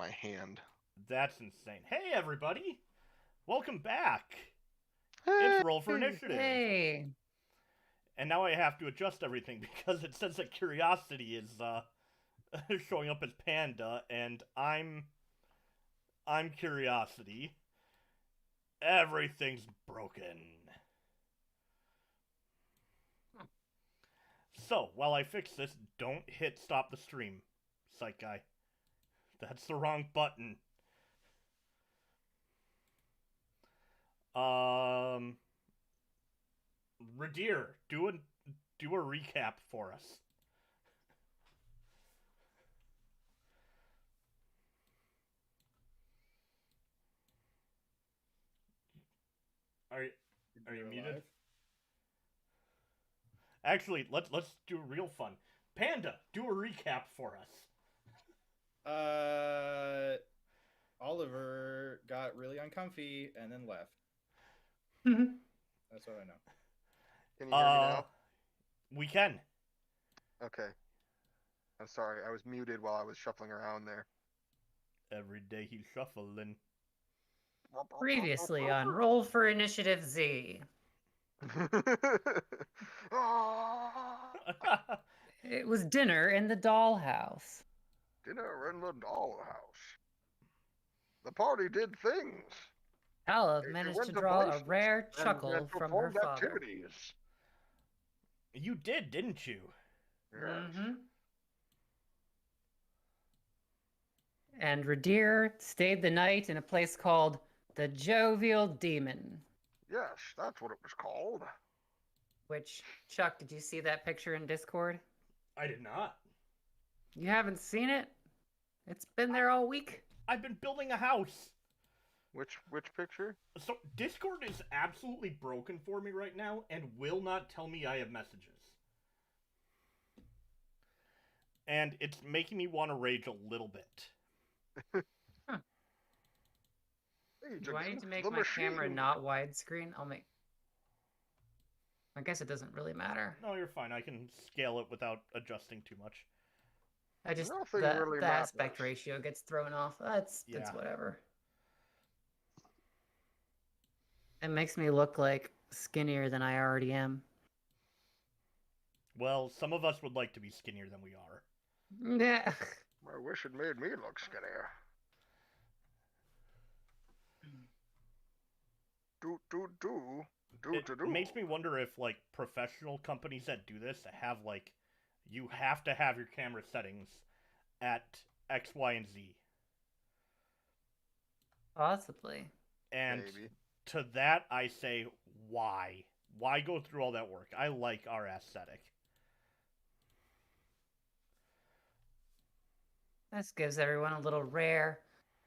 my hand. That's insane. Hey, everybody! Welcome back! It's Hey! Roll for Initiative! Hey, And now I have to adjust everything because it says that Curiosity is, showing up as Panda, and I'm Curiosity. Everything's broken. So, while I fix this, don't hit stop the stream, PsychGuy. That's the wrong button. Ridire, do a recap for us. Are you muted? Live? Actually, let's do real fun. Panda, do a recap for us. Oliver got really uncomfy and then left. That's what I know. Can you hear me now? We can. Okay. I'm sorry, I was muted while I was shuffling around there. Every day he's shuffling. previously on Roll for Initiative Z. It was dinner in the dollhouse. Dinner in the dollhouse. The party did things. Talamh She managed went to to draw a places rare and chuckle from her performed father. activities. You did, didn't you? Yes. And Ridire stayed the night in a place called the Jovial Demon. Yes, that's what it was called. Which, Chuck, did you see that picture in Discord? I did not. You haven't seen it? It's been there all week. I've been building a house. Which picture? So Discord is absolutely broken for me right now and will not tell me I have messages. And it's making me want to rage a little bit. Do I need to make my camera not widescreen? I guess it doesn't really matter. No, you're fine. I can scale it without adjusting too much. Nothing the really aspect matters. ratio gets thrown off. That's Yeah. whatever. It makes me look like skinnier than I already am. Well, some of us would like to be skinnier than we are. Yeah. I wish it made me look skinnier. It makes me wonder if, like, professional companies that do this have, like, you have to have your camera settings at X, Y, and Z. Possibly. And Maybe. to that, I say, why? Why go through all that work? I like our aesthetic. This gives everyone a little rare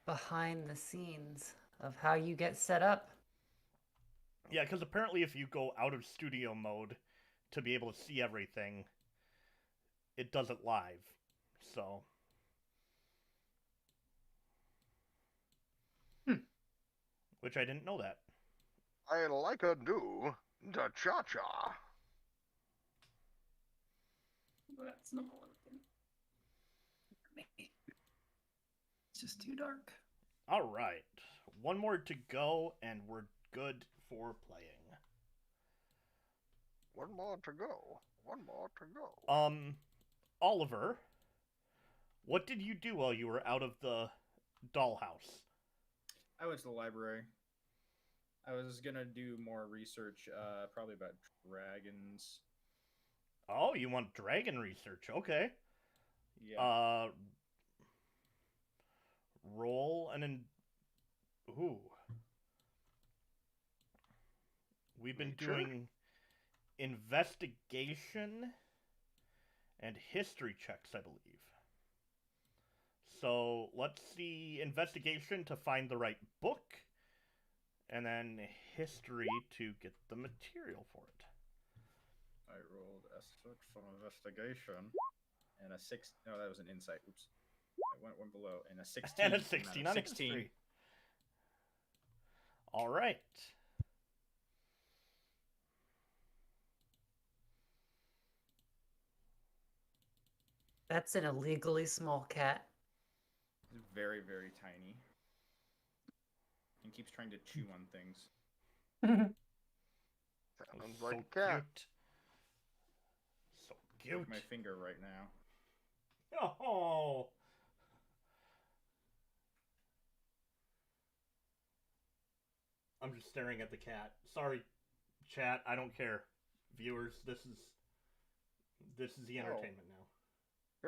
behind the scenes of how you get set up. Yeah, because apparently if you go out of studio mode to be able to see everything, it does it live. So. Which I didn't know that. I like a do the cha-cha. That's not one thing. It's just too dark. Alright. One more to go, and we're good for playing. One more to go. One more to go. Oliver, what did you do while you were out of the dollhouse? I went to the library. I was gonna do more research, probably about dragons. Oh, you want dragon research? Okay. Yeah. Roll ooh. We've been doing investigation and history checks, I believe. So let's see investigation to find the right book, and then history to get the material for it. I rolled a search for investigation and a 6. No, that was an insight. Oops. I went one below and a 16. And a 16 on history. All right. That's an illegally small cat. He's very, very tiny. And keeps trying to chew on things. Sounds So like a cat. cute. So Like cute. my finger right now. Oh. I'm just staring at the cat. Sorry, chat. I don't care. Viewers, this is the entertainment now.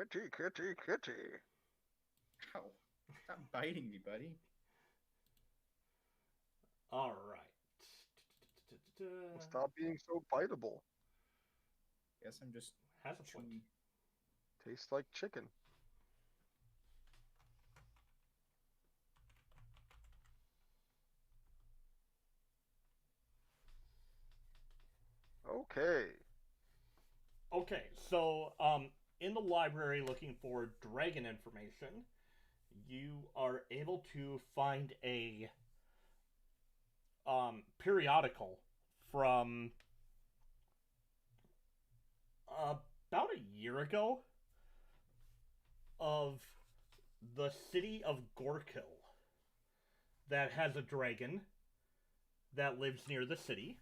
Kitty, kitty, kitty. Ow. Stop biting me, buddy. All right. Stop being so biteable. Guess I'm just Has a point. chewing. Tastes like chicken. Okay. Okay, so in the library looking for dragon information, you are able to find a periodical from about a year ago of the city of Gorkill that has a dragon that lives near the city.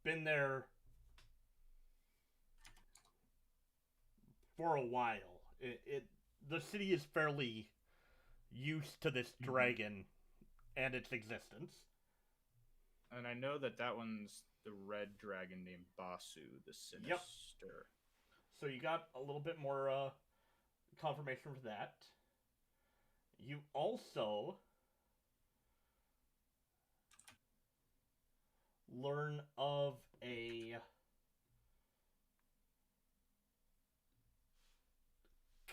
Been there for a while. The city is fairly used to this dragon and its existence. And I know that one's the red dragon named Basu, the Sinister. Yep. So you got a little bit more confirmation for that. You also learn of a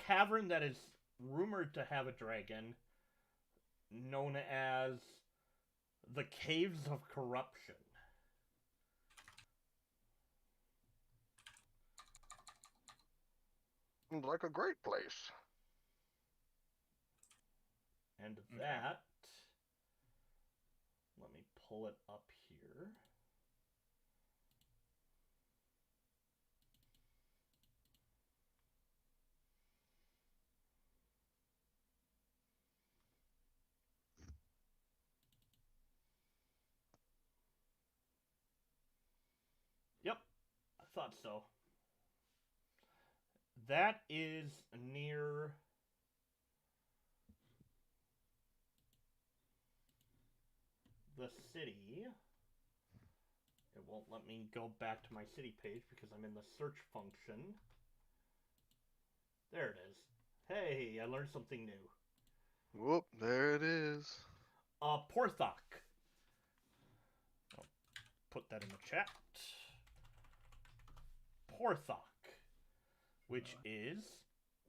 cavern that is rumored to have a dragon known as the Caves of Corruption. Seems like a great place. And that, let me pull it up here. Yep, I thought so. That is near the city. It won't let me go back to my city page because I'm in the search function. There it is. Hey, I learned something new. Whoop, there it is. Porthok. I'll put that in the chat. Porthok, which is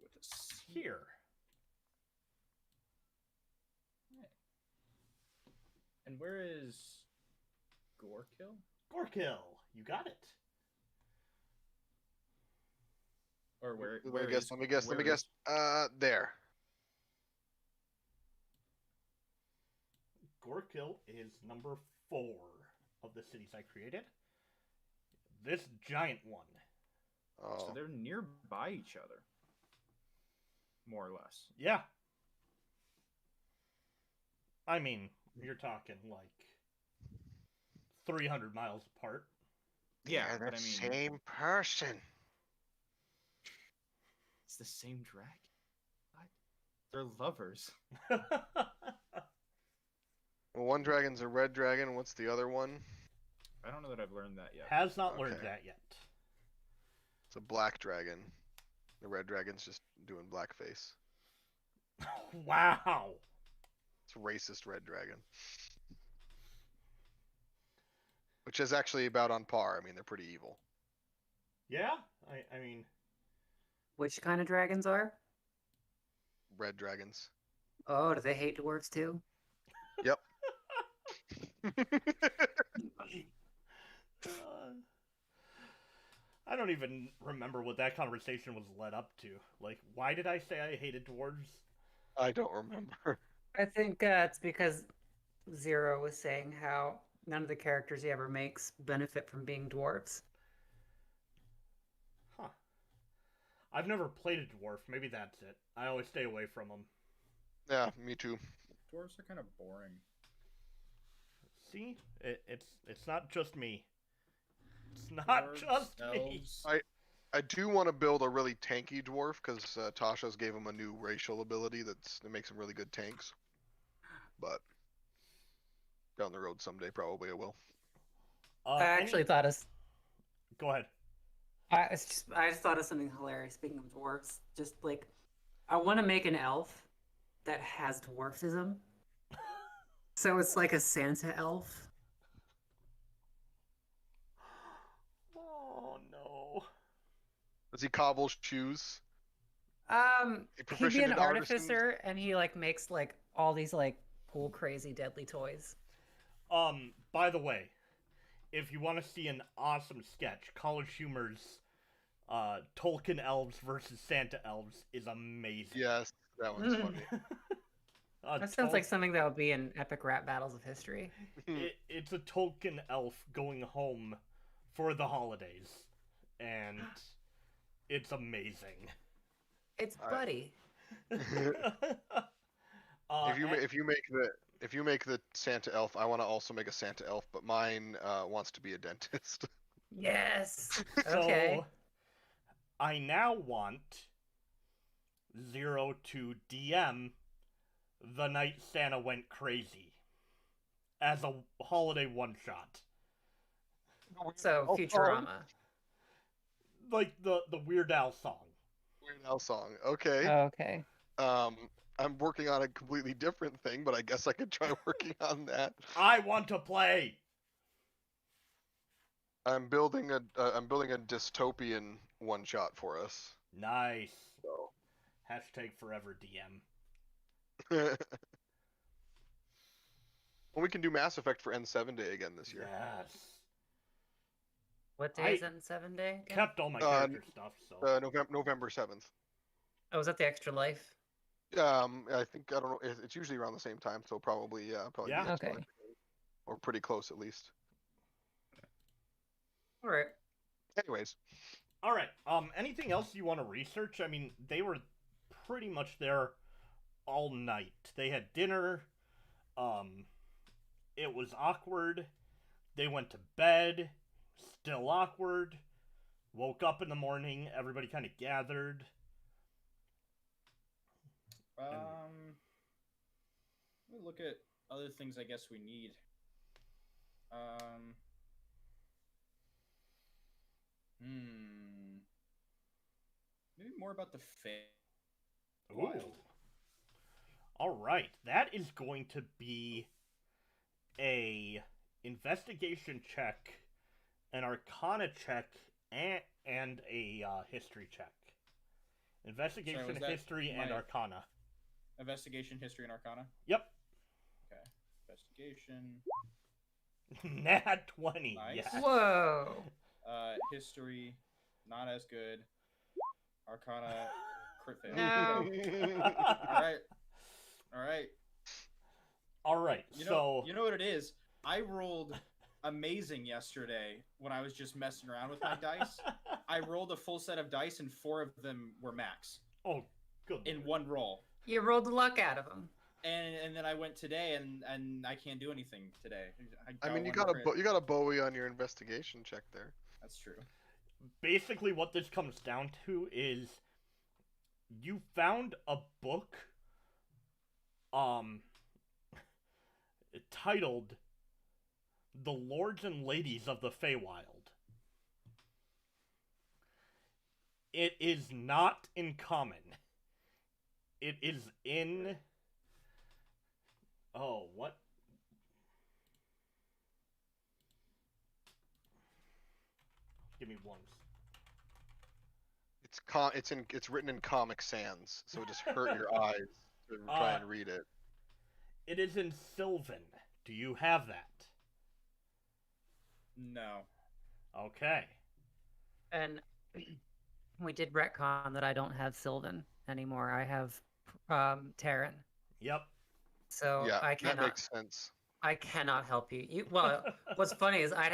With a C. here. And where is Gorkill? Gorkill, you got it. Or where? Let where me guess. is- Let me guess. Let me where guess. is- There. Gorkill is number 4 of the cities I created. This giant one. Oh. So they're nearby each other, more or less. Yeah. I mean, you're talking like 300 miles apart. Yeah, They're but the I mean, same person. it's the same dragon. What? They're lovers. Well, one dragon's a red dragon. What's the other one? I don't know that I've learned that yet. Has not learned Okay. that yet. It's a black dragon. The red dragon's just doing blackface. Wow. It's a racist red dragon. Which is actually about on par. I mean, they're pretty evil. Yeah? I mean, Which kind of dragons are? Red dragons. Oh, do they hate dwarves too? Yep. I don't even remember what that conversation was led up to. Like, why did I say I hated dwarves? I don't remember. I think it's because Zero was saying how none of the characters he ever makes benefit from being dwarves. Huh. I've never played a dwarf. Maybe that's it. I always stay away from them. Yeah, me too. Dwarves are kind of boring. See, it's not just me. It's not Dwarves, just me. elves. I do want to build a really tanky dwarf because Tasha's gave him a new racial ability that makes him really good tanks. But down the road someday, probably I will. I actually thought of. Go ahead. I just thought of something hilarious. Speaking of dwarves, just like I want to make an elf that has dwarfism. So it's like a Santa elf. Oh no. Does he cobble shoes? He'd be proficient an in artisans? artificer, and he like makes like all these like cool, crazy, deadly toys. By the way, if you want to see an awesome sketch, College Humor's Tolkien elves versus Santa elves is amazing. Yes, that one's funny. That sounds like something that would be in epic rap battles of history. It's a Tolkien elf going home for the holidays, and it's amazing. It's Buddy. If you make the Santa elf, I want to also make a Santa elf, but mine wants to be a dentist. Yes. Okay. So, I now want Zero to DM The Night Santa Went Crazy as a holiday one-shot. So Futurama. Like the Weird Al song. Weird Al song. Okay. Okay. I'm working on a completely different thing, but I guess I could try working on that. I want to play. I'm building a dystopian one shot for us. Nice. So. Hashtag forever DM. Well, we can do Mass Effect for N7 Day again this year. Yes. What day is N7 Day? Again? Kept all my character stuff, so. November 7th. Oh, is that the extra life? I think I don't know. It's usually around the same time, so probably Yeah. be Okay. or pretty close at least. All right. Anyways. All right. Anything else you want to research? I mean, they were pretty much there all night. They had dinner. It was awkward. They went to bed. Still awkward. Woke up in the morning. Everybody kind of gathered. Let me look at other things I guess we need. Maybe more about the Ooh. All right. That is going to be a investigation check, an arcana check, and a history check. Investigation, history, and arcana. Investigation, history, and arcana? Yep. Okay. Investigation. Nat 20. Nice. Yes. Whoa. History, not as good. Arcana, crit fail. No. All right. You know what it is? I rolled amazing yesterday when I was just messing around with my dice. I rolled a full set of dice and 4 of them were max. Oh, good. In one roll. You rolled the luck out of them. And then I went today and I can't do anything today. I mean, you got a Bowie on your investigation check there. That's true. Basically, what this comes down to is you found a book titled The Lords and Ladies of the Feywild. It is not in common. It is in... Oh, what? Give me one. It's written in Comic Sans, so it just hurt your eyes to try and read it. It is in Sylvan. Do you have that? No. Okay. And we did retcon that I don't have Sylvan anymore. I have Terran. Yep. So Yeah, I cannot. that makes sense. I cannot help you. Well, what's funny is I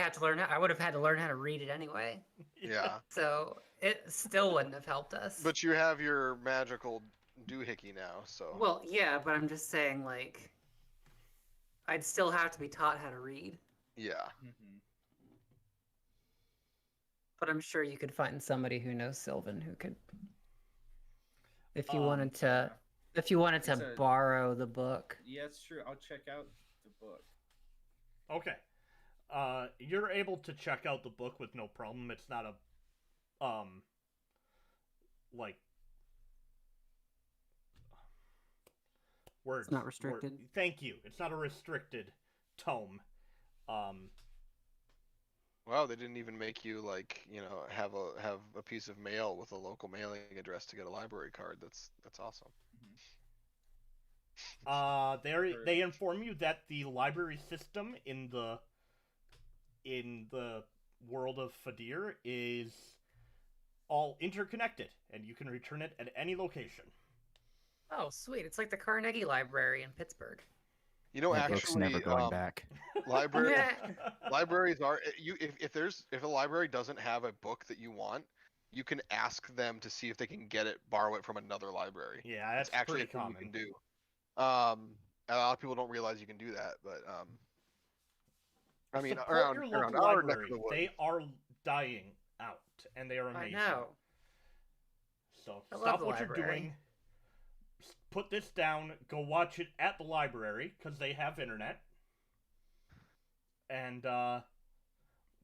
would have had to learn how to read it anyway. Yeah. So it still wouldn't have helped us. But you have your magical doohickey now, so. Well, yeah, but I'm just saying, like, I'd still have to be taught how to read. Yeah. Mhm. But I'm sure you could find somebody who knows Sylvan who could, if you Um, wanted to, yeah. if you wanted It's to a- borrow the book. Yeah, it's true. I'll check out the book. Okay. You're able to check out the book with no problem. It's not a, like, words. It's not restricted? Thank you. It's not a restricted tome. Wow, they didn't even make you like, have a piece of mail with a local mailing address to get a library card. That's awesome. They inform you that the library system in the world of Fadir is all interconnected, and you can return it at any location. Oh, sweet! It's like the Carnegie Library in Pittsburgh. That book's Actually, never going back. libraries are if a library doesn't have a book that you want, you can ask them to see if they can borrow it from another library. Yeah, that's It's actually a pretty thing common. you can do. A lot of people don't realize you can do that, but I mean, Support around your local our neck library. of the woods. They are dying out, and they are I amazing. know. So I love stop the what you're library. doing. Put this down. Go watch it at the library because they have internet. And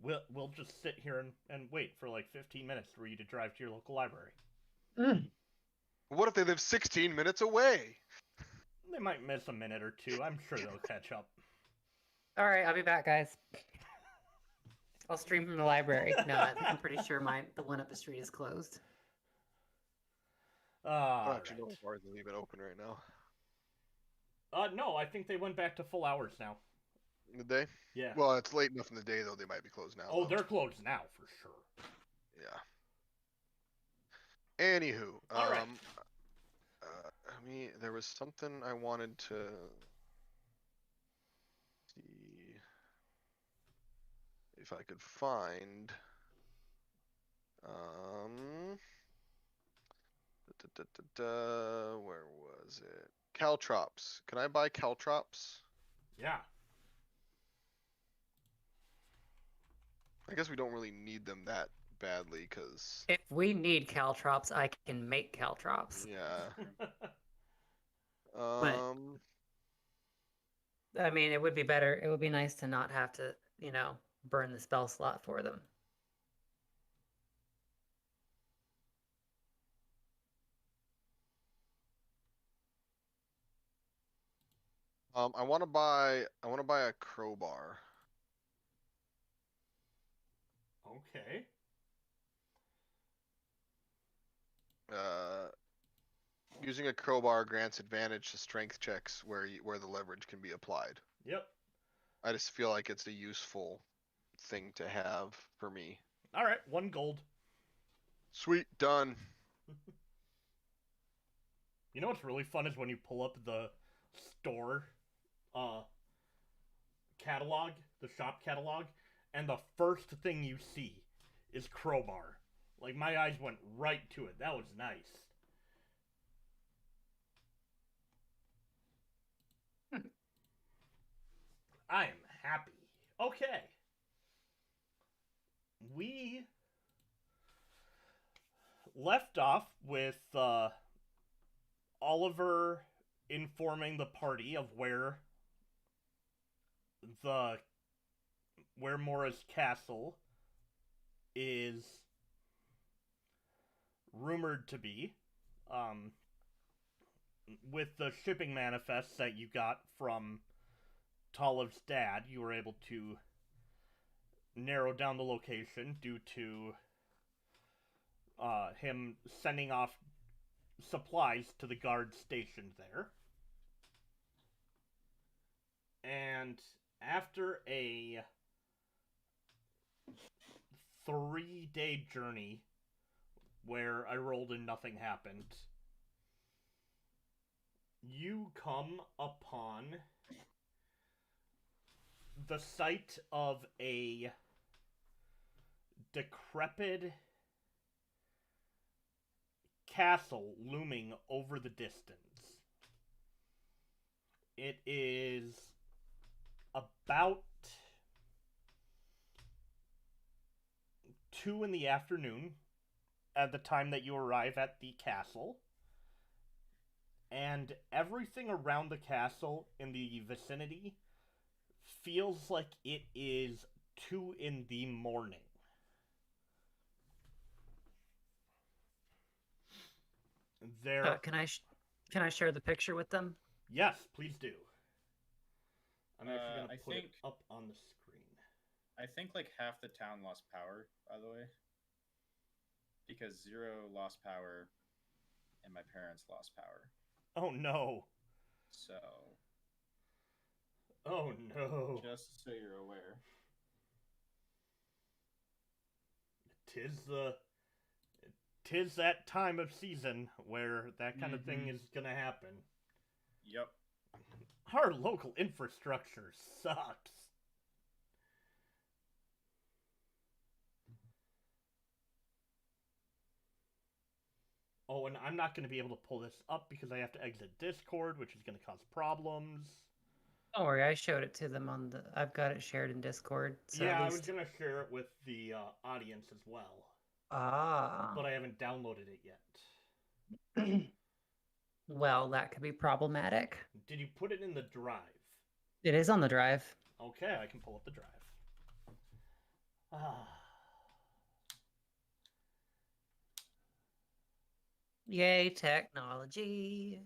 we'll just sit here and wait for like 15 minutes for you to drive to your local library. What if they live 16 minutes away? They might miss a minute or two. I'm sure they'll catch up. All right, I'll be back, guys. I'll stream from the library. No, I'm pretty sure the one up the street is closed. Actually, no bars are even open right now. No, I think they went back to full hours now. Did they? Yeah. Well, it's late enough in the day though. They might be closed now. Oh, though. they're closed now for sure. Yeah. Anywho, All right. there was something I wanted to see if I could find. Where was it? Caltrops. Can I buy caltrops? Yeah. I guess we don't really need them that badly, because If we need caltrops, I can make caltrops. yeah. I mean, it would be better. It would be nice to not have to, burn the spell slot for them. I want to buy a crowbar. Okay. Using a crowbar grants advantage to strength checks where the leverage can be applied. Yep. I just feel like it's a useful thing to have for me. All right. 1 gold. Sweet, done. You know what's really fun is when you pull up the store catalog, the shop catalog, and the first thing you see is crowbar. Like, my eyes went right to it. That was nice. I am happy. Okay. We left off with Oliver informing the party of where Mora's castle is rumored to be. With the shipping manifests that you got from Talamh's dad, you were able to narrow down the location due to him sending off supplies to the guard stationed there. And after a 3-day journey where I rolled and nothing happened, you come upon the site of a decrepit castle looming over the distance. It is about 2 in the afternoon at the time that you arrive at the castle. And everything around the castle in the vicinity feels like it is 2 in the morning. There. Can I share the picture with them? Yes, please do. I'm actually gonna put it think- up on the screen. I think like half the town lost power, by the way. Because Zero lost power and my parents lost power. Oh no. So Oh no. just so you're aware. Tis that time of season where that kind of thing is gonna happen. Yep. Our local infrastructure sucks. Oh, and I'm not going to be able to pull this up because I have to exit Discord, which is going to cause problems. Don't worry, I showed it to them on the. I've got it shared in Discord. So Yeah, at I least... was going to share it with the audience as well. Ah. But I haven't downloaded it yet. Well, that could be problematic. Did you put it in the drive? It is on the drive. Okay, I can pull up the drive. Ah. Yay, technology.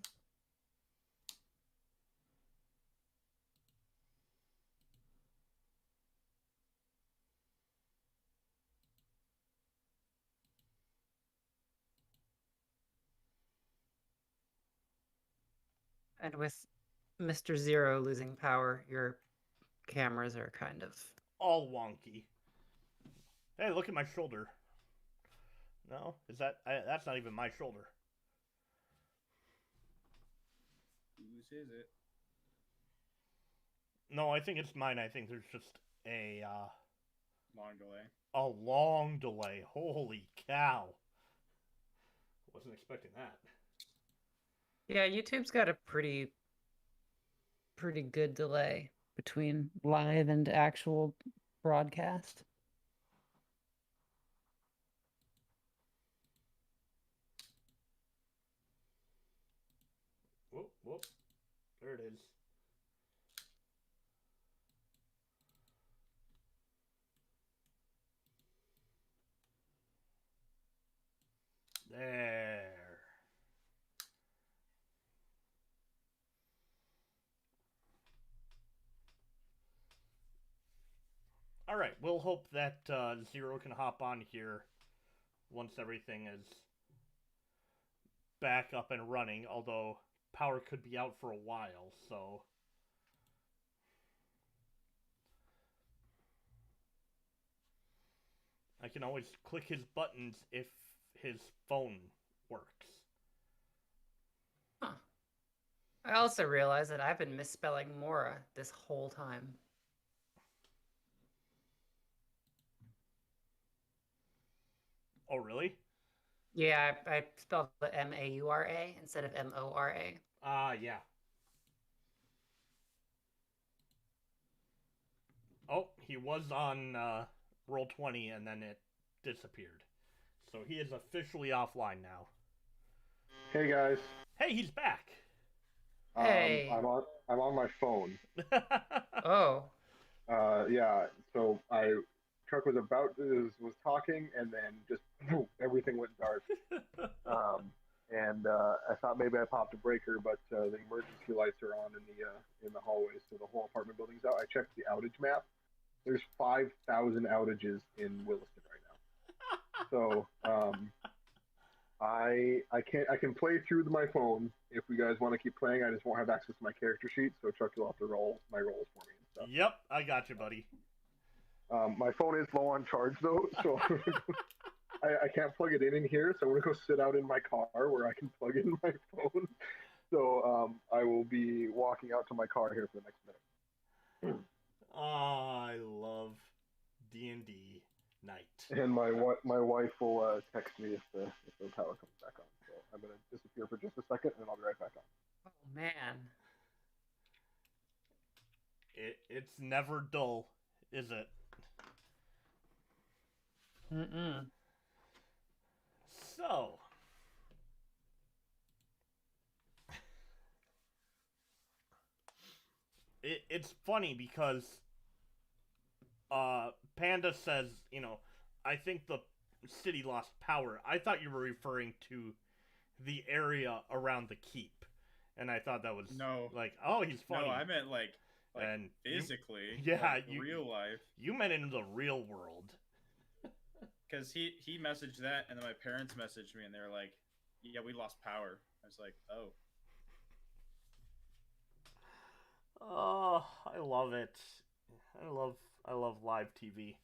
And with Mr. Zero losing power, your cameras are kind of... All wonky. Hey, look at my shoulder. No? Is that... that's not even my shoulder. Whose is it? No, I think it's mine. I think there's just a Long delay. a long delay. Holy cow. Wasn't expecting that. Yeah, YouTube's got a pretty good delay between live and actual broadcast. Whoop, whoop. There it is. There. All right, we'll hope that Zero can hop on here once everything is back up and running, although power could be out for a while, so... I can always click his buttons if his phone works. Huh. I also realized that I've been misspelling Mora this whole time. Oh, really? Yeah, I spelled the M-A-U-R-A instead of M-O-R-A. Ah, yeah. Oh, he was on Roll20 and then it disappeared. So he is officially offline now. Hey guys. Hey, he's back. Hey. I'm on my phone. Oh. Yeah. So truck was was talking and then just everything went dark. I thought maybe I popped a breaker, but the emergency lights are on in the hallways, so the whole apartment building's out. I checked the outage map. There's 5,000 outages in Williston right now. So I can play through my phone if you guys want to keep playing. I just won't have access to my character sheet, so Chuck will have to roll my rolls for me and stuff. Yep, I got you, buddy. My phone is low on charge though, so I can't plug it in here. So I'm gonna go sit out in my car where I can plug in my phone. So I will be walking out to my car here for the next minute. Oh, I love D&D night. And my wife will text me if the power comes back on. So I'm gonna disappear for just a second, and I'll be right back on. Oh man. It's never dull, is it? Mm-mm. So, it's funny because Panda says, I think the city lost power. I thought you were referring to the area around the keep, and I thought that was like, oh, he's funny. No, I meant like and physically. Yeah, like real life. You meant in the real world. Because he messaged that, and then my parents messaged me, and they were like, "Yeah, we lost power." I was like, "Oh." Oh, I love it. I love live TV.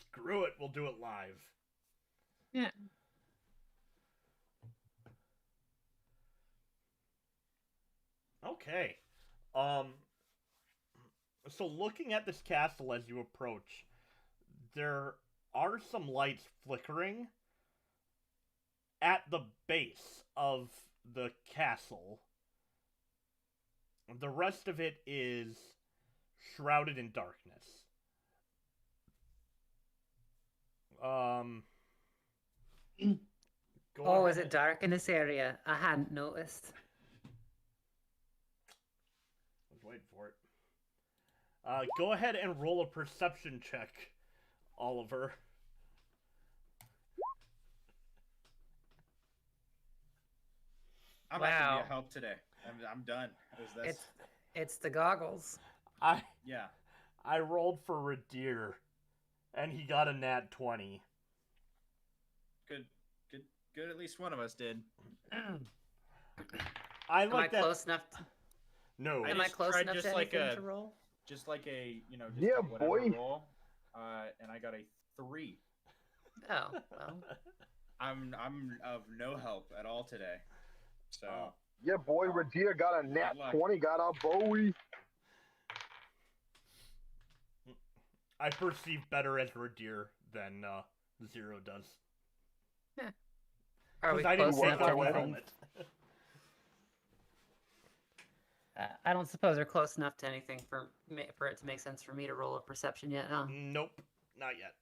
Screw it, we'll do it live. Yeah. Okay. So looking at this castle as you approach, there are some lights flickering at the base of the castle. The rest of it is shrouded in darkness. Oh, is it dark in this area? I hadn't noticed. I was waiting for it. Go ahead and roll a perception check, Oliver. I'm not gonna be a help today. I'm done. It's the goggles. I rolled for Ridire, and he got a nat 20. Good. At least one of us did. Am I close enough? No. Am I close enough to anything to roll? Just like a yeah, boy. Roll, and I got a 3. Oh well. I'm of no help at all today. So. Yeah, boy, Ridire got a nat 20, got a Bowie. I perceive better as Ridire than Zero does. Yeah. Are we I didn't close take enough off to my anything? helmet. I don't suppose we're close enough to anything for it to make sense for me to roll a perception yet, huh? Nope, not yet.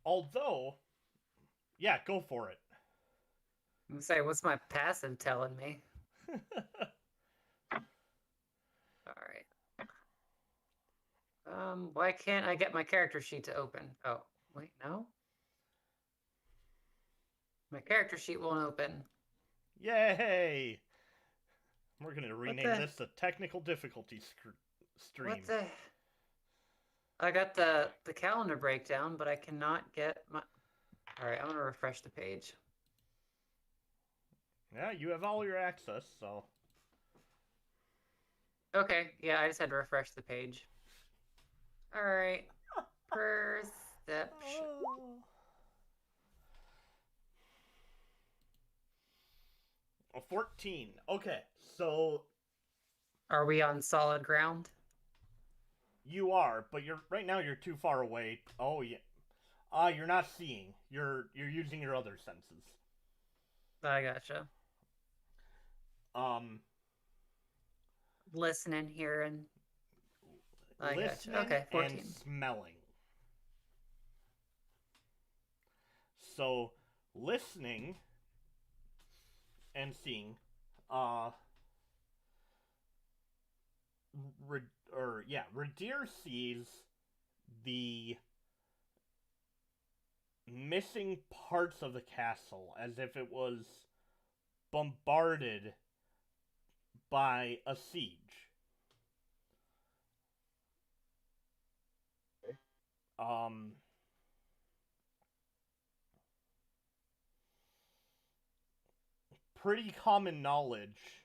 Although, yeah, go for it. I'm gonna say, what's my passive telling me? Alright. Why can't I get my character sheet to open? Oh, wait, no? My character sheet won't open. Yay! We're gonna rename this a technical difficulty stream. What the? I got the calendar breakdown, but I cannot get my... Alright, I'm gonna refresh the page. Yeah, you have all your access, so... Okay, yeah, I just had to refresh the page. Alright. Perception. 14. Okay, so... Are we on solid ground? You are, but right now you're too far away. Oh, yeah. You're not seeing. You're using your other senses. I gotcha. Listening, hearing. I Listening gotcha. Okay, 14. and smelling. So, listening and seeing, Ridire sees the missing parts of the castle as if it was bombarded by a siege. Pretty common knowledge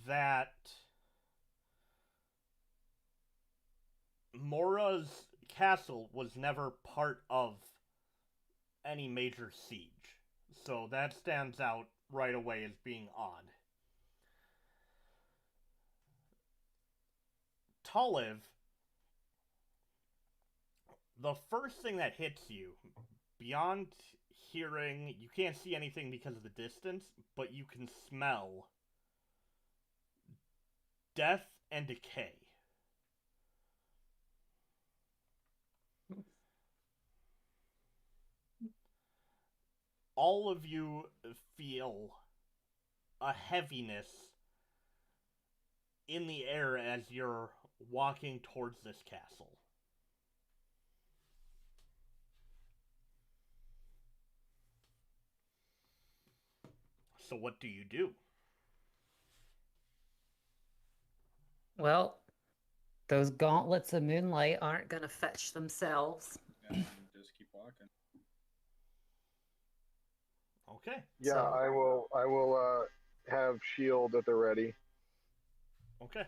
that Mora's castle was never part of any major siege. So that stands out right away as being odd. Talamh, the first thing that hits you, beyond hearing, you can't see anything because of the distance, but you can smell death and decay. All of you feel a heaviness in the air as you're walking towards this castle. So what do you do? Well, those gauntlets of moonlight aren't gonna fetch themselves. And just keep walking. Okay. Yeah, So- I will have shield at the ready. Okay.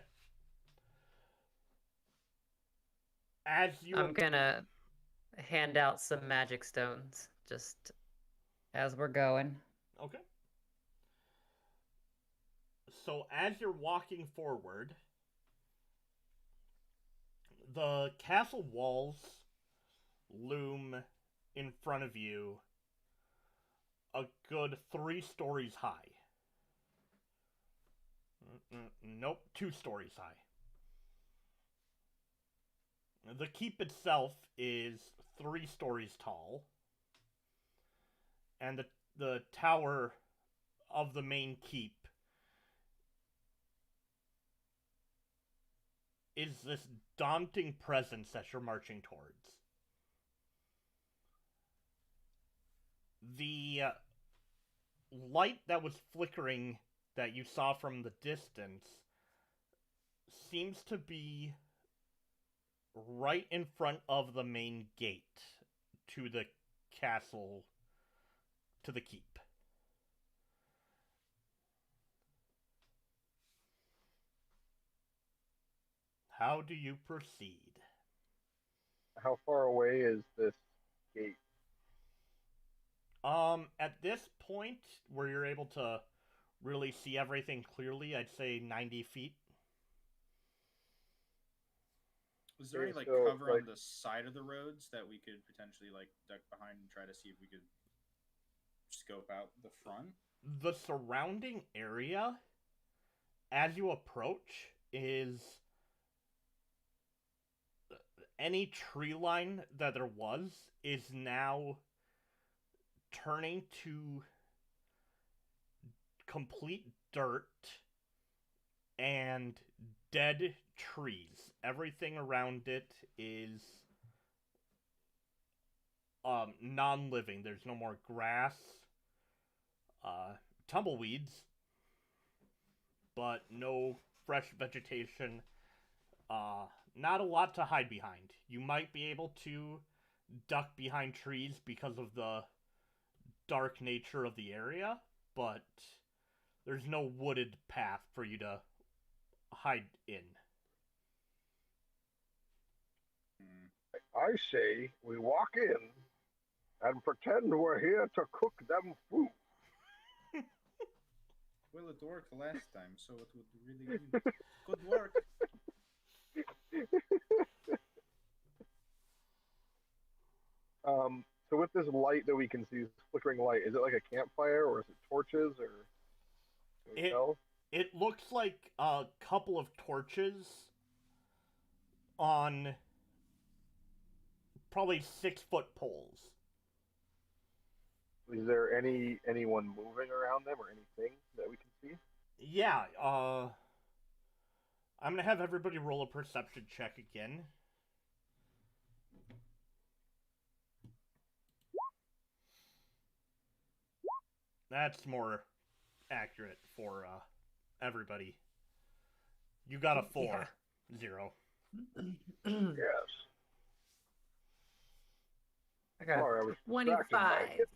As you I'm gonna hand out some magic stones just as we're going. Okay. So as you're walking forward, the castle walls loom in front of you a good 3 stories high. Nope, 2 stories high. The keep itself is 3 stories tall, and the tower of the main keep is this daunting presence that you're marching towards. The light that was flickering that you saw from the distance seems to be right in front of the main gate to the castle, to the keep. How do you proceed? How far away is this gate? At this point, where you're able to really see everything clearly, I'd say 90 feet. Was there any Okay, like so, cover like- on the side of the roads that we could potentially like duck behind and try to see if we could scope out the front? The surrounding area, as you approach, is any tree line that there was is now turning to complete dirt and dead trees. Everything around it is non-living. There's no more grass, tumbleweeds, but no fresh vegetation. Not a lot to hide behind. You might be able to duck behind trees because of the dark nature of the area, but there's no wooded path for you to hide in. I say we walk in and pretend we're here to cook them food. Well, it worked last time, so it would really good work. So with this light that we can see, this flickering light, is it like a campfire or is it torches or? Can we tell? It looks like a couple of torches on probably 6-foot poles. Is there anyone moving around them or anything that we can see? Yeah, I'm gonna have everybody roll a perception check again. That's more accurate for everybody. You got a 4. Yeah. 0. Yes. I got Sorry, I was distracted by 25. it.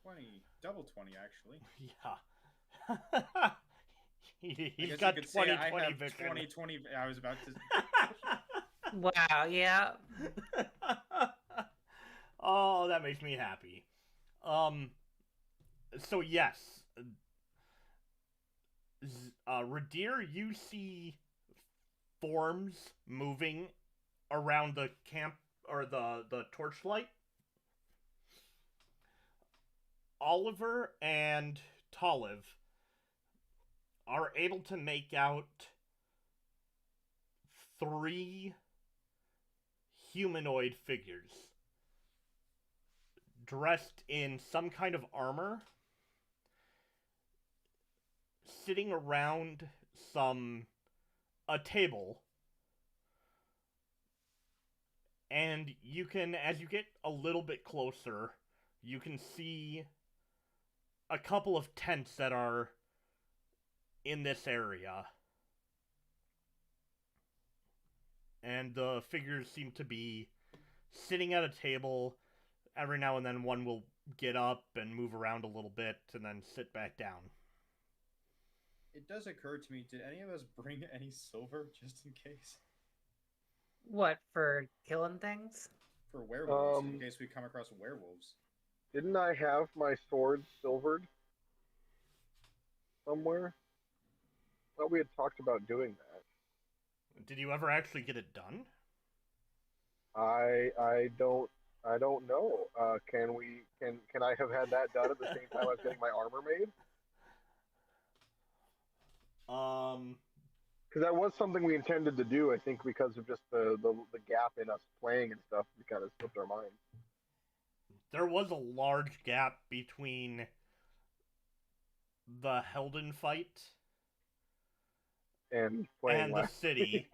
20, double 20 actually. Yeah. I He's guess got you could say 20, I 20 have vision. 20. I was about to. Wow, yeah. Oh, that makes me happy. So yes, Ridire, you see forms moving around the camp or the torchlight. Oliver and Talamh are able to make out 3 humanoid figures dressed in some kind of armor, sitting around a table, and you can, as you get a little bit closer, you can see a couple of tents that are in this area. And the figures seem to be sitting at a table. Every now and then one will get up and move around a little bit and then sit back down. It does occur to me, did any of us bring any silver just in case? What, for killing things? For werewolves, in case we come across werewolves. Didn't I have my sword silvered somewhere? I thought we had talked about doing that. Did you ever actually get it done? I don't know. Can I have had that done at the same time I was getting my armor made? Because that was something we intended to do. I think because of just the gap in us playing and stuff, we kind of slipped our minds. There was a large gap between the Helden fight and playing the city,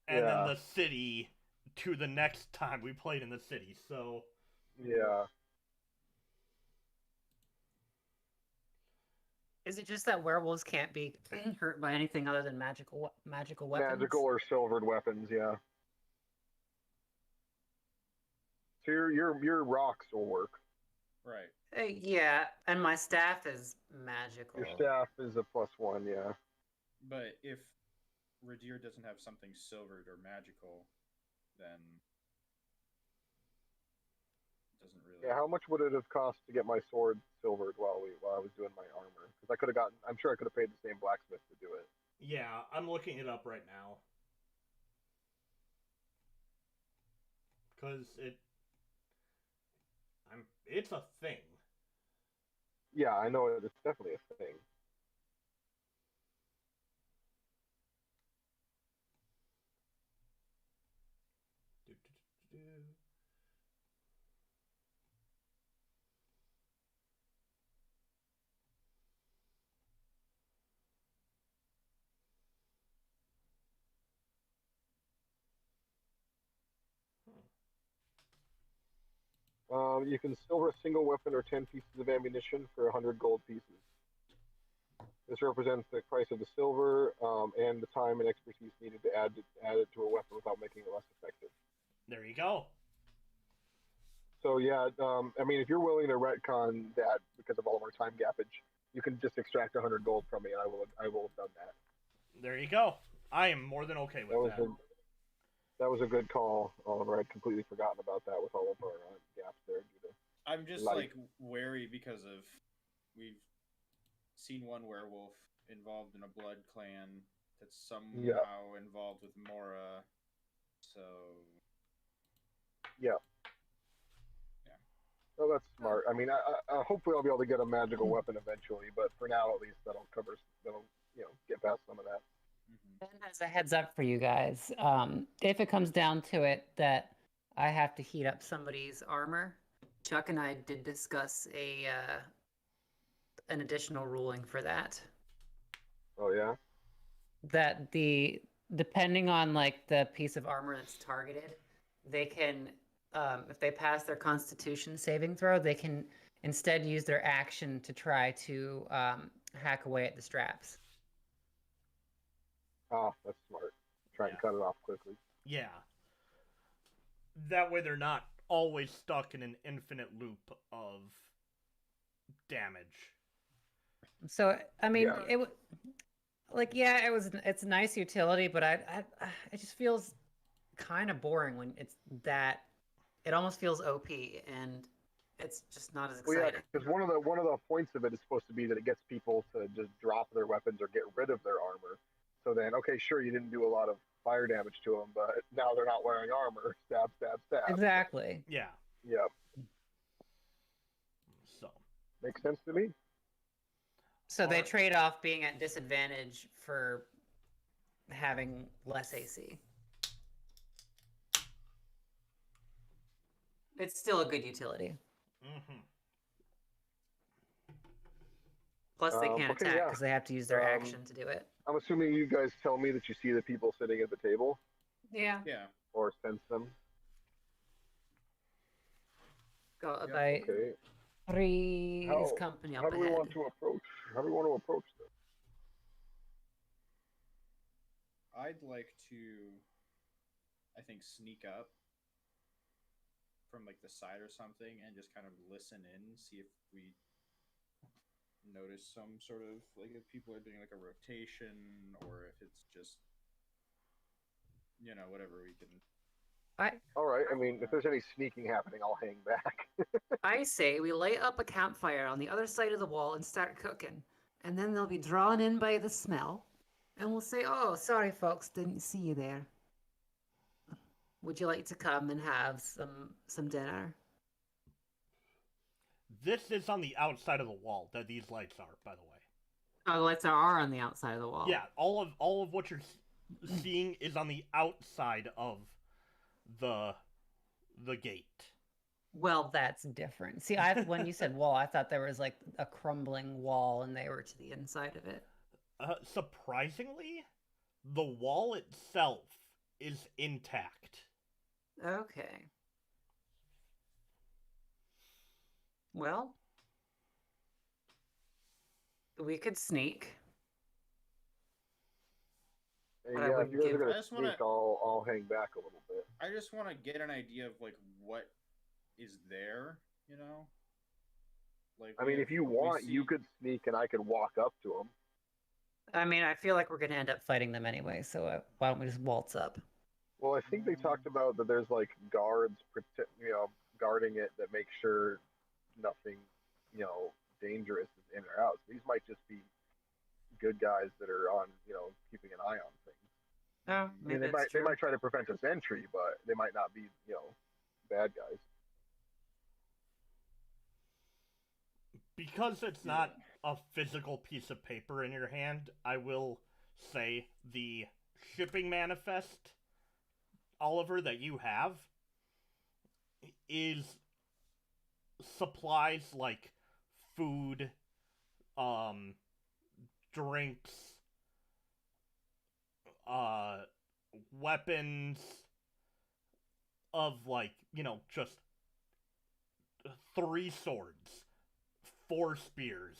and yeah. then the city to the next time we played in the city. So yeah. Is it just that werewolves can't be hurt by anything other than magical weapons? Magical or silvered weapons, yeah. So your rocks will work. Right. Yeah, and my staff is magical. Your staff is a +1, yeah. But if Ridire doesn't have something silvered or magical, then it doesn't really. Yeah, how much would it have cost to get my sword silvered while I was doing my armor? Because I could have gotten. I'm sure I could have paid the same blacksmith to do it. yeah, I'm looking it up right now. Because it's a thing. Yeah, I know it's definitely a thing. You can silver a single weapon or 10 pieces of ammunition for 100 gold pieces. This represents the price of the silver and the time and expertise needed to add it to a weapon without making it less effective. There you go. So yeah, I mean, if you're willing to retcon that because of all of our time gappage, you can just extract 100 gold from me, and I will have done that. There you go. I am more than okay with that. That was a good call, Oliver. I'd completely forgotten about that with all of our gaps there. I'm just like wary because of we've seen one werewolf involved in a blood clan that's somehow involved with Mora. So yeah. Oh, that's smart. I mean, I hopefully I'll be able to get a magical weapon eventually, but for now at least that'll get past some of that. And as a heads up for you guys, if it comes down to it that I have to heat up somebody's armor, Chuck and I did discuss an additional ruling for that. Oh yeah. That depending on like the piece of armor that's targeted, they can, if they pass their Constitution saving throw, they can instead use their action to try to hack away at the straps. Oh, that's smart. Try and cut it off quickly. Yeah. That way they're not always stuck in an infinite loop of damage. So, I mean, it's a nice utility, but it just feels kind of boring when it's that. It almost feels OP, and it's just not as exciting. Well, yeah, because one of the points of it is supposed to be that it gets people to just drop their weapons or get rid of their armor. So then, okay, sure, you didn't do a lot of fire damage to them, but now they're not wearing armor. Stab, stab, stab. Exactly. Yeah. Yep. So Makes sense to me. So they trade off being at disadvantage for having less AC. It's still a good utility. Mm-hmm. Plus, they can't Okay, attack yeah. because they have to use their action to do it. I'm assuming you guys tell me that you see the people sitting at the table Yeah. Yeah. or sense them. Go Yep. by Okay. Three's company up How do we ahead. want to approach? How do we want to approach this? I'd like to, I think, sneak up from like the side or something and just kind of listen in, see if we notice some sort of like if people are doing like a rotation or if it's just whatever we can. All right. I mean, if there's any sneaking happening, I'll hang back. I say we light up a campfire on the other side of the wall and start cooking, and then they'll be drawn in by the smell, and we'll say, "Oh, sorry, folks, didn't see you there. Would you like to come and have some dinner?" This is on the outside of the wall that these lights are, by the way. Oh, the lights are on the outside of the wall. Yeah, all of what you're seeing is on the outside of the gate. Well, that's different. See, when you said wall, I thought there was like a crumbling wall, and they were to the inside of it. Surprisingly, the wall itself is intact. Okay. Well, we could sneak. Yeah, I if wouldn't you guys are give- gonna I just wanna- sneak, I'll hang back a little bit. I just want to get an idea of like what is there, Like, I mean, if you want, you could sneak and I could walk up to them. I mean, I feel like we're going to end up fighting them anyway, so why don't we just waltz up? Well, I think they talked about that there's like guards, guarding it that make sure nothing, dangerous is in or out. So these might just be good guys that are on, keeping an eye on things. Oh, I mean, they might try to prevent us entry, but they might not be, bad guys. Because it's not a physical piece of paper in your hand, I will say the shipping manifest, Oliver, that you have is supplies like food, drinks, weapons of like, just 3 swords, 4 spears.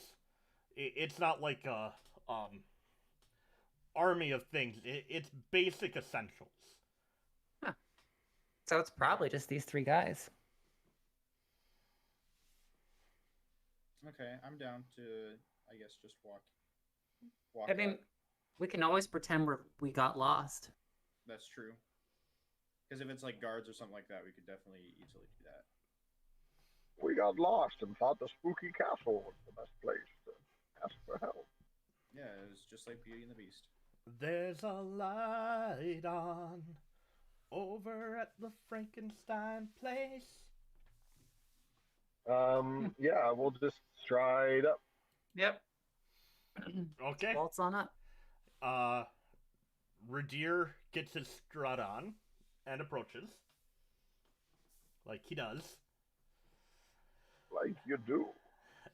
It's not like a army of things. It's basic essentials. Huh. So it's probably just these 3 guys. Okay, I'm down to, I guess, just walk. I mean, up. we can always pretend we got lost. That's true. Because if it's like guards or something like that, we could definitely easily do that. We got lost and thought the spooky castle was the best place to ask for help. Yeah, it was just like Beauty and the Beast. There's a light on over at the Frankenstein place. Yeah, we'll just stride up. Yep. Okay. Waltz on up. Ridire gets his strut on and approaches. Like he does. Like you do.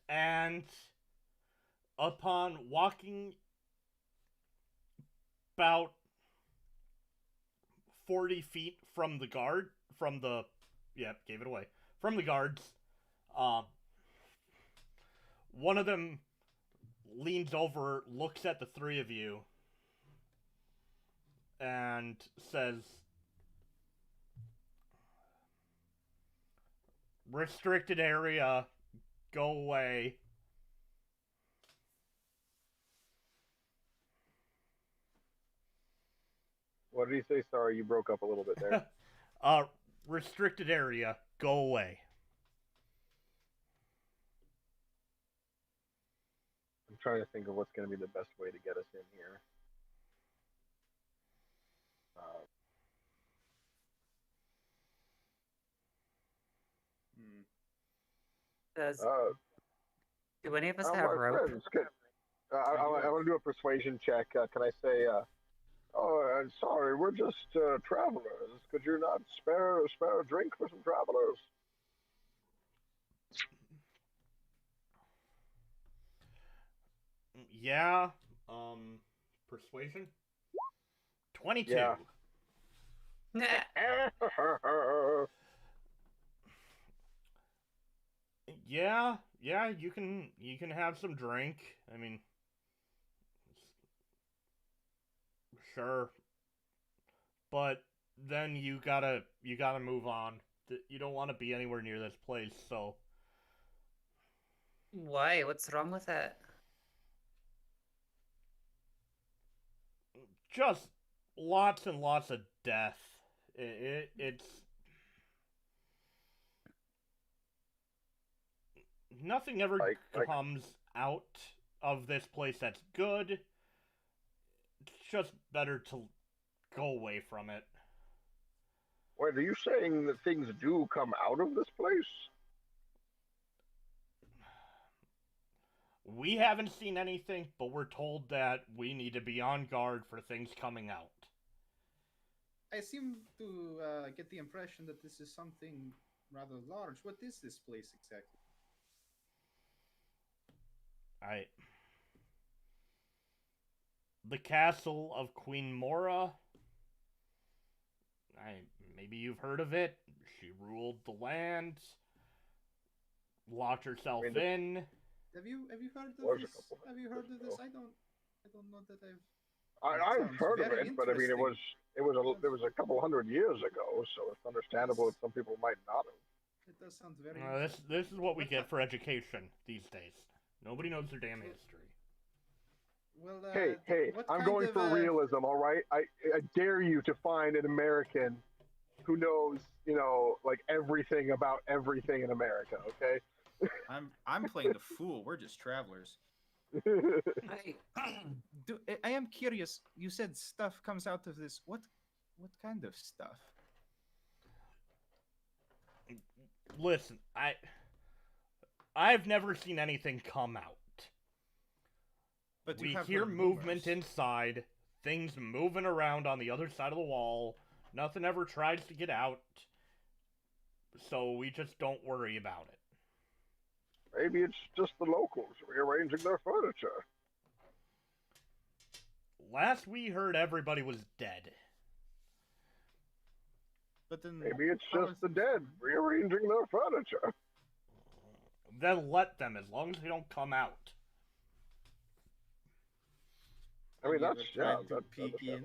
And upon walking about 40 feet from the guard, from the guards, one of them leans over, looks at the 3 of you, and says, "Restricted area, go away." What did he say? Sorry, you broke up a little bit there. Restricted area, go away. I'm trying to think of what's going to be the best way to get us in here. Do any of us have my rope? friends, I want to do a persuasion check. Can I say, oh, I'm sorry, we're just travelers. Could you not spare a drink for some travelers? Yeah. Persuasion. 22. Yeah. Nah. Yeah, you can have some drink. I mean, sure. But then you gotta move on. You don't want to be anywhere near this place, so. Why? What's wrong with that? Just lots and lots of death. It's nothing ever comes out of this place that's good. It's just better to go away from it. Wait, are you saying that things do come out of this place? We haven't seen anything, but we're told that we need to be on guard for things coming out. I seem to get the impression that this is something rather large. What is this place exactly? The castle of Queen Mora. Maybe you've heard of it. She ruled the land, locked herself in. Have you heard of this? Have you heard of this? I don't know that I've heard of it, but I mean, it was a couple hundred years ago, so it's understandable that some people might not have. It does sound very. This is what we get for education these days. Nobody knows their damn history. Well, hey! I'm going for realism, all right? I dare you to find an American who knows, like everything about everything in America. Okay? I'm playing the fool. We're just travelers. I am curious. You said stuff comes out of this. What kind of stuff? Listen, I've never seen anything come out. But we hear movement inside, things moving around on the other side of the wall. Nothing ever tries to get out, so we just don't worry about it. Maybe it's just the locals rearranging their furniture. Last we heard, everybody was dead. But then maybe it's just the dead rearranging their furniture. Then let them, as long as they don't come out. I mean, that's peek in.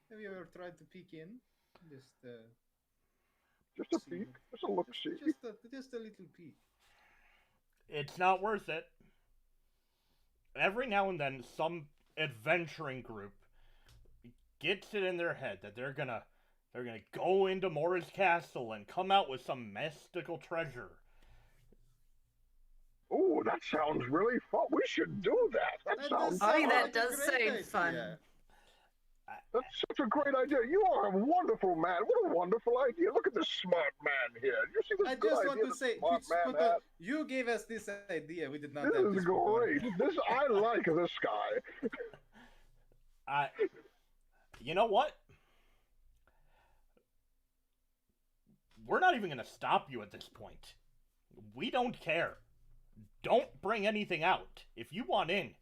Have you ever tried to peek in? Just a peek, just a look-see. Just a little peek. It's not worth it. Every now and then, some adventuring group gets it in their head that they're gonna go into Mora's castle and come out with some mystical treasure. Oh, that sounds really fun. We should do that. That sounds fun. That does sound fun. That's such a great idea. You are a wonderful man. What a wonderful idea. Look at this smart man here. You see this I good just idea want to say, you gave us this idea. We did not have this. This is great. I like this guy. You know what? We're not even going to stop you at this point. We don't care. Don't bring anything out. If you want in,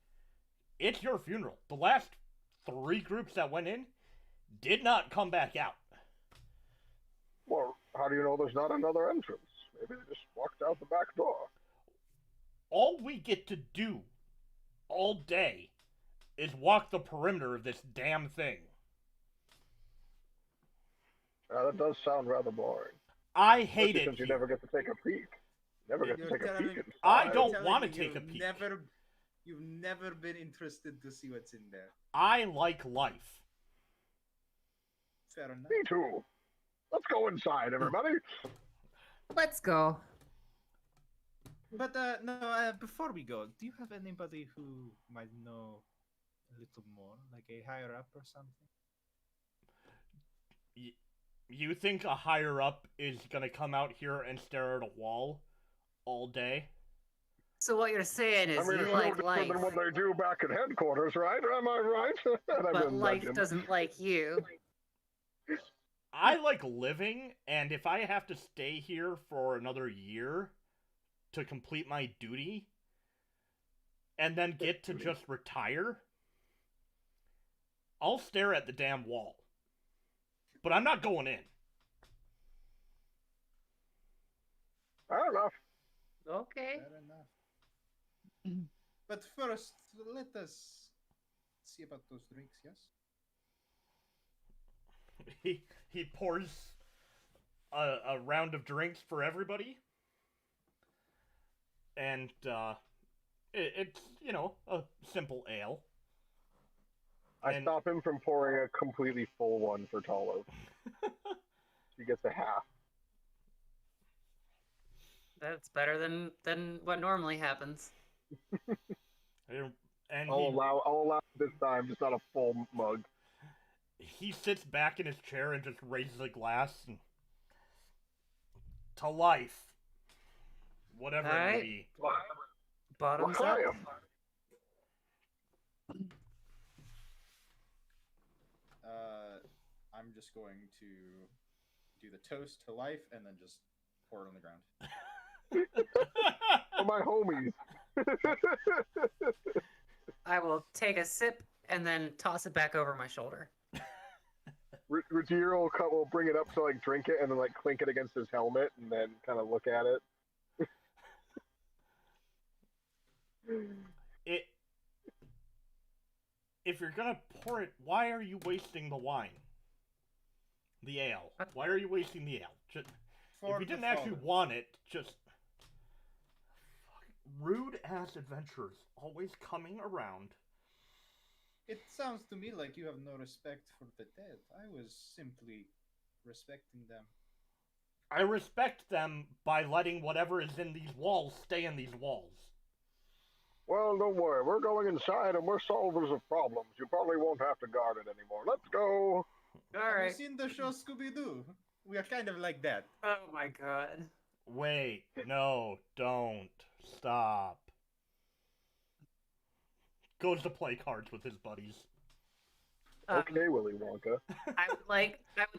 it's your funeral. The last 3 groups that went in did not come back out. Well, how do you know there's not another entrance? Maybe they just walked out the back door. All we get to do all day is walk the perimeter of this damn thing. That does sound rather boring. I hate it. Since you never get to take a peek. Never get to take a peek. I don't want to take a peek. You've never been interested to see what's in there. I like life. Fair enough. Me too. Let's go inside, everybody. Let's go. But before we go, do you have anybody who might know a little more, like a higher up or something? You think a higher up is gonna come out here and stare at a wall all day? So what you're saying is I mean, you it's like no different life, than what they do back at headquarters, right? Am I right? And I'm but just life nudging. doesn't like you. I like living, and if I have to stay here for another year to complete my duty, and then get to just retire, I'll stare at the damn wall. But I'm not going in. Fair enough. Okay. Fair enough. But first, let us see about those drinks, yes? He pours a round of drinks for everybody. And, it's, you know, a simple ale. I stop him from pouring a completely full one for Talamh. He gets a half. That's better than what normally happens. And I'll allow this time, just not a full mug. he sits back in his chair and just raises a glass and, to life. Whatever it may be. Bottoms up. L'chaim. I'm just going to do the toast to life and then just pour it on the ground. For my homies. I will take a sip and then toss it back over my shoulder. Ridire will bring it up to like drink it and then like clink it against his helmet and then kind of look at it. If you're gonna pour it, why are you wasting the wine? The ale. Why are you wasting the ale? Just, if you didn't actually want it, just... Rude-ass adventurers always coming around. It sounds to me like you have no respect for the dead. I was simply respecting them. I respect them by letting whatever is in these walls stay in these walls. Well, don't worry. We're going inside and we're solvers of problems. You probably won't have to guard it anymore. Let's go. All Have right. you seen the show Scooby-Doo? We are kind of like that. Oh my god. Wait, no, don't. Stop. Goes to play cards with his buddies. Okay, Willy Wonka. I would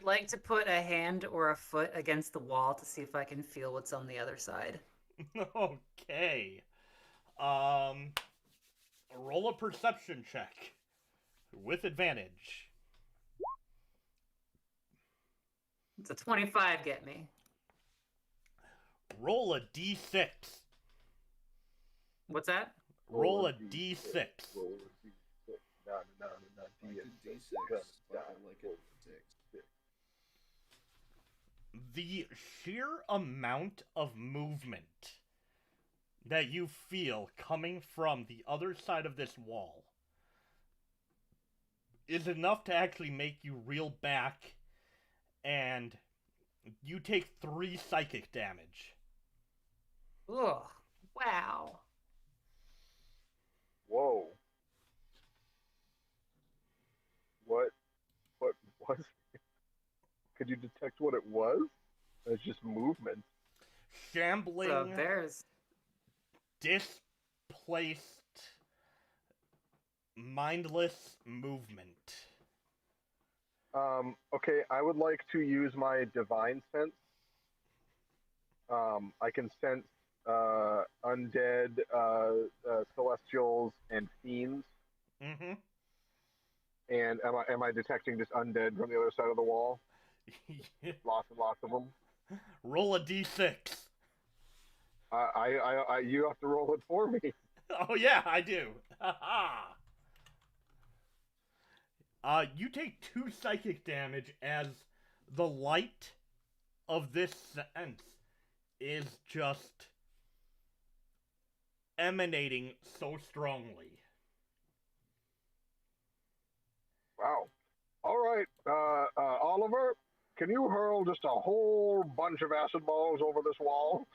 like to put a hand or a foot against the wall to see if I can feel what's on the other side. Okay. Roll a perception check. With advantage. It's a 25 get me. Roll a d6. What's that? Roll a d6. Roll a D6. Like a D6. Like a D6. The sheer amount of movement that you feel coming from the other side of this wall is enough to actually make you reel back, and you take 3 psychic damage. Ugh. Wow. Whoa. What was it? Could you detect what it was? It's just movement. Shambling, So there's displaced, mindless movement. Okay, I would like to use my divine sense. I can sense undead, celestials, and fiends. Mm-hmm. And am I detecting just undead from the other side of the wall? Lots and lots of them. Roll a d6. You have to roll it for me. Oh yeah, I do. You take 2 psychic damage as the light of this sense is just emanating so strongly. Wow. All right, Oliver, can you hurl just a whole bunch of acid balls over this wall?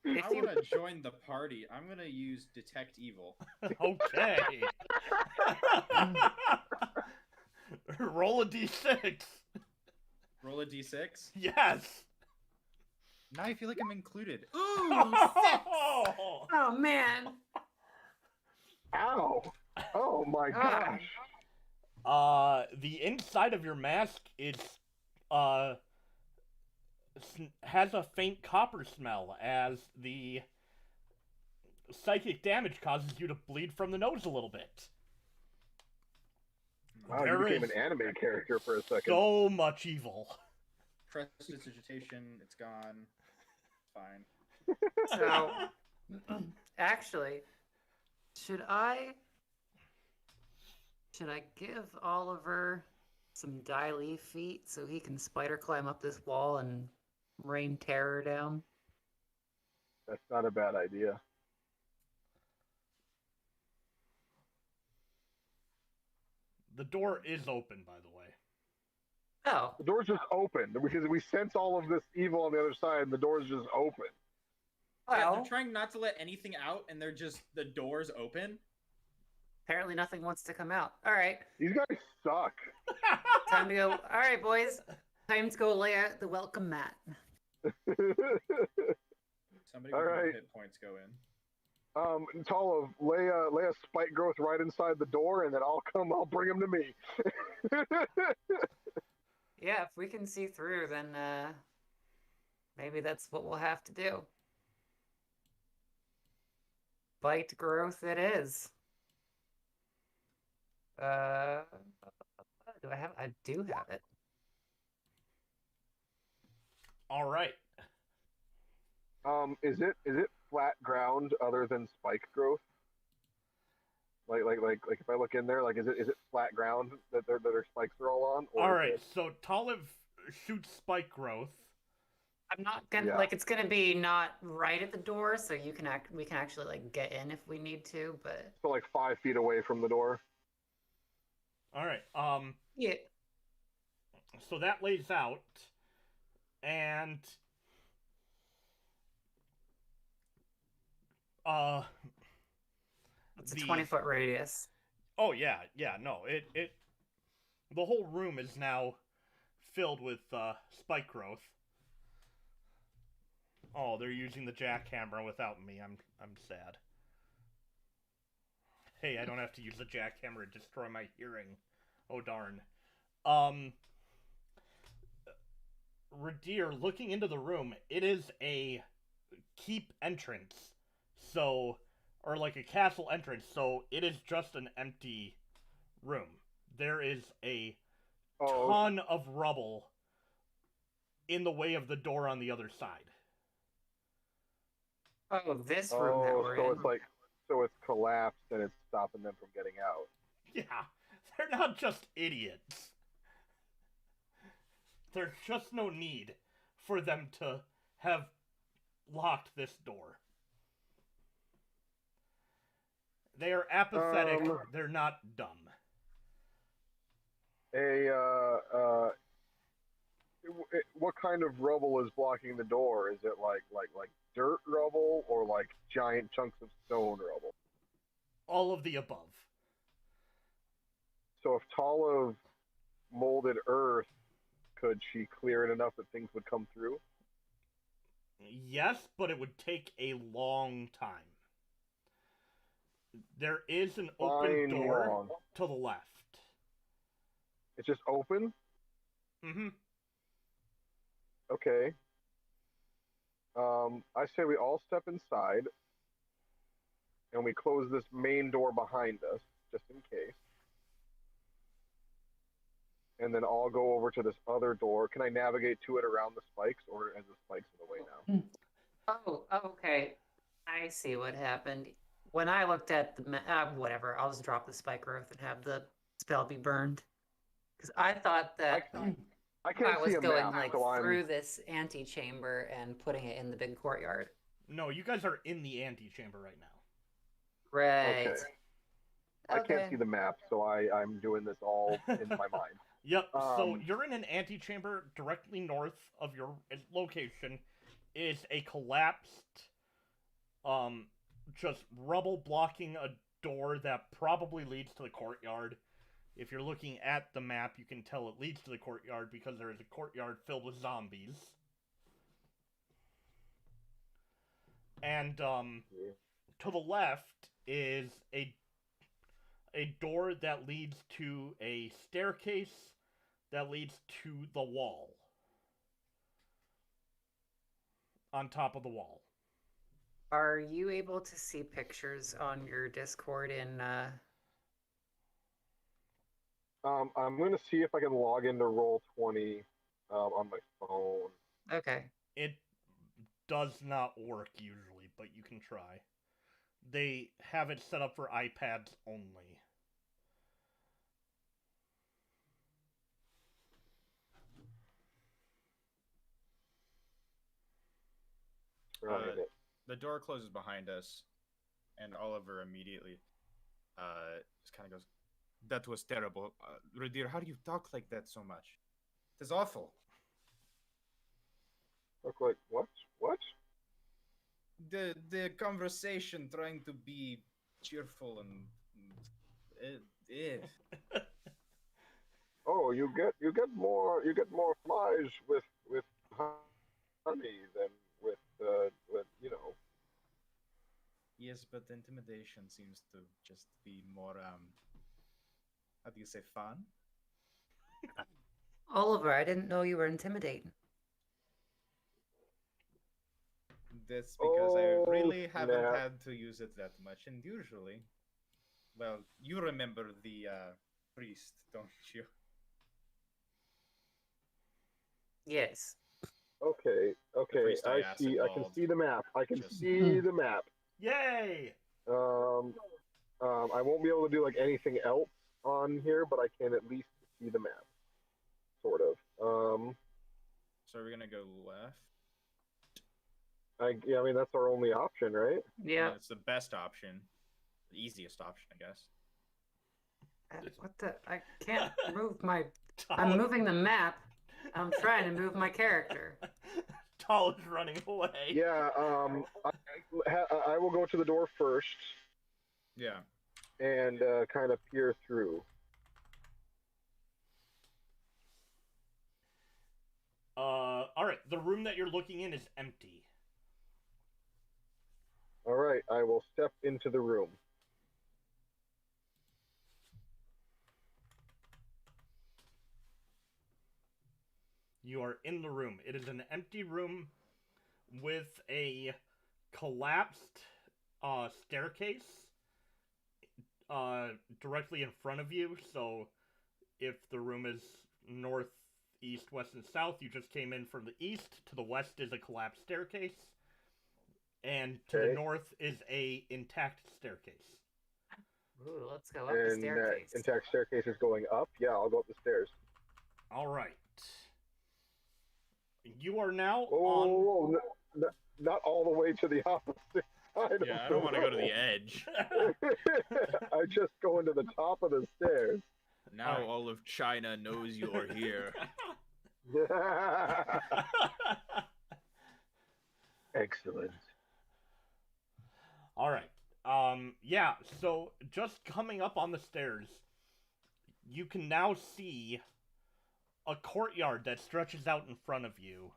I want to join the party. I'm going to use Detect Evil. Okay. Roll a d6. Roll a d6. Yes. Now I feel like I'm included. Ooh, 6! Oh, man. Ow! Oh my God. gosh! The inside of your mask is, has a faint copper smell as the psychic damage causes you to bleed from the nose a little bit. Wow, you became an anime character for a second. So much evil. Prestidigitation, it's gone. Fine. So, actually, should I give Oliver some Dall feet so he can spider climb up this wall and rain terror down? That's not a bad idea. The door is open, by the way. Oh. The door's just open because we sense all of this evil on the other side, and the door's just open. Well, Yeah, they're trying not to let anything out, and the door's open. apparently nothing wants to come out. All right. These guys suck. Time to go. All right, boys. Time to go lay out the welcome mat. Somebody All with right. hit points go in. Talamh, lay a spike growth right inside the door, and then I'll bring him to me. Yeah, if we can see through, then maybe that's what we'll have to do. Bite growth it is. Do I have? I do have it. All right. Is it flat ground other than spike growth? Like if I look in there, like is it flat ground that their spikes are all on? Or All right. So Talamh shoots spike growth. I'm not gonna like it's gonna be not right at the door, so we can actually like get in if we need to, but so like 5 feet away from the door. All right. Yeah. So that lays out, and it's a 20-foot radius. Oh yeah, no, it the whole room is now filled with spike growth. Oh, they're using the jackhammer without me. I'm sad. Hey, I don't have to use the jackhammer to destroy my hearing. Oh darn. Ridire, looking into the room, it is a keep entrance. So, or like a castle entrance, so it is just an empty room. There is a ton of rubble in the way of the door on the other side. Oh, this room that we're in. So it's collapsed and it's stopping them from getting out. Yeah, they're not just idiots. There's just no need for them to have locked this door. They are apathetic. They're not dumb. What kind of rubble is blocking the door? Is it like dirt rubble or like giant chunks of stone rubble? All of the above. So if Talamh molded earth, could she clear it enough that things would come through? Yes, but it would take a long time. There is an open door to the left. It's just open? Mm-hmm. Okay. I say we all step inside and we close this main door behind us, just in case. And then I'll go over to this other door. Can I navigate to it around the spikes, or is the spikes in the way now? Oh, okay. I see what happened. When I looked at the whatever, I'll just drop the spike growth and have the spell be burned. Because I thought that I can't was see a going map, like so through this antechamber and putting it in the big courtyard. No, you guys are in the antechamber right now. Right. Okay. I can't see the map, so I'm doing this all in my mind. Yep, so you're in an antechamber directly north of your location. Is a collapsed, just rubble blocking a door that probably leads to the courtyard. If you're looking at the map, you can tell it leads to the courtyard because there is a courtyard filled with zombies. And to the left is a door that leads to a staircase that leads to the wall. On top of the wall. Are you able to see pictures on your Discord in I'm gonna see if I can log into Roll20 on my phone. Okay. It does not work usually, but you can try. They have it set up for iPads only. The door closes behind us, and Oliver immediately just kind of goes, "That was terrible. Ridire, how do you talk like that so much? It is awful." Look like what? What? The conversation trying to be cheerful and Oh, you get more flies with honey than with you know. Yes, but intimidation seems to just be more how do you say, fun? Oliver, I didn't know you were intimidating. That's because I really haven't snap. had to use it that much, and usually, well, you remember the priest, don't you? Yes. Okay, priest I I asked see. I can involved see the map. I can just- see the map. Yay! I won't be able to do like anything else on here, but I can at least see the map, sort of. So are we gonna go left? I mean that's our only option, right? I Yeah. mean, it's the best option, the easiest option, I guess. What the? I can't move my. I'm moving the map. I'm trying to move my character. Dall is running away. Yeah. I will go to the door first. Yeah. And kind of peer through. Alright, the room that you're looking in is empty. Alright, I will step into the room. You are in the room. It is an empty room with a collapsed staircase directly in front of you. So if the room is north, east, west, and south, you just came in from the east. To the west is a collapsed staircase. And to the north is a intact staircase. Ooh, let's go up the staircase. Intact staircase is going up? Yeah, I'll go up the stairs. Alright. You are now on... No, not all the way to the opposite side. Yeah, I don't want to go to the edge. I just go into the top of the stairs. Now all of China knows you are here. Excellent. Alright. Yeah, so just coming up on the stairs, you can now see a courtyard that stretches out in front of you.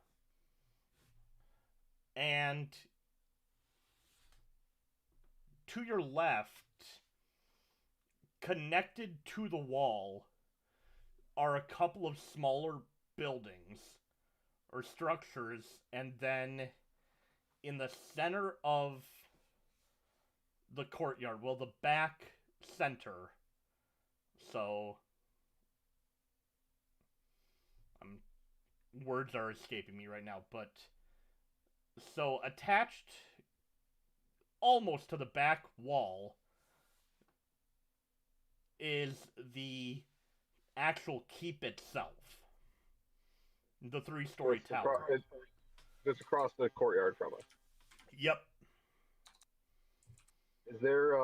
And to your left, connected to the wall, are a couple of smaller buildings or structures, and then in the center of the courtyard, well, the back center, so words are escaping me right now, but so attached almost to the back wall is the actual keep itself. The 3-story tower. It's across the courtyard from us. Yep. Is there,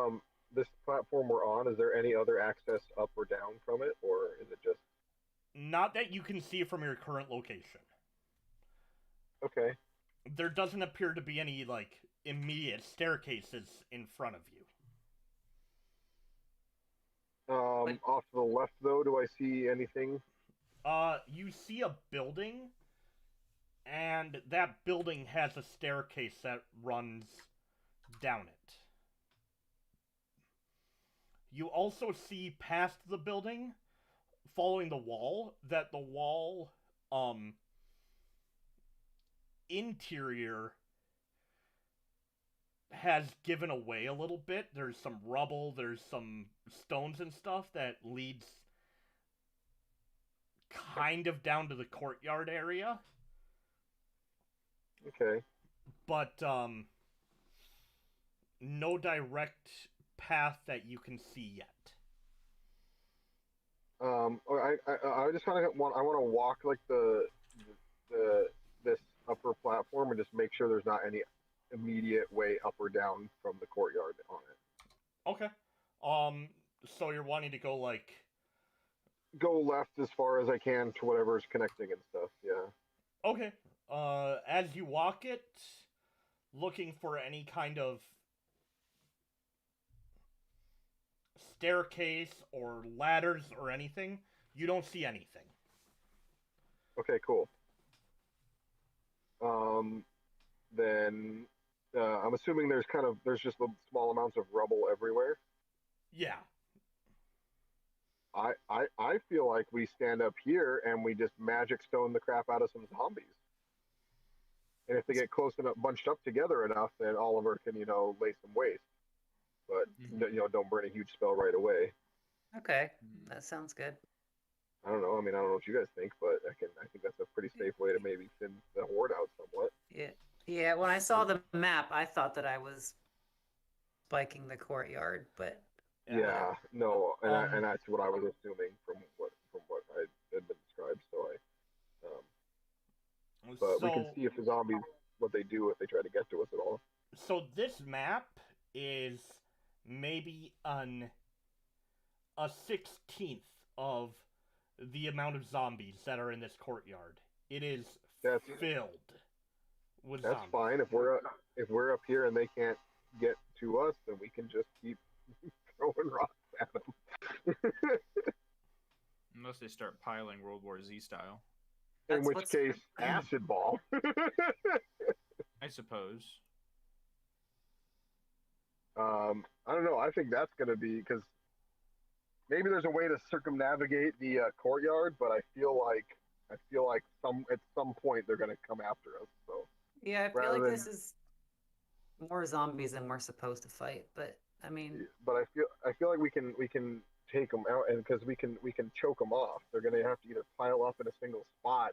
this platform we're on, is there any other access up or down from it, or is it just... Not that you can see from your current location. Okay. There doesn't appear to be any, like, immediate staircases in front of you. Off to the left, though, do I see anything? You see a building, and that building has a staircase that runs down it. You also see past the building, following the wall, that the wall, interior has given away a little bit. There's some rubble, there's some stones and stuff that leads kind of down to the courtyard area. Okay. But, no direct path that you can see yet. I just kind of want to walk like this upper platform and just make sure there's not any immediate way up or down from the courtyard on it. Okay. So you're wanting to go like go left as far as I can to whatever's connecting and stuff. Yeah. Okay. As you walk it, looking for any kind of staircase or ladders or anything, you don't see anything. Okay, cool. Then I'm assuming there's just small amounts of rubble everywhere. Yeah. I feel like we stand up here and we just magic stone the crap out of some zombies. And if they get close enough, bunched up together enough, then Oliver can, lay some waste. But, don't burn a huge spell right away. Okay, that sounds good. I don't know. I don't know what you guys think, but I think that's a pretty safe way to maybe thin the horde out somewhat. Yeah. When I saw the map, I thought that I was spiking the courtyard, but yeah, no, and that's what I was assuming from what I had been described. So but we can see if the zombies what they do if they try to get to us at all. So this map is maybe a 16th of the amount of zombies that are in this courtyard. It is filled with zombies. That's fine. If we're up here and they can't get to us, then we can just keep throwing rocks at them. Unless they start piling World War Z style. In which case, acid ball. I suppose. I don't know. I think that's going to be because maybe there's a way to circumnavigate the courtyard, but I feel like at some point they're going to come after us. So yeah, I feel like this is more zombies than we're supposed to fight. But but I feel like we can take them out, and because we can choke them off. They're going to have to either pile up in a single spot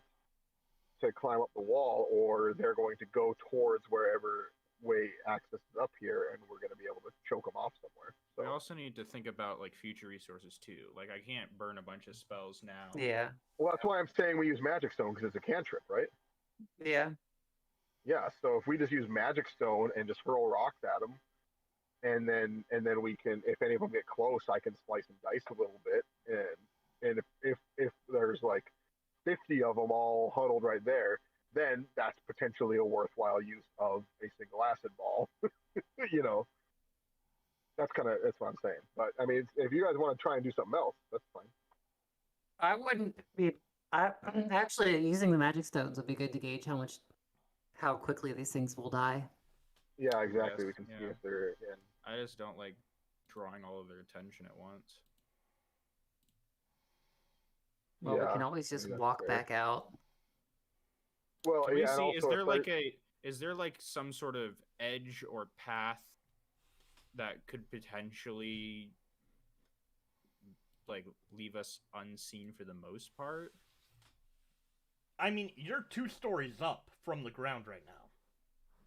to climb up the wall, or they're going to go towards wherever way access is up here, and we're going to be able to choke them off somewhere. So. We also need to think about future resources too. I can't burn a bunch of spells now. Yeah. Well, that's why I'm saying we use Magic Stone, because it's a cantrip, right? Yeah. Yeah. So if we just use Magic Stone and just hurl rocks at them, and then we can, if any of them get close, I can slice and dice a little bit, and if there's 50 of them all huddled right there, then that's potentially a worthwhile use of a single acid ball. That's what I'm saying. But if you guys want to try and do something else, that's fine. I wouldn't be. Actually, using the magic stones would be good to gauge how quickly these things will die. Yeah, exactly. Yes, we can see if they're in. I just don't like drawing all of their attention at once. Well, we can always just walk back out. Well, can we see? Is there some sort of edge or path that could potentially leave us unseen for the most part? You're 2 stories up from the ground right now.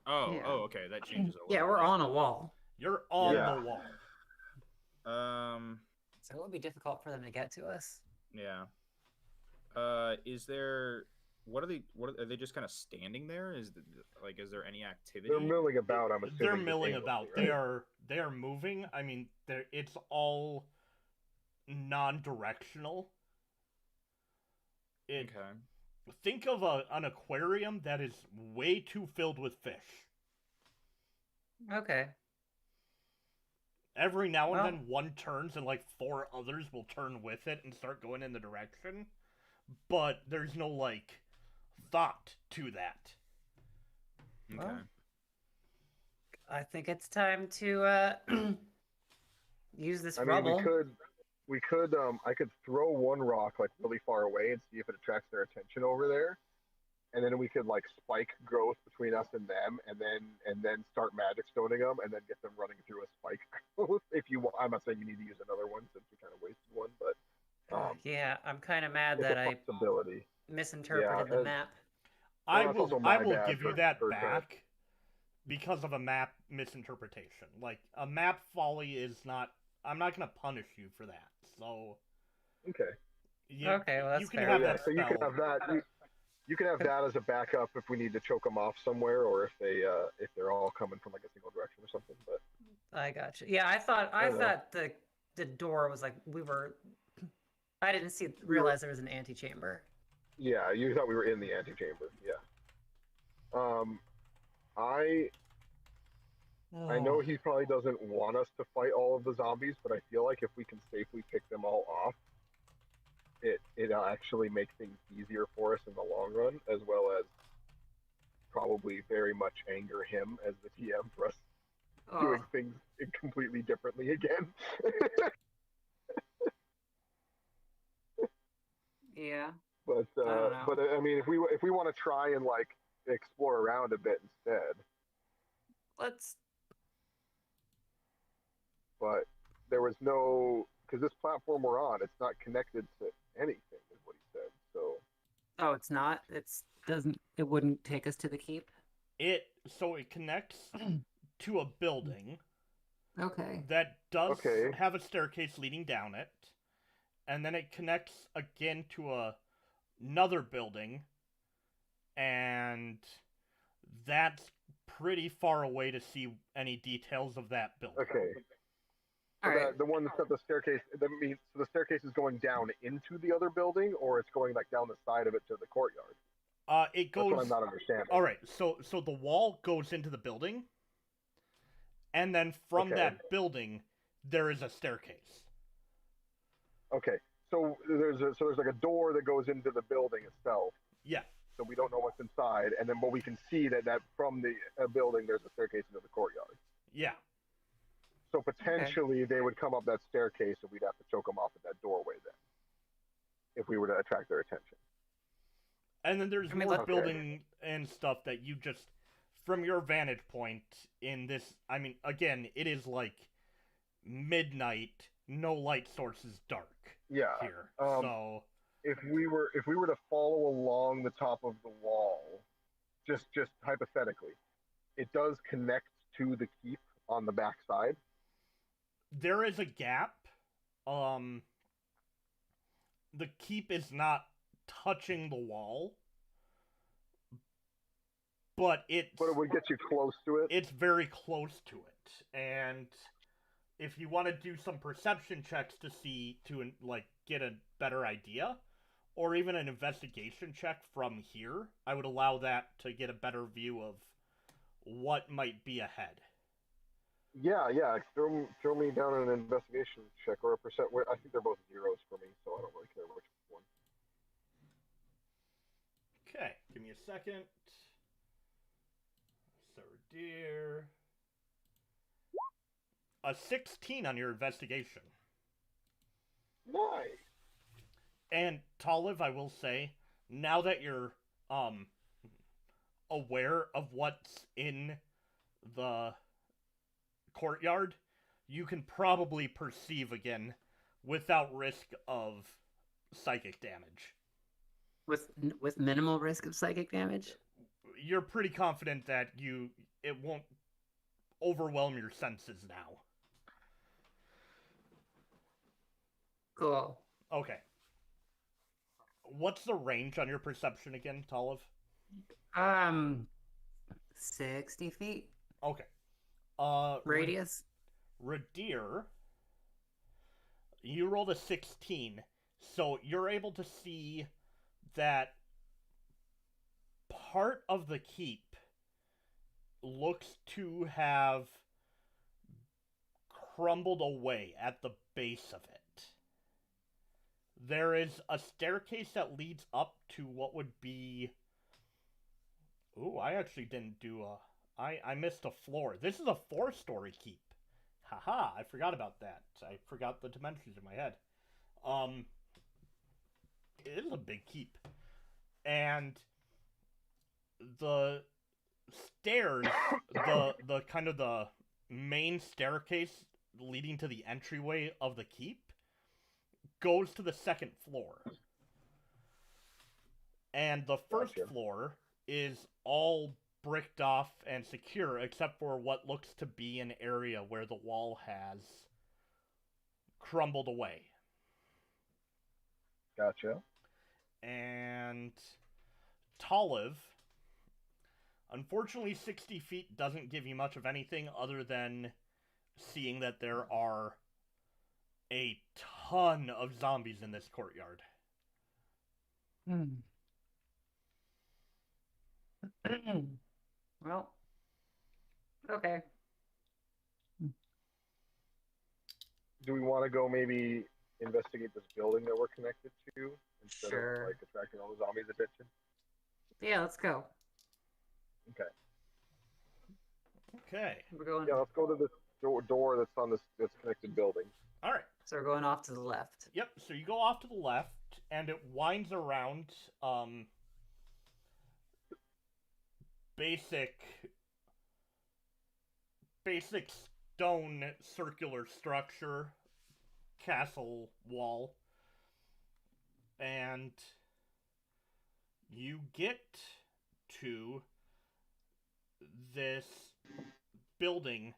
Oh, okay, that changes a lot. Yeah, we're on a wall. You're on the wall. So it would be difficult for them to get to us. Yeah. Is there? What are they just kind of standing there? Is there any activity? They're milling about. I'm assuming they're milling about. Right? They are moving. It's all non-directional. Okay. Think of an aquarium that is way too filled with fish. Okay. Every now and then one turns and 4 others will turn with it and start going in the direction. But there's no thought to that. Okay. I think it's time to use this rubble. We could. I could throw one rock like really far away and see if it attracts their attention over there, and then we could like spike growth between us and them, and then start magic stoning them, and then get them running through a spike growth. If you want, I'm not saying you need to use another one since we kind of wasted one, but yeah, I'm kind of mad that I misinterpreted the map. I will give you that back because of a map misinterpretation. Like, a map folly is not... I'm not going to punish you for that, so... Okay. Okay, well, that's fair. Have that so you can have that... You can have that as a backup if we need to choke them off somewhere, or if they're all coming from like a single direction or something. But I got you. Yeah, I thought the door was like I didn't realize there was an antechamber. Yeah, you thought we were in the antechamber. Yeah. I know he probably doesn't want us to fight all of the zombies, but I feel like if we can safely pick them all off, it'll actually make things easier for us in the long run, as well as probably very much anger him as the TM for us doing things completely differently again. Yeah. But I mean, if we want to try and like explore around a bit instead, let's. But there was no, because this platform we're on, it's not connected to anything, is what he said. So. Oh, it's not. It wouldn't take us to the keep. It connects to a building. Okay. That does have a staircase leading down it, and then it connects again to another building, and that's pretty far away to see any details of that building. Okay. So the one that's got the staircase, that means the staircase is going down into the other building, or it's going like down the side of it to the courtyard? It goes. That's what I'm not understanding. All right, so the wall goes into the building, and then from that building there is a staircase. Okay, so there's like a door that goes into the building itself. Yeah. So we don't know what's inside, and then but we can see that from the building there's a staircase into the courtyard. Yeah. So potentially they would come up that staircase, and we'd have to choke them off at that doorway then, if we were to attract their attention. And then there's more building and stuff that you just, from your vantage point in this, I mean, again, it is like midnight, no light sources, dark. Yeah. Here. So if we were to follow along the top of the wall, just hypothetically, it does connect to the keep on the back side. There is a gap. The keep is not touching the wall, but it would get you close to it. It's very close to it, and if you want to do some perception checks to like get a better idea, or even an investigation check from here, I would allow that to get a better view of what might be ahead. Yeah. Throw me down an investigation check or a percent. I think they're both zeros for me, so I don't really care which one. Okay, give me a second. Ser Ridire. A 16 on your investigation. Nice. And Talamh, I will say, now that you're aware of what's in the courtyard, you can probably perceive again without risk of psychic damage. With minimal risk of psychic damage? You're pretty confident that it won't overwhelm your senses now. Cool. Okay. What's the range on your perception again, Talamh? 60 feet. Okay. Radius? Ridire, you rolled a 16, so you're able to see that part of the keep looks to have crumbled away at the base of it. There is a staircase that leads up to what would be... Ooh, I actually didn't do I missed a floor. This is a 4-story keep. Haha, I forgot about that. I forgot the dimensions in my head. It is a big keep. And the stairs, the kind of the main staircase leading to the entryway of the keep goes to the 2nd floor. And the 1st floor is all bricked off and secure, except for what looks to be an area where the wall has crumbled away. Gotcha. And Talamh, unfortunately 60 feet doesn't give you much of anything other than seeing that there are a ton of zombies in this courtyard. Well, okay. Do we want to go maybe investigate this building that we're connected to instead of like attracting all the zombies' attention? Yeah, let's go. Okay. Okay. We're going. Yeah, let's go to this door that's on this connected building. All right. So we're going off to the left. Yep. So you go off to the left, and it winds around. Basic stone circular structure, castle wall, and you get to this building.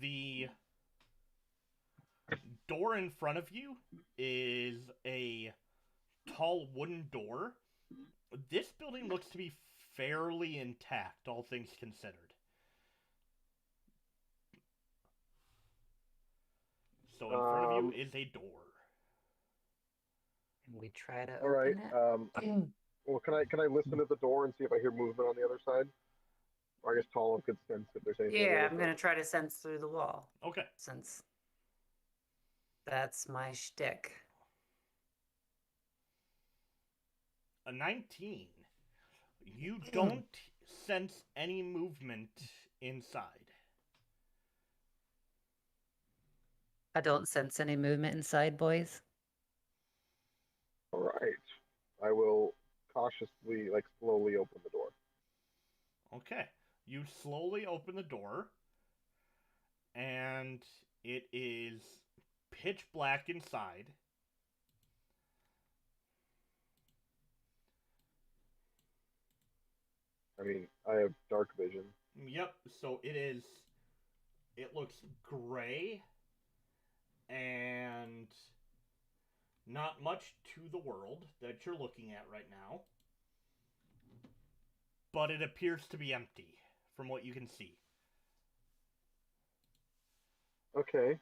The door in front of you is a tall wooden door. This building looks to be fairly intact, all things considered. So in front of you is a door. And we try to all right. open it. Well, can I listen at the door and see if I hear movement on the other side? Or I guess Talamh could sense if there's anything. Yeah, I'm gonna try to sense through the wall. Okay. Since that's my shtick. A 19. You don't sense any movement inside. I don't sense any movement inside, boys. All right. I will cautiously, slowly open the door. Okay. You slowly open the door, and it is pitch black inside. I mean, I have dark vision. Yep, so it looks gray and not much to the world that you're looking at right now. But it appears to be empty from what you can see. Okay.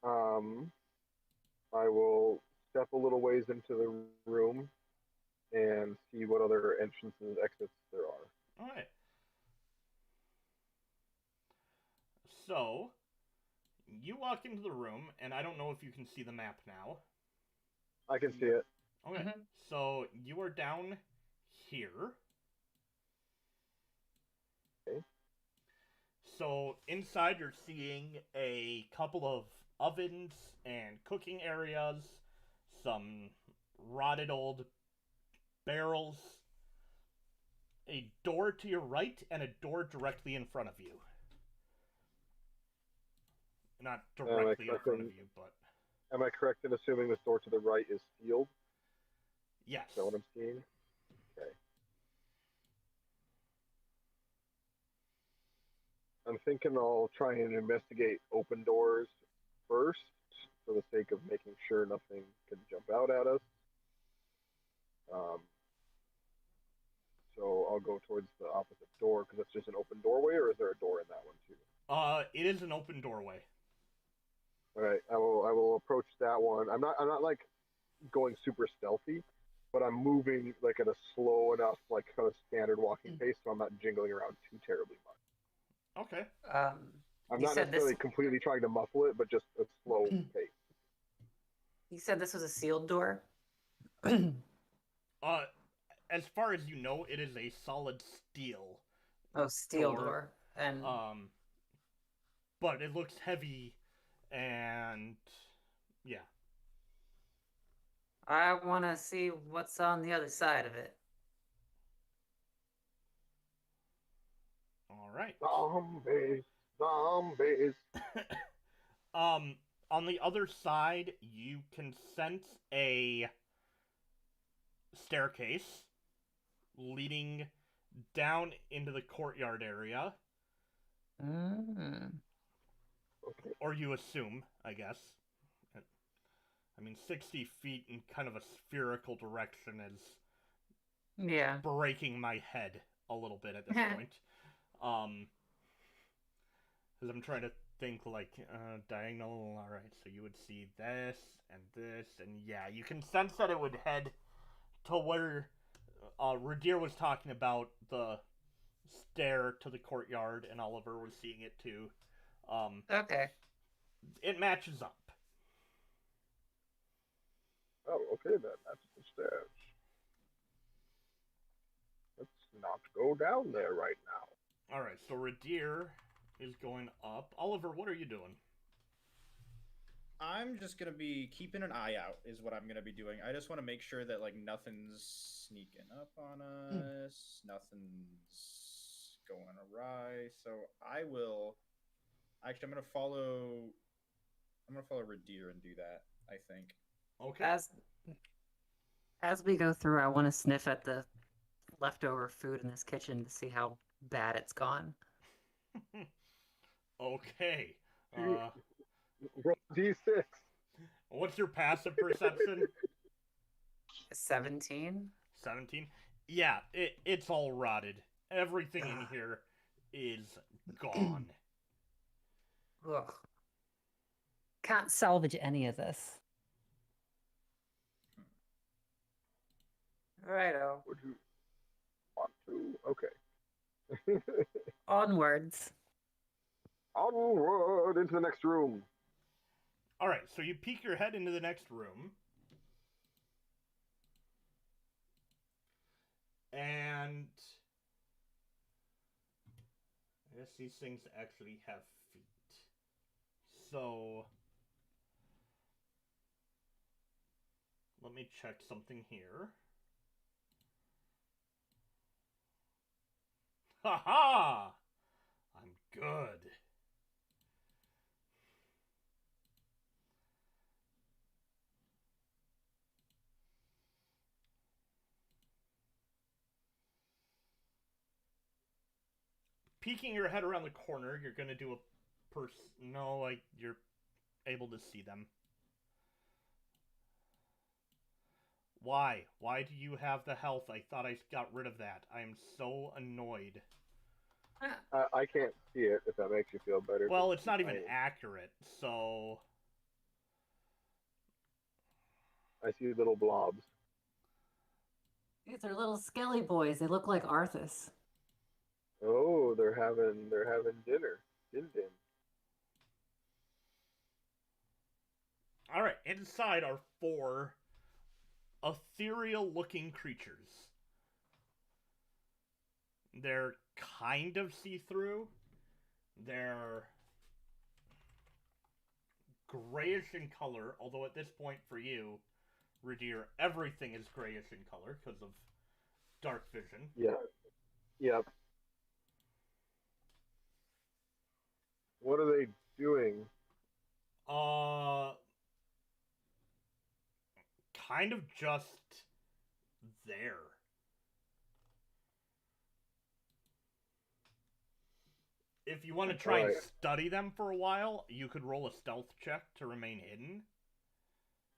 I will step a little ways into the room and see what other entrances and exits there are. All right. So, you walk into the room, and I don't know if you can see the map now. I can see it. Okay. So, you are down here. Okay. So, inside you're seeing a couple of ovens and cooking areas, some rotted old barrels, a door to your right, and a door directly in front of you. Not directly in front of you, but... Am I correct in assuming this door to the right is sealed? Yes. Is that what I'm seeing? Okay. I'm thinking I'll try and investigate open doors first, for the sake of making sure nothing can jump out at us. So I'll go towards the opposite door, because it's just an open doorway, or is there a door in that one too? It is an open doorway. All right, I will approach that one. I'm not going super stealthy, but I'm moving at a slow enough, kind of standard walking pace, so I'm not jingling around too terribly much. Okay. I'm not necessarily completely trying to muffle it, but just a slow pace. You said this was a sealed door? As far as you know, it is a solid steel. steel door. And but it looks heavy, and yeah. I want to see what's on the other side of it. All right. Zombies. On the other side, you can sense a staircase leading down into the courtyard area. Okay. Or you assume, I guess. I mean, 60 feet in kind of a spherical direction is breaking my head a little bit at this point. Because I'm trying to think, like, diagonal. Alright, so you would see this, and yeah, you can sense that it would head to where Ridire was talking about, the stair to the courtyard, and Oliver was seeing it too. Okay. It matches up. Oh, okay then. That's the stairs. Let's not go down there right now. Alright, so Ridire is going up. Oliver, what are you doing? I'm just gonna be keeping an eye out, is what I'm gonna be doing. I just want to make sure that like nothing's sneaking up on us, nothing's going awry. So I will. Actually, I'm gonna follow Ridire and do that, I think. Okay. As we go through, I want to sniff at the leftover food in this kitchen to see how bad it's gone. Okay. Roll D6. What's your passive perception? 17? 17? Yeah, it's all rotted. Everything in here is gone. Ugh. Can't salvage any of this. Righto. Would you want to? Okay. Onwards. Onward into the next room. Alright, so you peek your head into the next room. And I guess these things actually have feet. So let me check something here. Ha-ha! I'm good. Peeking your head around the corner, you're gonna do a no, like, you're able to see them. Why? Why do you have the health? I thought I got rid of that. I am so annoyed. I can't see it, if that makes you feel better. Well, it's not even accurate, so... I see little blobs. These are little skelly boys. They look like Arthas. Oh, they're having dinner. Din. Alright, inside are 4 ethereal-looking creatures. They're kind of see-through. They're grayish in color, although at this point for you, Ridire, everything is grayish in color because of dark vision. Yeah. Yep. What are they doing? Kind of just there. If you want to try and study them for a while, you could roll a stealth check to remain hidden.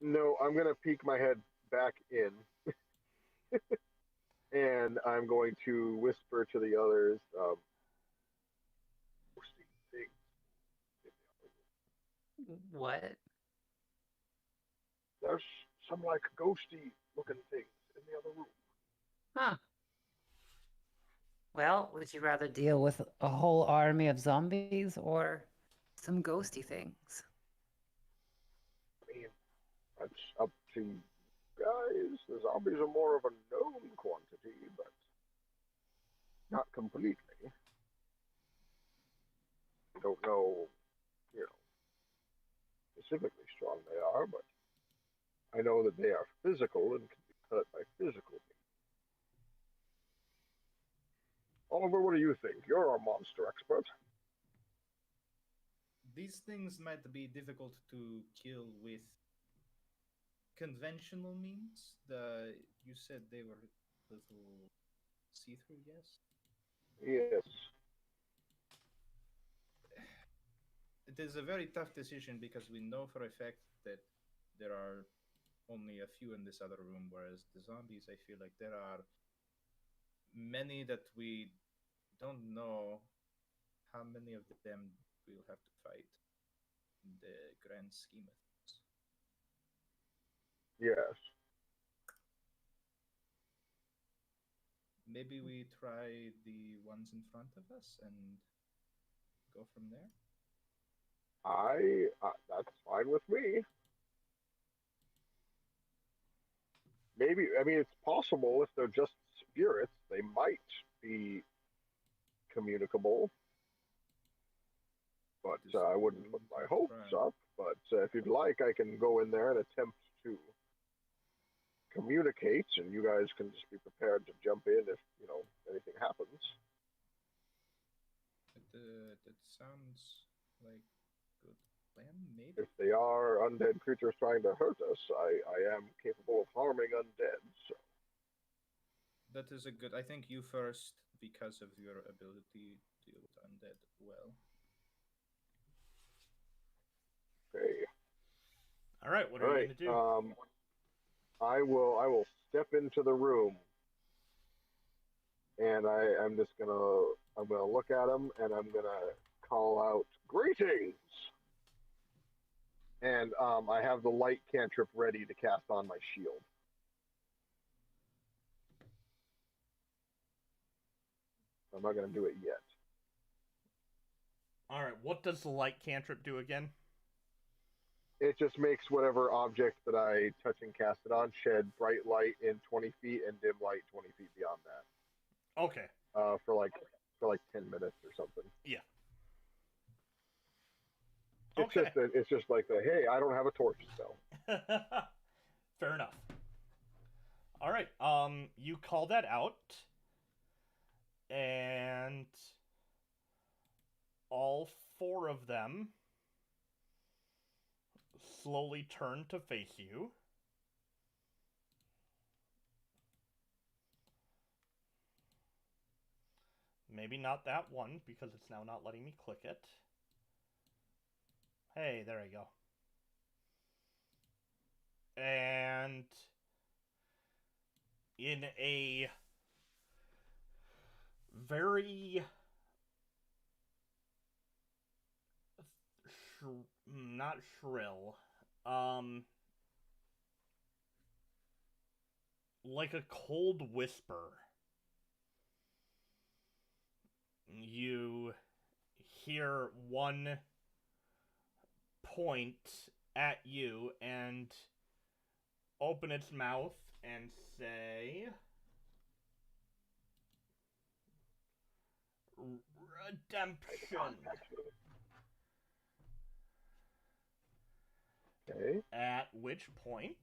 No, I'm going to peek my head back in. And I'm going to whisper to the others, What? there's some like ghosty looking things in the other room. Huh. Well, would you rather deal with a whole army of zombies or some ghosty things? I mean, that's up to you guys. The zombies are more of a known quantity, but not completely. don't know, specifically strong they are, but I know that they are physical and can be hurt by physical means. Oliver, what do you think? You're a monster expert. These things might be difficult to kill with conventional means. You said they were little see-through, yes? Yes. It is a very tough decision because we know for a fact that there are only a few in this other room, whereas the zombies, I feel like there are many that we don't know how many of them we'll have to fight in the grand scheme of things. Yes. Maybe we try the ones in front of us and go from there? That's fine with me. Maybe, I mean, it's possible if they're just spirits, they might be communicable. But I wouldn't put my hopes up. But if you'd like, I can go in there and attempt to communicate, and you guys can just be prepared to jump in if, anything happens. That sounds like a good plan, maybe? If they are undead creatures trying to hurt us, I am capable of harming undead, so. That is a good... I think you first, because of your ability to deal with undead well. Okay. All right, what are you going to do? I will step into the room, and I'm gonna look at him, and I'm gonna call out greetings, and I have the light cantrip ready to cast on my shield. I'm not gonna do it yet. All right, what does the light cantrip do again? It just makes whatever object that I touch and cast it on shed bright light in 20 feet and dim light 20 feet beyond that. Okay. For like 10 minutes or something. Yeah. It's just like the, hey, I don't have a torch spell. Fair enough. All right. You call that out, and all four of them slowly turn to face you. Maybe not that one, because it's now not letting me click it. Hey, there I go. And in a very not shrill, like a cold whisper, you hear one point at you and open its mouth and say, redemption. Okay. At which point,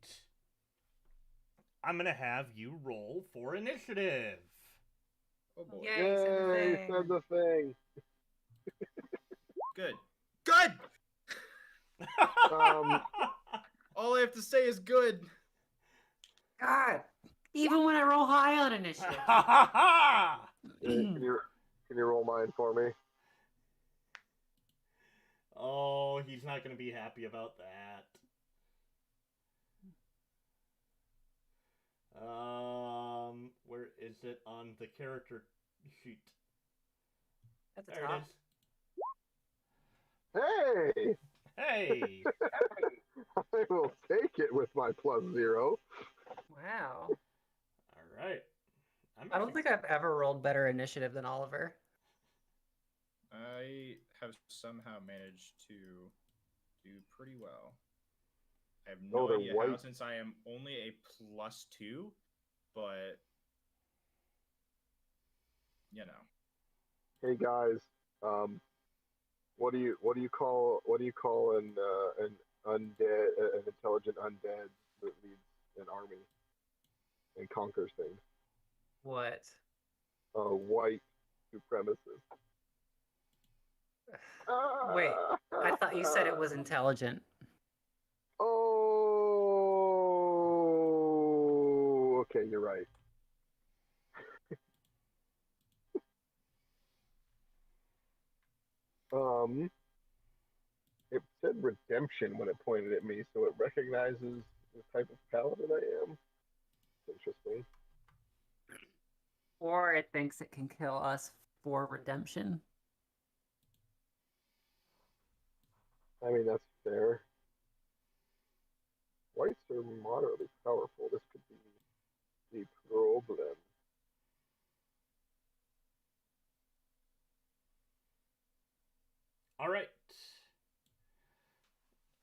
I'm gonna have you roll for initiative. Oh boy. Yay, said the thing. Good. Good! All I have to say is good. God, even when I roll high on initiative. Can you roll mine for me? Oh, he's not going to be happy about that. Where is it on the character sheet? At the there top. It is. Hey! Hey! I will take it with my +0. Wow. All right. I don't think I've ever rolled better initiative than Oliver. I have somehow managed to do pretty well. I have no idea how, since I am only a +2, but you know. Hey guys, What do you call an undead, an intelligent undead that leads an army and conquers things? What? White supremacist. Wait, I thought you said it was intelligent. Oh, okay, you're right. It said redemption when it pointed at me, so it recognizes the type of paladin I am. Interesting. Or it thinks it can kill us for redemption. I mean, that's fair. Whites are moderately powerful. This could be the problem. All right.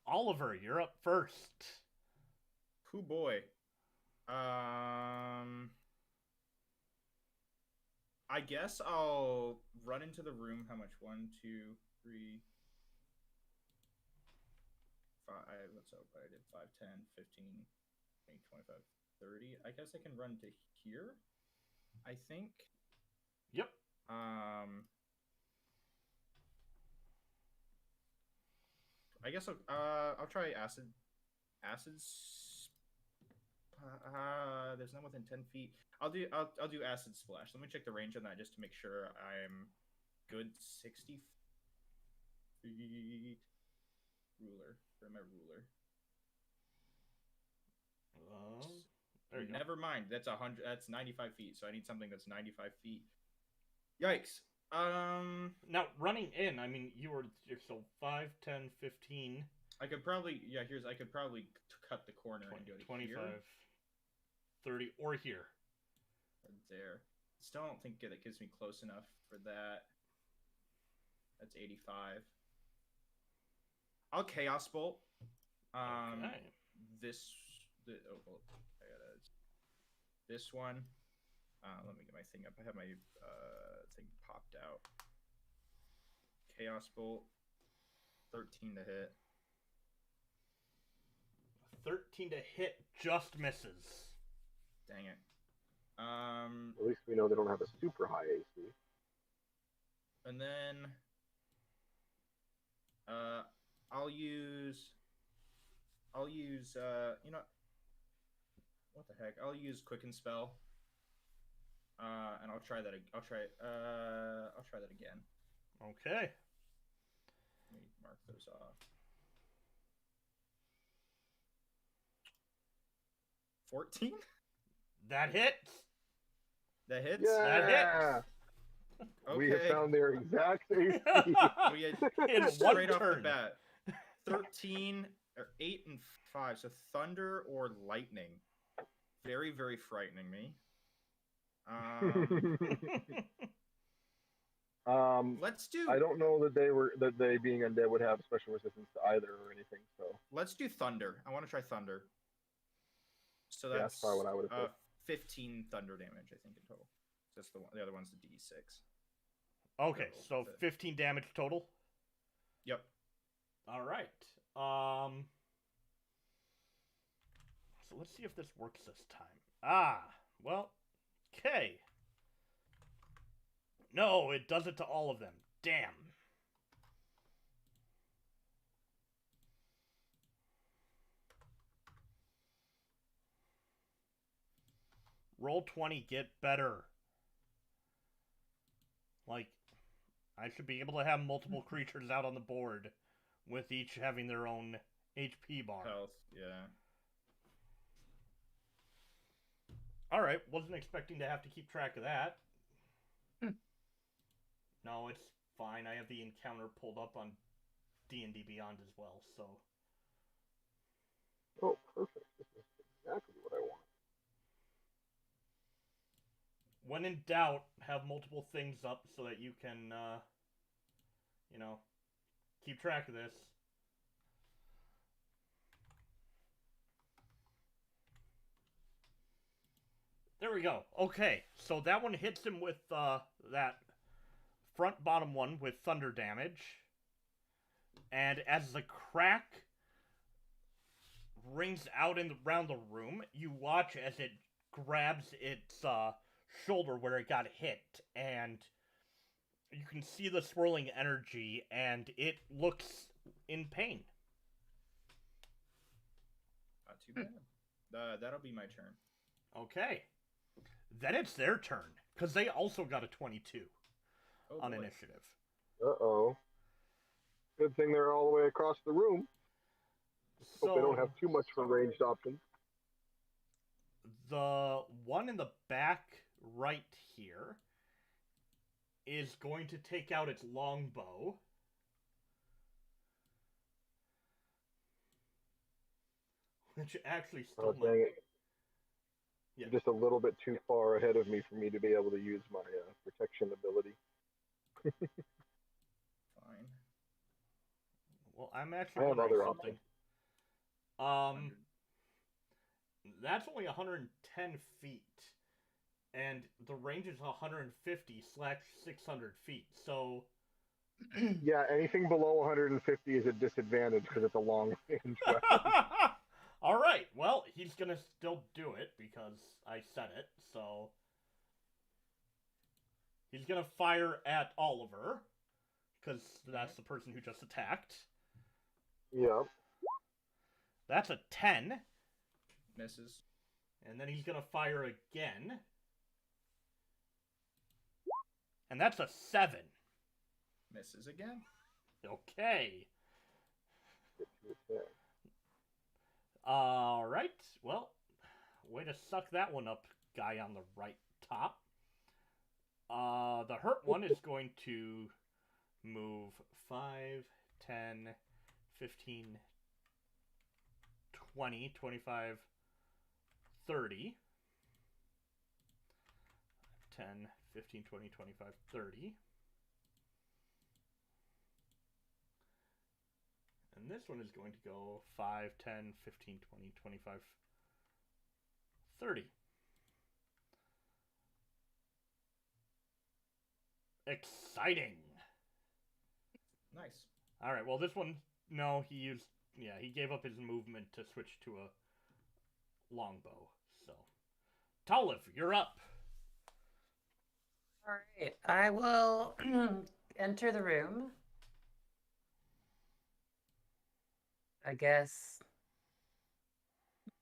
Oliver, you're up first. Hoo boy. I guess I'll run into the room. How much? 1, 2, 3, 5. Let's hope I did 5, 10, 15, 20, 25, 30. I guess I can run to here. I think. Yep. I guess I'll try acid. There's none within 10 feet. I'll do acid splash. Let me check the range on that just to make sure I'm good. 60 feet. Ruler. Where's my ruler? There you go. Never mind. That's 100. That's 95 feet. So I need something that's 95 feet. Yikes. Now running in, I mean, you're so 5, 10, 15. I could probably I could probably cut the corner 20, and go to 25, here. 30, or here. Or there. Still don't think that gives me close enough for that. That's 85. I'll Chaos Bolt. Okay. This one. Let me get my thing up. I have my thing popped out. Chaos Bolt. 13 to hit. 13 to hit just misses. Dang it. At least we know they don't have a super high AC. And then I'll use you know what the heck? I'll use Quicken Spell. And I'll try that again. Okay. Let me mark those off. 14? That hits. That hits? Yeah! That hits. Okay. We have found their exact AC. We had In straight one off the turn. bat. 13 or 8 and 5. So thunder or lightning. Very, very frightening me. Let's do. I don't know that they being undead would have special resistance to either or anything. So let's do thunder. I want to try thunder. So that's that's probably what I would have said. 15 thunder damage, I think, in total. That's the other one's the D6. Okay, so 15 damage total. Yep. All right. So let's see if this works this time. Well, okay. No, it does it to all of them. Damn. Roll 20, get better. Like, I should be able to have multiple creatures out on the board with each having their own HP bar. Health, yeah. Alright, wasn't expecting to have to keep track of that. No, it's fine. I have the encounter pulled up on D&D Beyond as well, so... Oh, perfect. This is exactly what I want. When in doubt, have multiple things up so that you can, keep track of this. There we go. Okay, so that one hits him with that front bottom one with thunder damage. And as the crack rings out around the room, you watch as it grabs its shoulder where it got hit, and you can see the swirling energy, and it looks in pain. Not too bad. That'll be my turn. Okay. Then it's their turn, because they also got a 22 on boy. initiative. Uh-oh. Good thing they're all the way across the room. Hope they don't have too much for ranged options. The one in the back right here is going to take out its longbow. Which actually still Oh, dang it. Yeah. You're just a little bit too far ahead of me for me to be able to use my protection ability. Fine. Well, I'm actually I have wondering other something. options. That's only 110 feet, and the range is 150/600 feet. So, Yeah, anything below 150 is a disadvantage because it's a long range weapon. all right. Well, he's gonna still do it because I said it. So he's gonna fire at Oliver because that's the person who just attacked. Yeah. That's a 10. Misses. And then he's gonna fire again. And that's a 7. Misses again. Okay. Alright. Well, way to suck that one up, guy on the right top. The hurt one is going to move 5, 10, 15, 20, 25, 30. 10, 15, 20, 25, 30. And this one is going to go 5, 10, 15, 20, 25, 30. Exciting. Nice. All right, well, this one, no, he gave up his movement to switch to a longbow. So, Talamh, you're up. All right, I will enter the room. I guess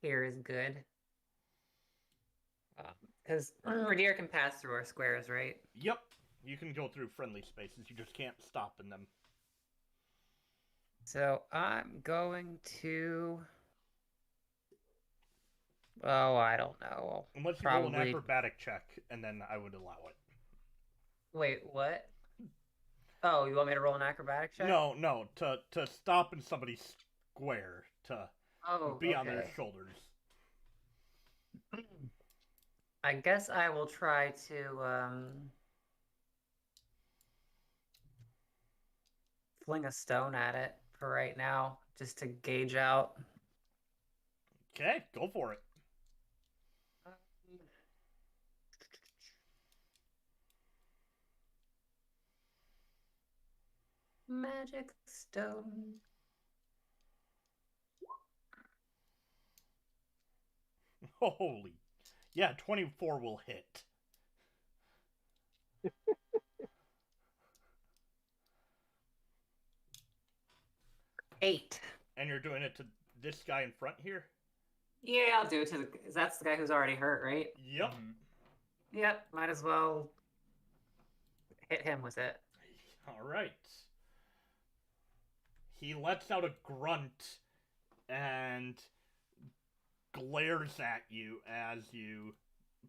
here is good. Because Ridire can pass through our squares, right? Yep, you can go through friendly spaces. You just can't stop in them. So I'm going to... Oh, I don't know. Unless you roll an acrobatic check, and then I would allow it. Wait, what? Oh, you want me to roll an acrobatic check? No, to stop in somebody's square, to be on their shoulders. I guess I will try to fling a stone at it for right now, just to gauge out. Okay, go for it. Magic stone. Holy. Yeah, 24 will hit. Eight. And you're doing it to this guy in front here? Yeah, I'll do it to the... That's the guy who's already hurt, right? Yep. Yep, might as well hit him with it. Alright. He lets out a grunt and glares at you as you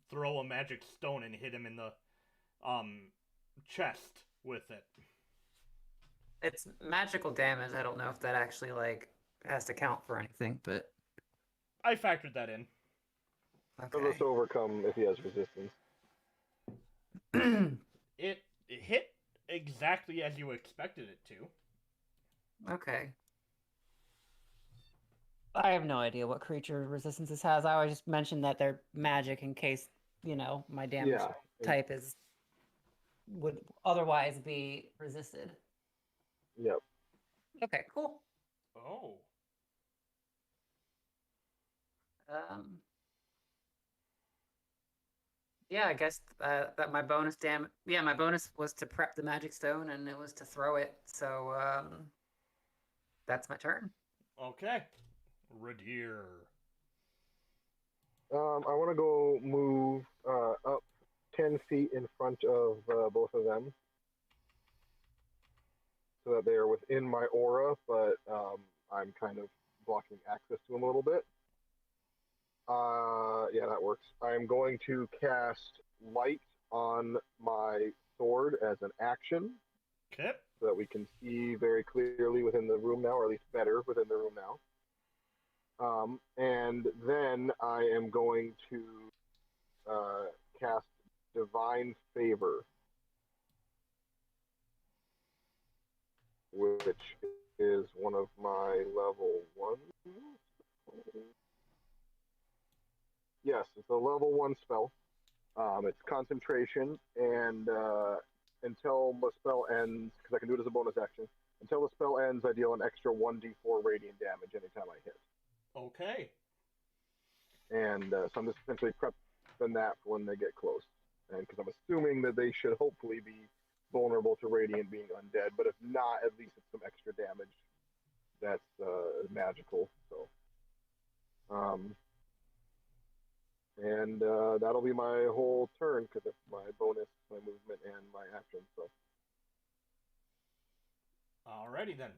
throw a magic stone and hit him in the chest with it. It's magical damage. I don't know if that actually like has to count for anything, but I factored that in. Okay. Let's overcome if he has resistance. It hit exactly as you expected it to. Okay. I have no idea what creature resistance this has. I always just mentioned that they're magic in case, you know, my damage type would otherwise be resisted. Yep. Okay, cool. Oh. Yeah, I guess that my bonus my bonus was to prep the magic stone, and it was to throw it. So that's my turn. Okay. Ridire. I want to go move up 10 feet in front of both of them, so that they are within my aura, but I'm kind of blocking access to them a little bit. Yeah, that works. I'm going to cast light on my sword as an action, Okay. so that we can see very clearly within the room now, or at least better within the room now. And then I am going to cast Divine Favor, which is one of my level 1. Yes, it's a level 1 spell. It's concentration, and until the spell ends, because I can do it as a bonus action, until the spell ends, I deal an extra 1d4 radiant damage anytime I hit. Okay. And so I'm just essentially prepping that for when they get close. And because I'm assuming that they should hopefully be vulnerable to radiant being undead, but if not, at least it's some extra damage that's magical. So, and that'll be my whole turn, because it's my bonus, my movement, and my action. So. Alrighty then.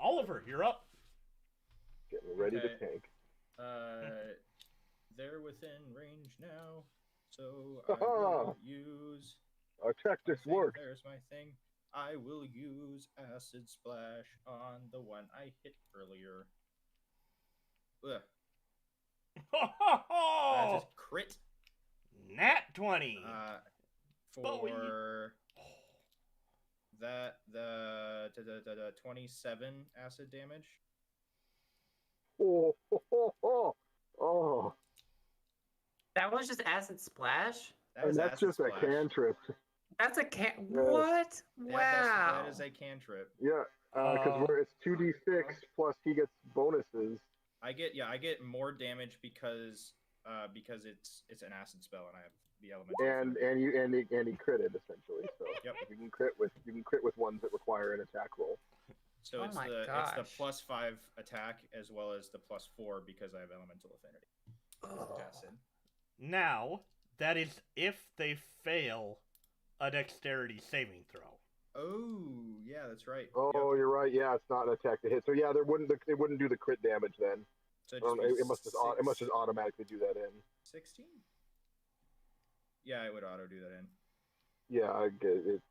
Oliver, you're up. Getting ready to tank. They're within range now, so I will use. Our tactics work. There's my thing. I will use Acid Splash on the one I hit earlier. Ugh. Just crit. Nat 20. For that, the 27 acid damage. Oh. That was just acid splash? And that's just a cantrip. That's a What? Wow. That is a cantrip. Yeah, because it's 2d6 plus he gets bonuses. I get more damage because it's an acid spell and I have the element. And he critted essentially. So yep. you can crit with ones that require an attack roll. So it's the +5 attack as well as the +4 because I have elemental affinity. Now, that is if they fail a dexterity saving throw. Oh, yeah, that's right. Oh, yep. You're right. Yeah, it's not an attack to hit. So yeah, it wouldn't do the crit damage then. So it must just automatically do that in. 16? Yeah, it would auto do that in. Yeah, I get it.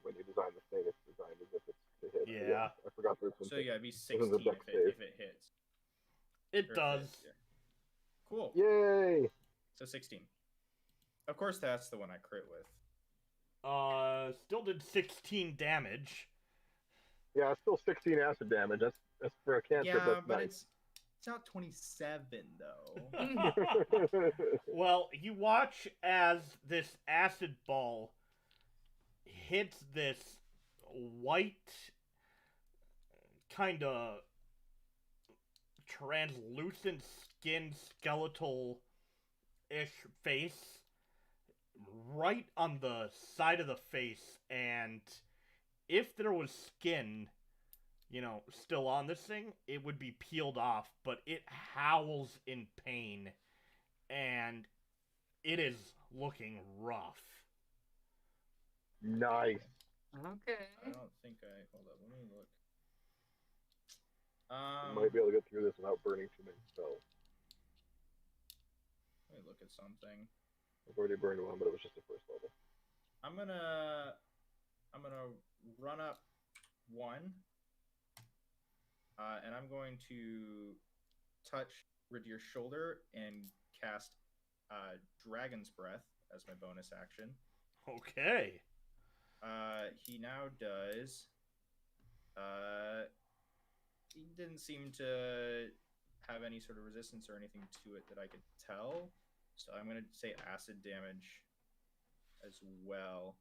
When you design the thing, it's designed as if it's to hit. Yeah. I forgot there's some. So yeah, it'd be 16 if it hits. It does. Yeah. Cool. Yay! So 16. Of course, that's the one I crit with. Still did 16 damage. Yeah, it's still 16 acid damage. That's for a cantrip. Yeah, that's but nice. It's not 27 though. Well, you watch as this acid ball hits this white, kind of translucent skin, skeletal-ish face right on the side of the face, and if there was skin, still on this thing, it would be peeled off, but it howls in pain, and it is looking rough. Nice. Okay. I don't think hold up, let me look. You might be able to get through this without burning too many spells. Let me look at something. I've already burned one, but it was just the first level. I'm gonna run up one, and I'm going to touch Ridire's shoulder and cast Dragon's Breath as my bonus action. Okay. He now does. He didn't seem to have any sort of resistance or anything to it that I could tell. So I'm going to say acid damage as well,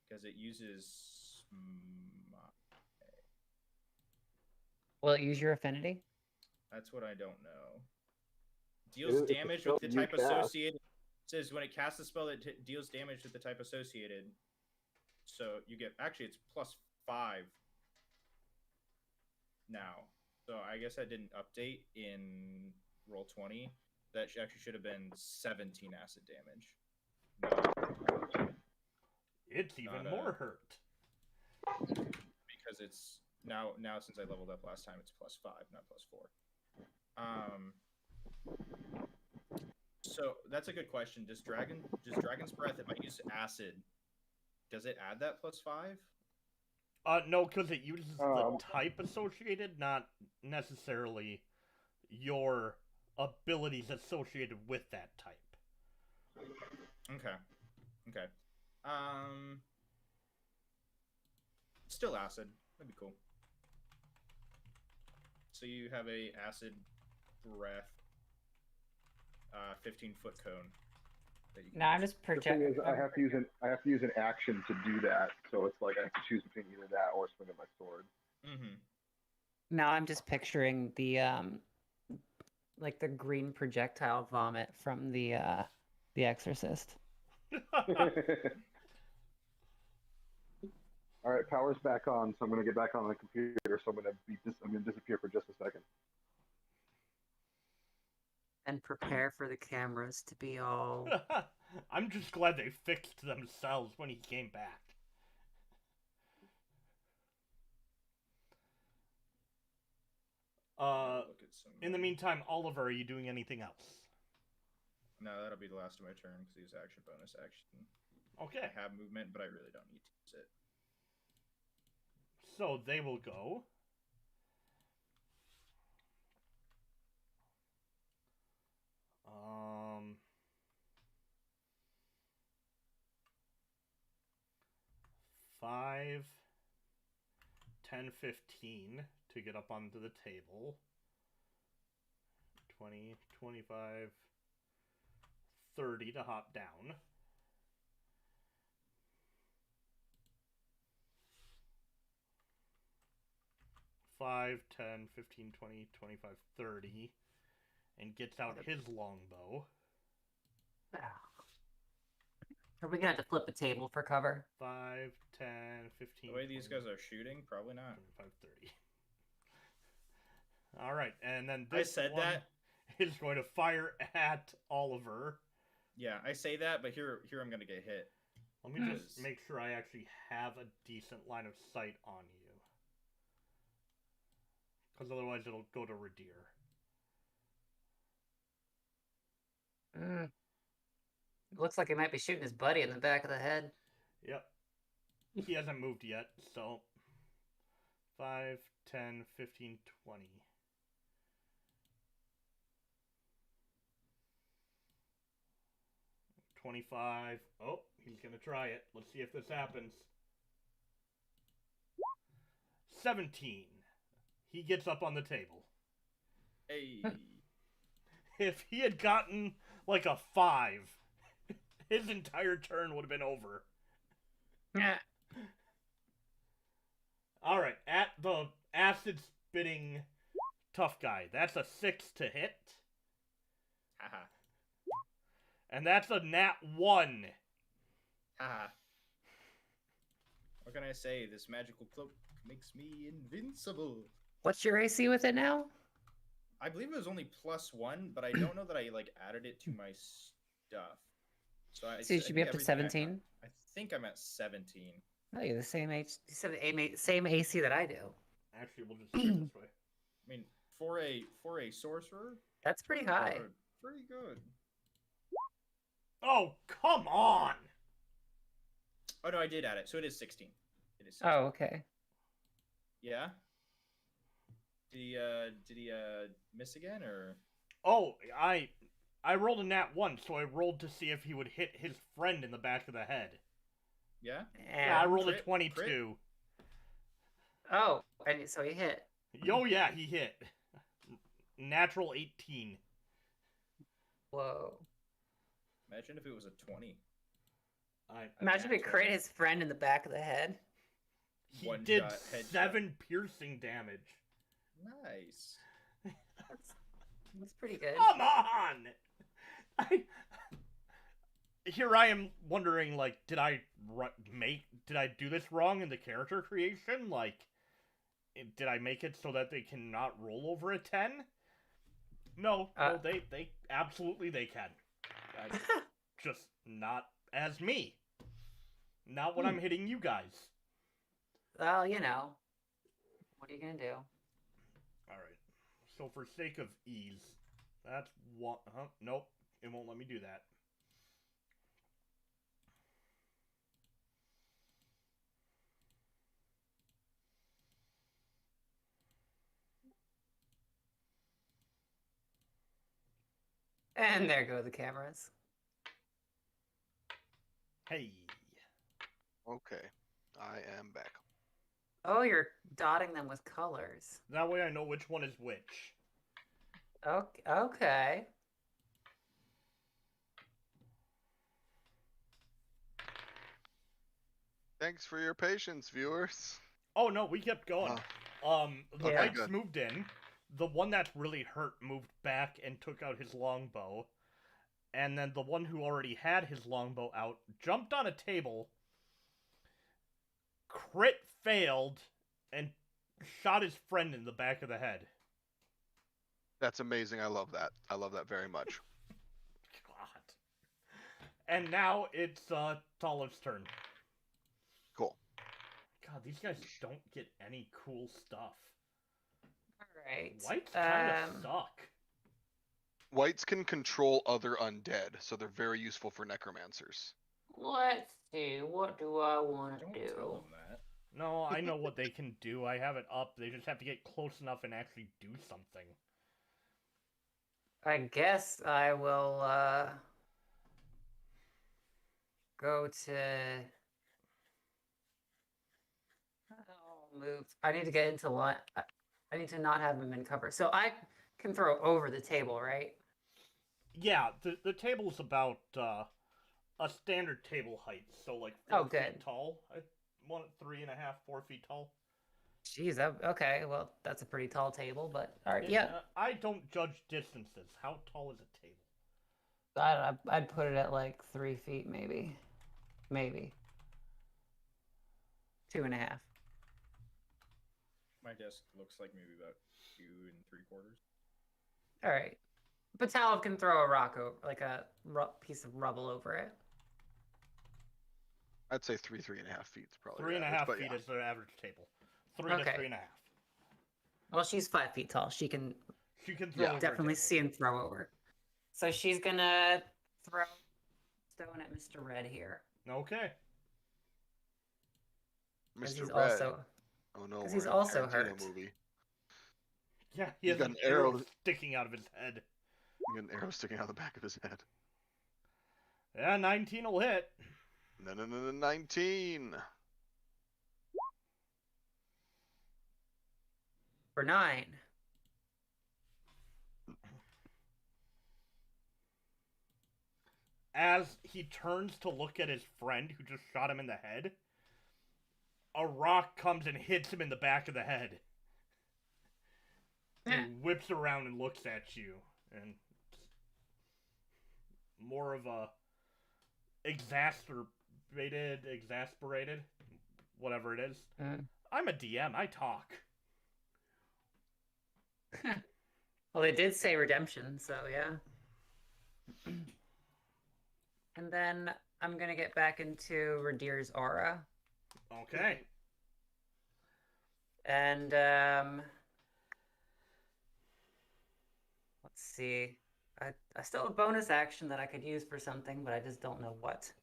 because it uses Will it use your affinity? That's what I don't know. Deals damage with the type associated. It says when it casts a spell that deals damage with the type associated. So you get, actually it's +5 now. So I guess that didn't update in Roll20. That actually should have been 17 acid damage. No. It's even more hurt. Because it's now since I leveled up last time, it's +5, not +4. So that's a good question. Does Dragon's Breath, if I use acid, does it add that +5? No, because it uses the type associated, not necessarily your abilities associated with that type. Okay. Still acid. That'd be cool. So you have a acid breath, 15-foot cone. No, I'm just projecting. I have to use an action to do that, so it's like I have to choose between either that or swing at my sword. Mm-hmm. Now I'm just picturing the like the green projectile vomit from the Exorcist. All right, power's back on, so I'm gonna get back on the computer. So I'm gonna disappear for just a second. And prepare for the cameras to be all. I'm just glad they fixed themselves when he came back. In the meantime, Oliver, are you doing anything else? No, that'll be the last of my turn because he's action bonus action. Okay. I have movement, but I really don't need to use it. So they will go. Five, 10, 15 to get up onto the table. 20, 25, 30 to hop down. Five, 10, 15, 20, 25, 30, and gets out his longbow. Are we gonna have to flip a table for cover? 5, 10, 15. The way these guys are shooting, probably not. 25, 30. All right, and then this one is going to fire at Oliver. Yeah, I say that, but here I'm gonna get hit. Let me just make sure I actually have a decent line of sight on you. Because otherwise it'll go to Ridire. Looks like he might be shooting his buddy in the back of the head. Yep. He hasn't moved yet, so 5, 10, 15, 20. $25. Oh, he's gonna try it. Let's see if this happens. 17. He gets up on the table. Hey. If he had gotten like a 5, his entire turn would have been over. Yeah. Alright, at the acid spitting tough guy. That's a 6 to hit. Haha. And that's a nat 1. Haha. What can I say? This magical cloak makes me invincible. What's your AC with it now? I believe it was only +1, but I don't know that I added it to my stuff. So you should be up to 17. I think I'm at 17. Oh, you're the same age. You said the same AC that I do. Actually, we'll just do it this way. I mean, for a sorcerer, that's pretty high. Pretty good. Oh, come on! Oh no, I did add it, so it is 16. It is 16. Oh, okay. Yeah. Did he miss again, or? Oh, I rolled a nat 1, so I rolled to see if he would hit his friend in the back of the head. Yeah? Yeah, I rolled a 22. Crit? Oh, and so he hit. Oh yeah, he hit. Natural 18. Whoa. Imagine if it was a 20. Imagine if it crit his friend in the back of the head. He did 7 piercing damage. Nice. That's pretty good. Come on! Here I am wondering, like, did I do this wrong in the character creation? Like, did I make it so that they cannot roll over a 10? No, they absolutely they can. Just not as me. Not when I'm hitting you guys. Well, you know, what are you gonna do? Alright. So for sake of ease, that's one. Nope, it won't let me do that. And there go the cameras. Hey. Okay, I am back. Oh, you're dotting them with colors. That way I know which one is which. Okay. Thanks for your patience, viewers. Oh no, we kept going. The Okay, lights good. moved in. The one that's really hurt moved back and took out his longbow. And then the one who already had his longbow out jumped on a table, crit failed, and shot his friend in the back of the head. That's amazing. I love that. I love that very much. God. And now it's Talaph's turn. Cool. God, these guys don't get any cool stuff. Alright. Whites kind of suck. Whites can control other undead, so they're very useful for necromancers. Let's see. What do I want to Don't do? tell them that. No, I know what they can do. I have it up. They just have to get close enough and actually do something. I guess I will go to. I'll move. I need to get into line. I need to not have him in cover. So I can throw over the table, right? Yeah, the table's about a standard table height, so like 4 good. feet tall. I want it 3.5, 4 feet tall. Jeez, okay. Well, that's a pretty tall table, but all right, yeah. I don't judge distances. How tall is a table? I'd put it at like 3 feet, maybe. 2.5. My desk looks like maybe about 2 3/4. All right. But Talamh can throw a rock over, like a piece of rubble over it. I'd say 3.5 feet is probably 3.5 average, feet yeah. is the average table. 3 Okay. to 3.5. Well, she's 5 feet tall. She can She can throw over a definitely table. see and throw over. So she's gonna throw stone at Mr. Red here. Okay. Mr. He's Red. Also, Oh no, because we're he's in a also Tarantino hurt. movie. Yeah, he has got an an arrow arrow sticking out of his head. You got an arrow sticking out the back of his head. Yeah, 19 will hit. No, 19. For 9. As he turns to look at his friend who just shot him in the head, a rock comes and hits him in the back of the head. He whips around and looks at you, and more of a exasperated, whatever it is. I'm a DM, I talk. Well, they did say redemption, so yeah. And then I'm gonna get back into Ridire's aura. Okay. And let's see. I still have a bonus action that I could use for something, but I just don't know what.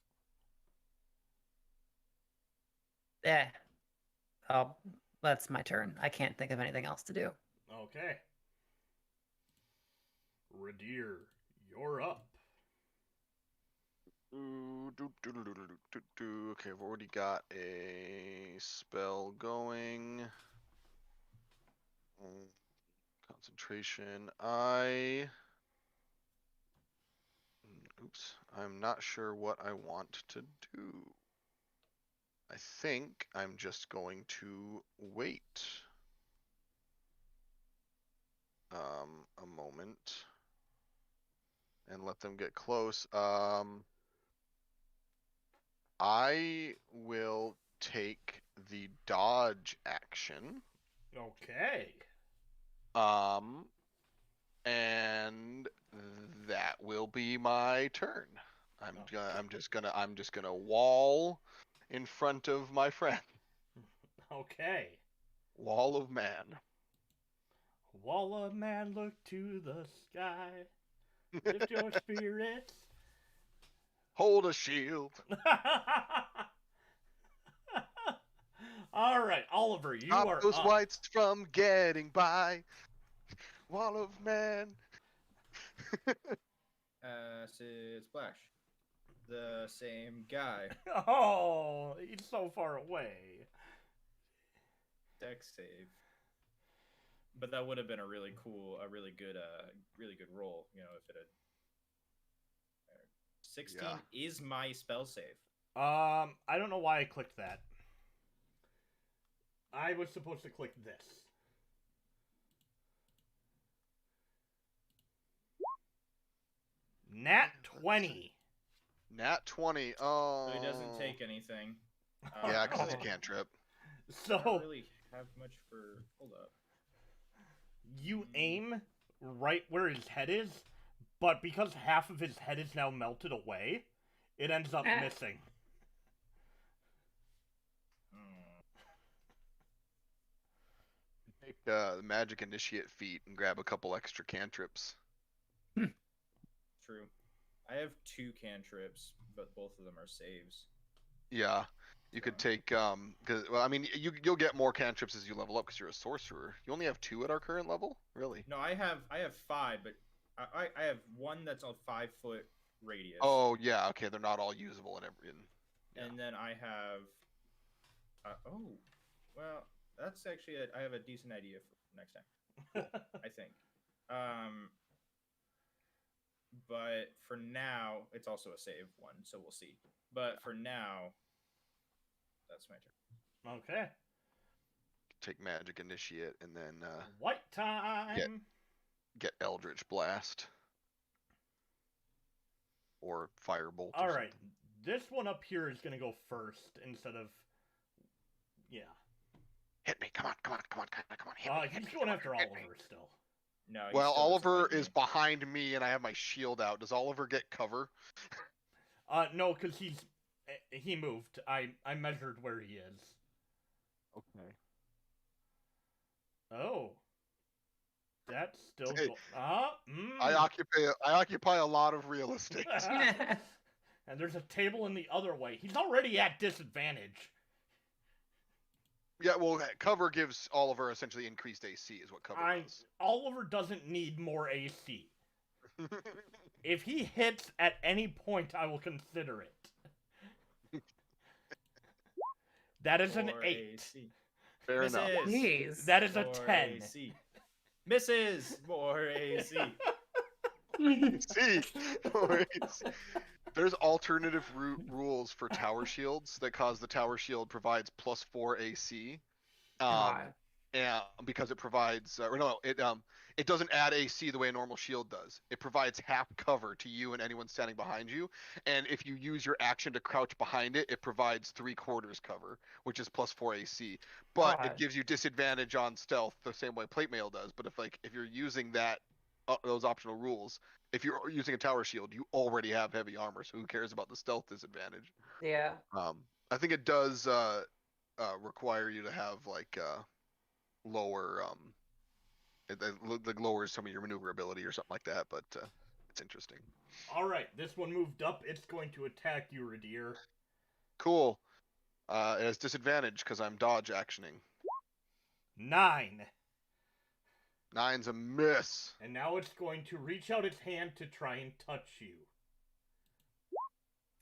Yeah. Oh, that's my turn. I can't think of anything else to do. Okay. Ridire, you're up. Okay, I've already got a spell going. Concentration. I'm not sure what I want to do. I think I'm just going to wait. and let them get close. I will take the dodge action. Okay. And that will be my turn. I'm just gonna wall in front of my friend. Okay. Wall of man. Wall of man, look to the sky. Lift your spirits. Hold a shield. All right, Oliver, you Stop are those up. whites from getting by. Wall of man. Acid Splash. The same guy. Oh, he's so far away. Dex save. But that would have been a really good roll, you know, if it had. 16 is my spell save. I don't know why I clicked that. I was supposed to click this. Nat 20. Nat 20. Oh. So he doesn't take anything. Yeah, because it's a cantrip. So I don't really have much for. Hold up. You aim right where his head is, but because half of his head is now melted away, it ends up missing. Take the magic initiate feat and grab a couple extra cantrips. True. I have 2 cantrips, but both of them are saves. Yeah, you could take because well, I mean, you'll get more cantrips as you level up because you're a sorcerer. You only have 2 at our current level, really? No, I have 5, but I have 1 that's a 5-foot radius. Oh yeah, okay, they're not all usable and every. And then I have. Well, that's actually I have a decent idea for next time. I think. But for now, it's also a save one, so we'll see. But for now, that's my turn. Okay. Take magic initiate and then White time. get Eldritch Blast or Firebolt. All right, this one up here is gonna go first instead of. Yeah. Hit me! Come on! Hit me, He's going after Oliver still. No. Well, Oliver is behind me, and I have my shield out. Does Oliver get cover? No, because he moved. I measured where he is. Okay. Oh. That's still. Hey, mm. I occupy a lot of real estate. And there's a table in the other way. He's already at disadvantage. Yeah, well, cover gives Oliver essentially increased AC, is what cover does. Oliver doesn't need more AC. If he hits at any point, I will consider it. That is an 8. AC. Fair Misses. enough. Jeez. That is a More 10. AC. Misses. More AC. See, there's alternative rules for tower shields that cause the tower shield provides +4 AC, and because it provides it doesn't add AC the way a normal shield does. It provides half cover to you and anyone standing behind you, and if you use your action to crouch behind it, it provides 3/4 cover, which is +4 AC. But it gives you disadvantage on stealth the same way plate mail does. But if you're using those optional rules, if you're using a tower shield, you already have heavy armor, so who cares about the stealth disadvantage? Yeah. I think it does require you to have lower it lowers some of your maneuverability or something like that, but it's interesting. All right, this one moved up. It's going to attack you, Ridire. Cool. It has disadvantage because I'm dodge actioning. 9. 9's a miss. And now it's going to reach out its hand to try and touch you.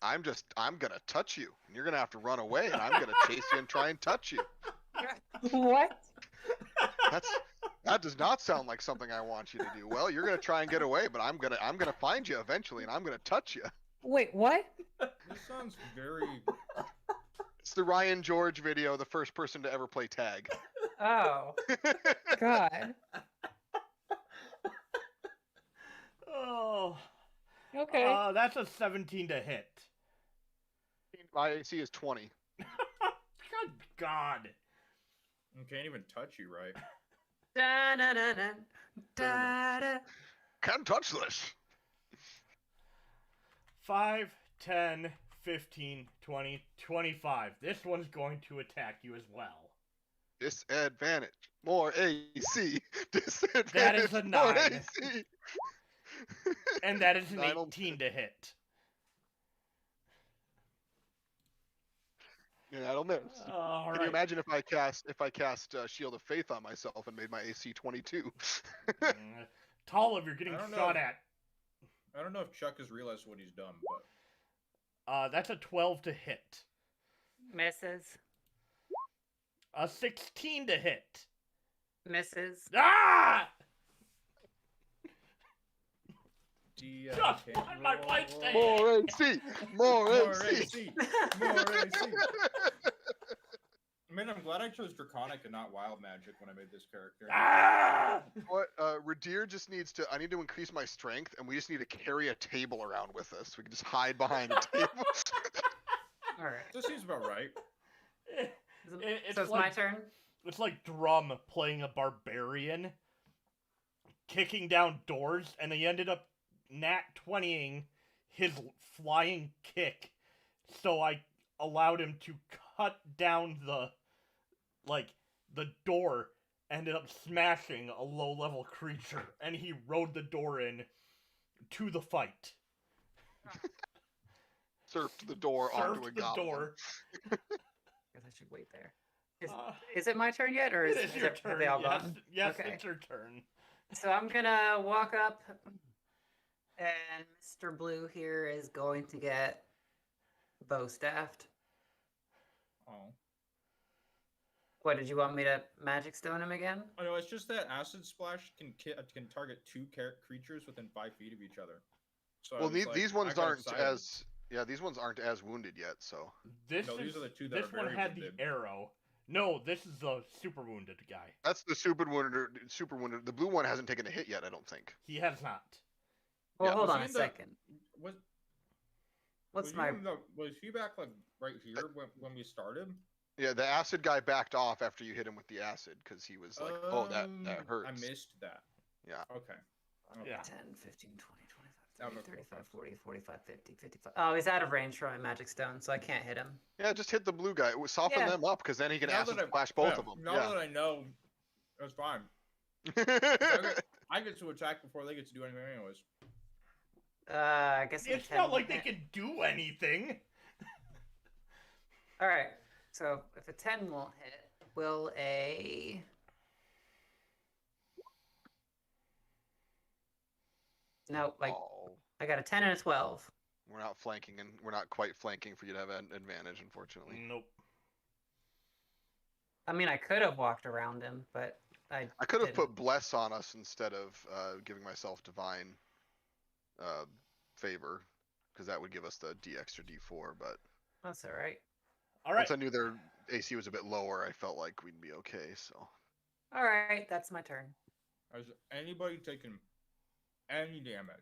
I'm gonna touch you, and you're gonna have to run away, and I'm gonna chase you and try and touch you. What? That does not sound like something I want you to do. Well, you're gonna try and get away, but I'm gonna find you eventually, and I'm gonna touch you. Wait, what? This sounds very. It's the Ryan George video, the first person to ever play tag. Oh. God. Okay. That's a 17 to hit. My AC is 20. Good God. I can't even touch you right. Da, da, da, da, da, da. Can't touch this. 5, 10, 15, 20, 25. This one's going to attack you as well. Disadvantage. More AC. Disadvantage. That is a More 9. AC. And that is an 9 will 18 to hit. Yeah, that'll miss. All Can right. you imagine if I cast Shield of Faith on myself and made my AC 22? Talamh, you're getting I don't know. shot at. I don't know if Chuck has realized what he's done, but That's a 12 to hit. Misses. A 16 to hit. Misses. Ah! Just Just on my right side. More AC. More More AC. AC. More AC. I mean, I'm glad I chose Draconic and not Wild Magic when I made this character. Ah! What? Ridire just needs to. I need to increase my strength, and we just need to carry a table around with us. We can just hide behind a table. All right. This seems about right. It's So it's like, my turn. It's like Drum playing a barbarian, kicking down doors, and he ended up nat 20ing his flying kick, so I allowed him to cut down the door, ended up smashing a low-level creature, and he rode the door in to the fight. Surfed the door onto a Surfed the goblin. door. Guess I should wait there. Is it my turn yet, or It is your have turn. they all Yes, gone? yes, Okay. it's your turn. So I'm gonna walk up, and Mr. Blue here is going to get bow staffed. Oh. What, did you want me to magic stone him again? Oh no, it's just that Acid Splash can target 2 creatures within 5 feet of each other. So Well, it's like, these I ones got aren't excited. as. Yeah, these ones aren't as wounded yet. So. This No, is, these are the 2 that this are one very had wounded. the arrow. No, this is the super wounded guy. That's the super wounded. Super wounded. The blue one hasn't taken a hit yet. I don't think. He has not. Well, Yeah. hold Was on he a in the- second. What's my... Was he back like right here when we started? Yeah, the acid guy backed off after you hit him with the acid because he was like, "Oh, that hurts." I missed that. Yeah. Okay. Yeah. 10, 15, 20, 25, That 30, makes more 35, sense. 40, 45, 50, 55. Oh, he's out of range for my magic stone, so I can't hit him. Yeah, just hit the blue guy. Soften Yeah. them up because then he can Now acid that I- splash both yeah, of them. Now that I know, that's fine. Yeah. I get to attack before they get to do anything, anyways. I guess It's a 10 not like will they hit. can do anything. All right. So if a 10 won't hit, will a... No, like Oh, I got a 10 and a 12. we're not flanking, and we're not quite flanking for you to have an advantage, unfortunately. Nope. I mean, I could have walked around him, but I I could have didn't. put bless on us instead of giving myself divine favor, because that would give us the D extra D4. But That's all right. All right. once I knew their AC was a bit lower, I felt like we'd be okay. So All right, that's my turn. Has anybody taken any damage?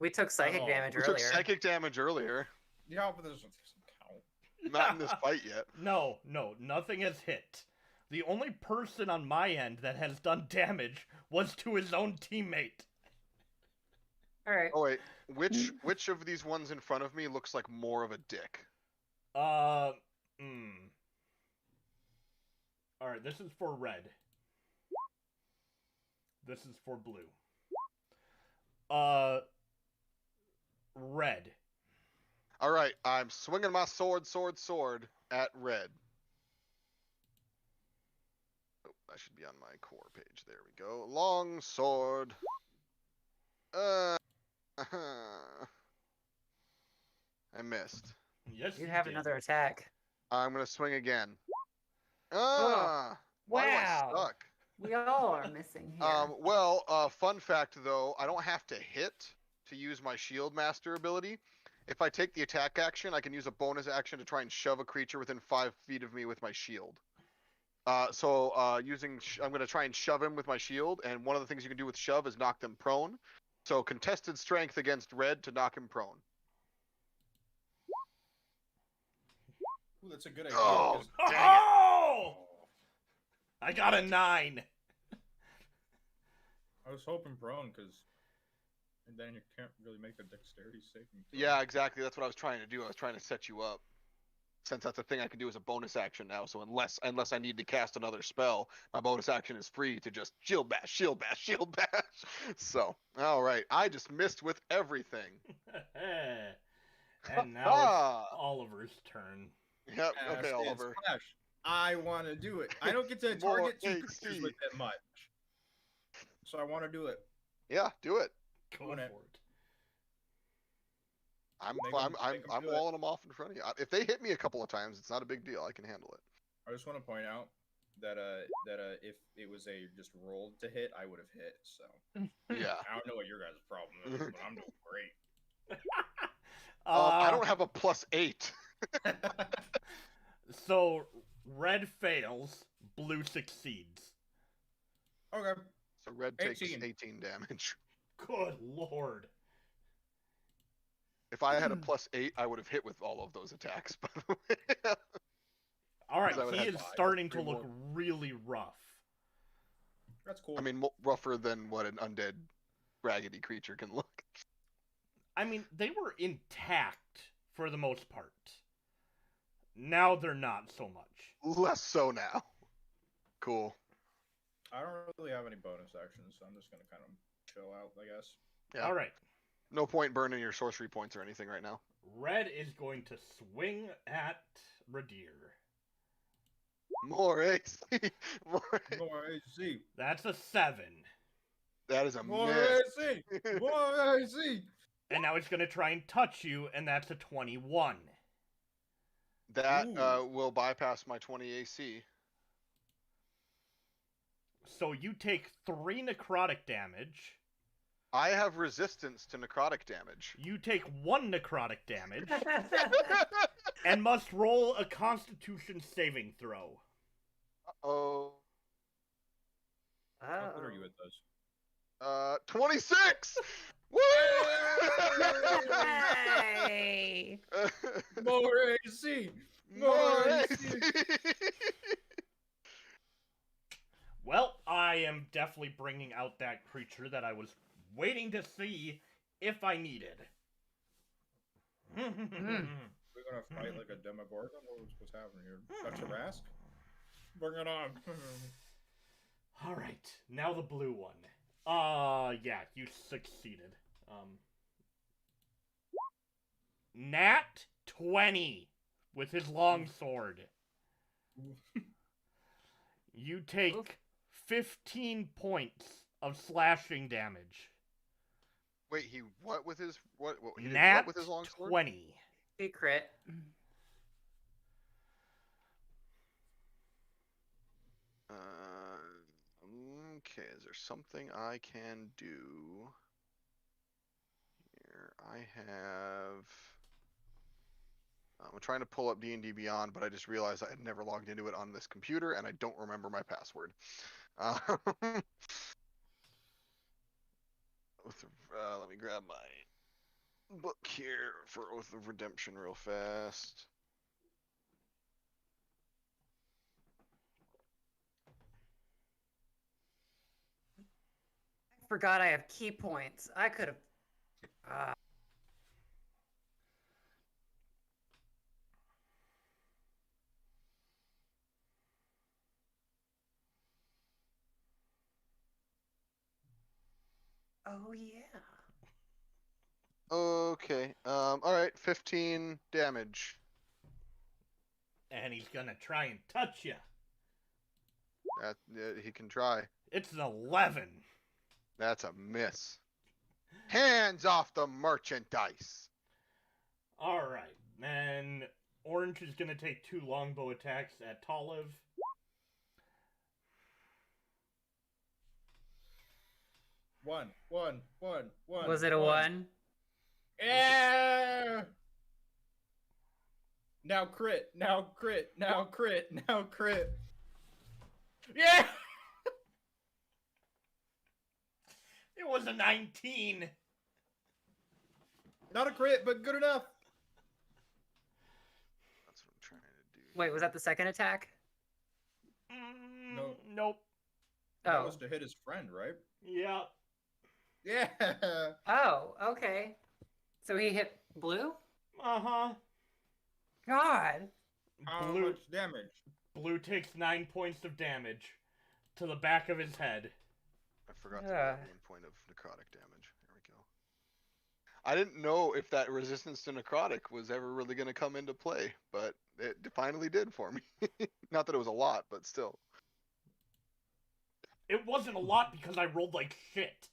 We took psychic Oh. damage we earlier. took psychic damage earlier. Yeah, but this doesn't count. Not in this fight yet. No, nothing has hit. The only person on my end that has done damage was to his own teammate. All right. Oh wait, which of these ones in front of me looks like more of a dick? Alright, this is for red. This is for blue. Red. All right, I'm swinging my sword at red. Oh, I should be on my core page. There we go. Long sword. I missed. Yes, You have did. another attack. I'm gonna swing again. Oh, Why am wow. I stuck? We all are missing here. Well, fun fact though, I don't have to hit to use my shield master ability. If I take the attack action, I can use a bonus action to try and shove a creature within 5 feet of me with my shield. I'm going to try and shove him with my shield, and one of the things you can do with shove is knock them prone. So contested strength against red to knock him prone. Ooh, that's a good idea. Oh, 'cause- dang it. Oh! I got a 9. I was hoping prone, because then you can't really make a dexterity saving throw. Yeah, exactly. That's what I was trying to do. I was trying to set you up. Since that's a thing I can do as a bonus action now, so unless I need to cast another spell, my bonus action is free to just shield bash, shield bash, shield bash. So, all right, I just missed with everything. And now it's Oliver's turn. Yep. Cast Okay, and Oliver. splash. I want to do it. I don't get to More target 2 AC. creatures with that much, so I want to do it. Yeah, do it. Go Doing for it. it. I'm Make 'em do it. walling them off in front of you. If they hit me a couple of times, it's not a big deal. I can handle it. I just want to point out that if it was a just rolled to hit, I would have hit. So Yeah. I don't know what your guys' problem is, but I'm doing great. I don't have a +8. So red fails, blue succeeds. Okay. So red takes 18. 18 damage. Good lord. If I had a +8, I would have hit with all of those attacks. By the way. All right, Because I would he have is five, starting to three look more. really rough. That's cool. I mean, rougher than what an undead, raggedy creature can look. I mean, they were intact for the most part. Now they're not so much. Less so now. Cool. I don't really have any bonus actions, so I'm just gonna kind of chill out, I guess. Yeah. All right. No point burning your sorcery points or anything right now. Red is going to swing at Ridire. More AC. More. More AC. That's a 7. That is a More miss. AC. More AC. And now it's going to try and touch you, and that's a 21. That Ooh. will bypass my 20 AC. So you take 3 necrotic damage. I have resistance to necrotic damage. You take 1 necrotic damage. And must roll a Constitution saving throw. Oh. How good are you at those? 26. Woo! Hey! More AC. More AC. AC. Well, I am definitely bringing out that creature that I was waiting to see if I needed. We're gonna fight like a Demogorgon? What's happening here? Touch a mask? Bring it on. Alright, now the blue one. Yeah, you succeeded. Nat 20 with his longsword. You take 15 points of slashing damage. Wait, he what with his what he did Nat what with his longsword? 20. Secret. Okay, is there something I can do? Here, I have. I'm trying to pull up D&D Beyond, but I just realized I had never logged into it on this computer, and I don't remember my password. Let me grab my book here for Oath of Redemption real fast. I forgot I have key points. I could have. Oh yeah. Okay. All right. 15 damage. And he's gonna try and touch you. He can try. It's an 11. That's a miss. Hands off the merchandise. Alright, then Orange is gonna take 2 longbow attacks at Talamh. One. Was it a 1? Yeah! Now crit. Yeah! It was a 19. Not a crit, but good enough. That's what I'm trying to do. Wait, was that the second attack? No. Nope. That Oh. was to hit his friend, right? Yeah. Yeah. Oh, okay. So he hit blue? Uh-huh. God. How Blue, much damage? Blue takes 9 points of damage to the back of his head. I forgot to add 1 point of necrotic damage. There we go. I didn't know if that resistance to necrotic was ever really going to come into play, but it finally did for me. Not that it was a lot, but still. It wasn't a lot because I rolled like shit.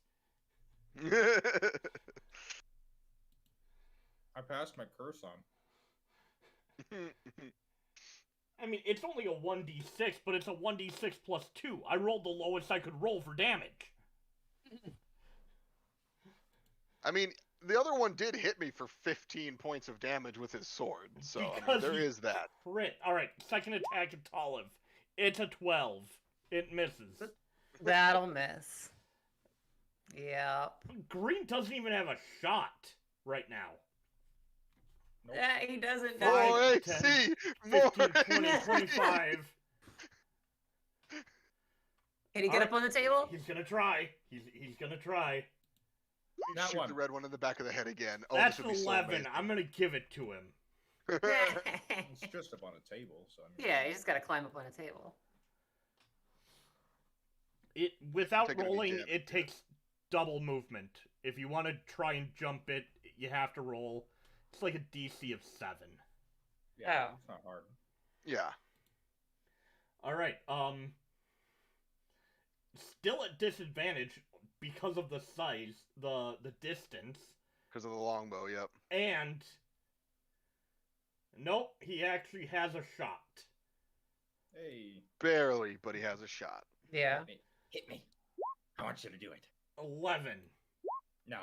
I passed my curse on. I mean, it's only a 1d6, but it's a 1d6 plus 2. I rolled the lowest I could roll for damage. I mean, the other one did hit me for 15 points of damage with his sword, so I mean, there is that. Crit. Alright, second attack at Talamh. It's a 12. It misses. That'll miss. Yep. Green doesn't even have a shot right now. Nope. Yeah, he doesn't Five, die. More 10, AC! More 15, 20, AC! 25. Can he get up on the table? He's gonna try. He's gonna try. Not Shoot one. the red one in the back of the head again. Oh, That's this would be 11. So I'm gonna give it to him. It's just up on a table, so I mean. Yeah, you just gotta climb up on a table. It without Taking a rolling, damage, it takes double movement. If you want to try and jump it, you have to roll. It's like a DC of 7. Yeah, Oh. it's not hard. Yeah. All right. Still at disadvantage because of the size, the distance, Because of the longbow, yep. and nope, he actually has a shot. Hey. Barely, but he has a shot. Yeah. Hit me. I want you to do it. 11. No.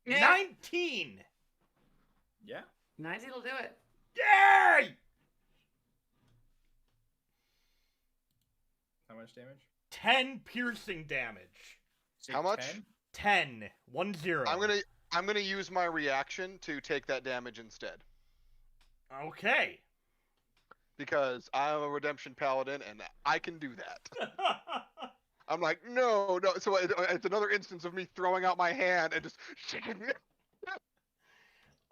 Yeah. 19. Yeah? 19 will do it. Yay! How much damage? 10 piercing damage. Say How much? 10? 10. 1-0. I'm gonna use my reaction to take that damage instead. Okay. Because I'm a redemption paladin and I can do that. I'm like, no. So it's another instance of me throwing out my hand and just shaking it.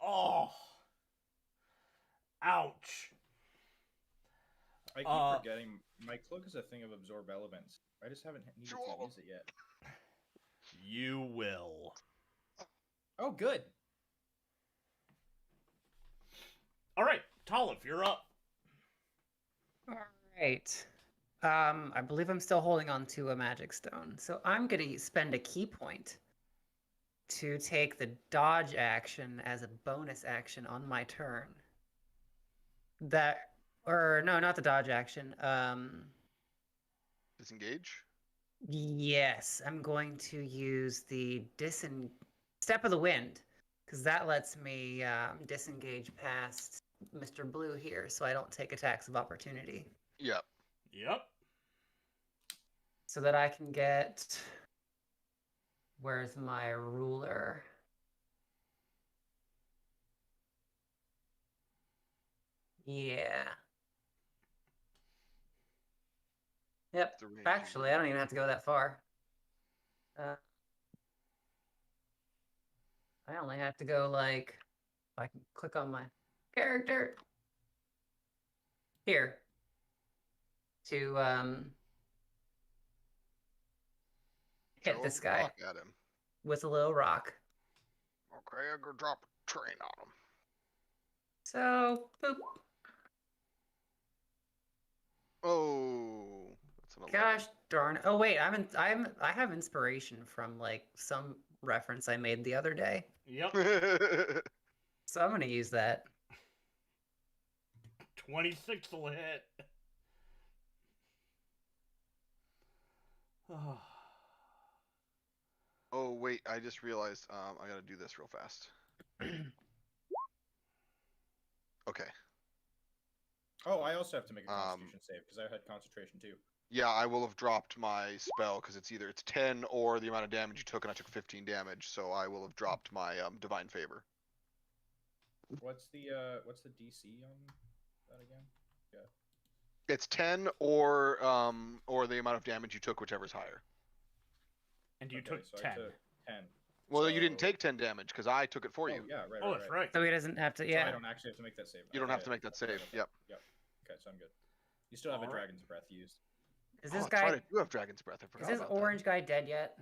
Oh. Ouch. I keep forgetting. My cloak is a thing of absorb elements. I just haven't needed to use it yet. You will. Oh, good. All right, Talamh, you're up. All right. I believe I'm still holding on to a magic stone, so I'm gonna spend a key point to take the dodge action as a bonus action on my turn. No, not the dodge action. Disengage? Yes, I'm going to use the Step of the Wind, because that lets me disengage past Mr. Blue here, so I don't take attacks of opportunity. Yep. Yep. So that I can get... Where's my ruler? Yeah. Yep. The range. Actually, I don't even have to go that far. I only have to go like, if I can click on my character here to hit Throw this a guy rock at him. with a little rock. Okay, I'm gonna drop a train on him. So, boop. Oh, that's an 11. Gosh darn. Oh wait, I have inspiration from like some reference I made the other day. Yep. So I'm gonna use that. 26 will hit. Oh wait, I just realized I gotta do this real fast. Okay. Oh, I also have to make a Constitution save because I had concentration too. Yeah, I will have dropped my spell because it's 10 or the amount of damage you took, and I took 15 damage, so I will have dropped my divine favor. What's the DC on that again? Yeah. It's 10 or the amount of damage you took, whichever's higher. And you Okay, took so 10. I took 10. Well, So... you didn't take 10 damage because I took it for you. Yeah, right. Oh, that's right. So he doesn't have to. So Yeah. I don't actually have to make that save. You don't have to make that save. Yep. Yep. Okay, so I'm good. You still have a Alright. Dragon's Breath used. Is this That's guy? right, I do have Dragon's Breath. I Is forgot this about orange guy dead yet?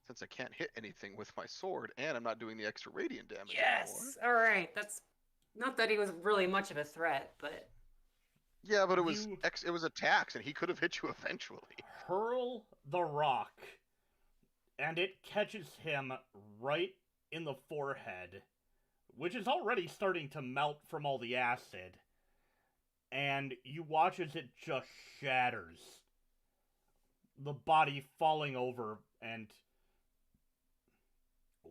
Since I can't hit anything with my sword, and I'm not doing the extra radiant damage Yes. All right. That's not that he was really much of a threat, but Yeah, but it was it was attacks, and he could have hit you eventually. Hurl the rock, and it catches him right in the forehead, which is already starting to melt from all the acid. And you watch as it just shatters. The body falling over, and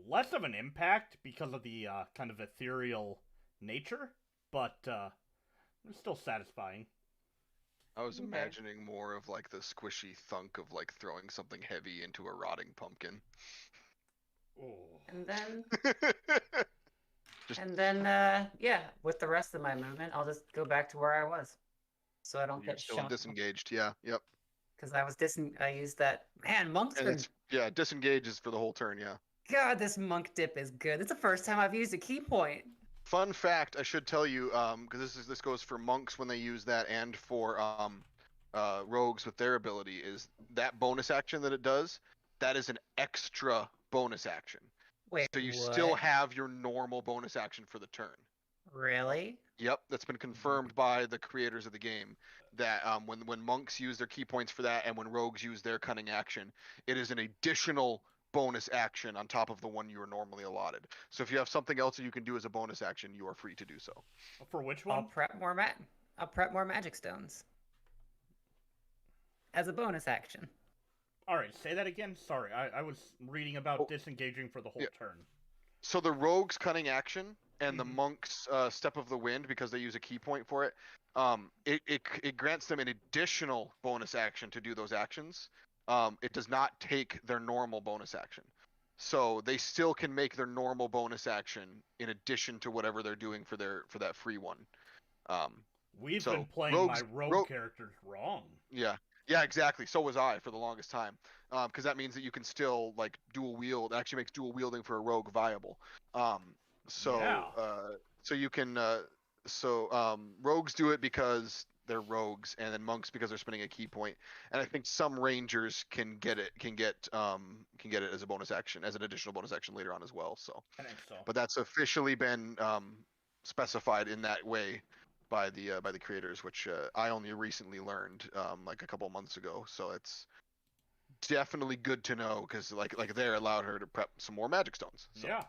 less of an impact because of the kind of ethereal nature, but it's still satisfying. I was imagining more of like the squishy thunk of like throwing something heavy into a rotting pumpkin. Oh. and then Just- and then yeah, with the rest of my movement, I'll just go back to where I was, so I don't You're get still shot. disengaged. Yeah. Yep. Because I used that. Man, monks And are. it's disengage is for the whole turn. Yeah. God, this monk dip is good. It's the first time I've used a key point. Fun fact, I should tell you, because this goes for monks when they use that, and for rogues with their ability, is that bonus action that it does. That is an extra bonus action. Wait, So you what? still have your normal bonus action for the turn. Really? Yep, that's been confirmed by the creators of the game. That when monks use their key points for that, and when rogues use their cunning action, it is an additional bonus action on top of the one you are normally allotted. So if you have something else that you can do as a bonus action, you are free to do so. For which one? I'll prep more magic stones as a bonus action. Alright, say that again. Sorry, I was reading about disengaging for the whole turn. So the rogue's cunning action and the monk's step of the wind, because they use a key point for it, it grants them an additional bonus action to do those actions. It does not take their normal bonus action. So they still can make their normal bonus action in addition to whatever they're doing for that free one. We've been playing my rogue characters wrong. Yeah, exactly. So was I for the longest time, because that means that you can still like dual wield. It actually makes dual wielding for a rogue viable. So you can rogues do it because they're rogues, and then monks because they're spending a key point. And I think some rangers can get it as a bonus action, as an additional bonus action later on as well. So I think so. But that's officially been specified in that way by the creators, which I only recently learned like a couple months ago. So it's definitely good to know, because like they allowed her to prep some more magic stones. So. Yeah.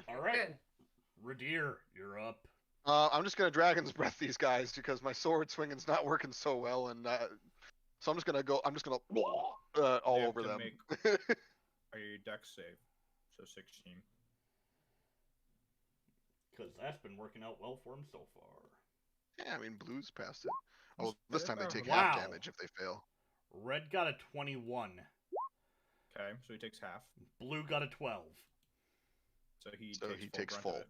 All right. Ridire, you're up. I'm just gonna Dragon's Breath these guys because my sword swinging's not working so well, and so I'm just gonna all over them. Are you dex save? So 16. Because that's been working out well for him so far. Yeah, I mean, blue's passed it. Oh, this time they take Wow. half damage if they fail. Red got a 21. Okay, so he takes half. Blue got a 12. So he takes full.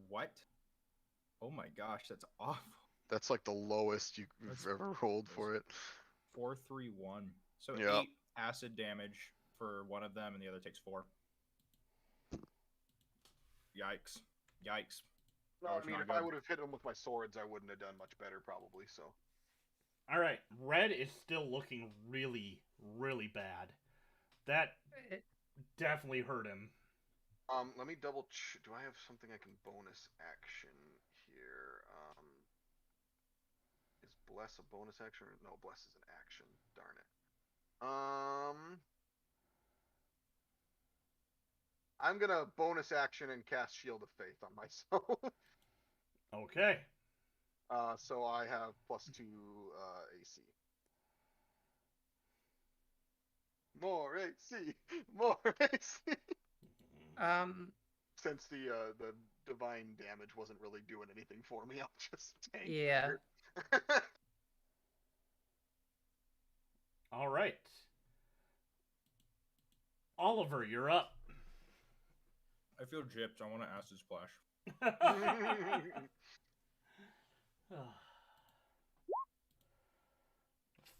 What? Oh my gosh, that's awful. That's like the lowest you've ever rolled for it. 4, 3, 1. So Yep. 8 acid damage for one of them, and the other takes 4. Yikes. No, I mean, if I would have hit him with my swords, I wouldn't have done much better, probably. So. All right, Red is still looking really, really bad. That definitely hurt him. Let me double check. Do I have something I can bonus action here? Is Bless a bonus action? No, Bless is an action. Darn it. I'm gonna bonus action and cast Shield of Faith on myself. Okay. So I have +2 AC. More AC. since the divine damage wasn't really doing anything for me, I'll just tank. Yeah. All right. Oliver, you're up. I feel gypped. I want to acid splash.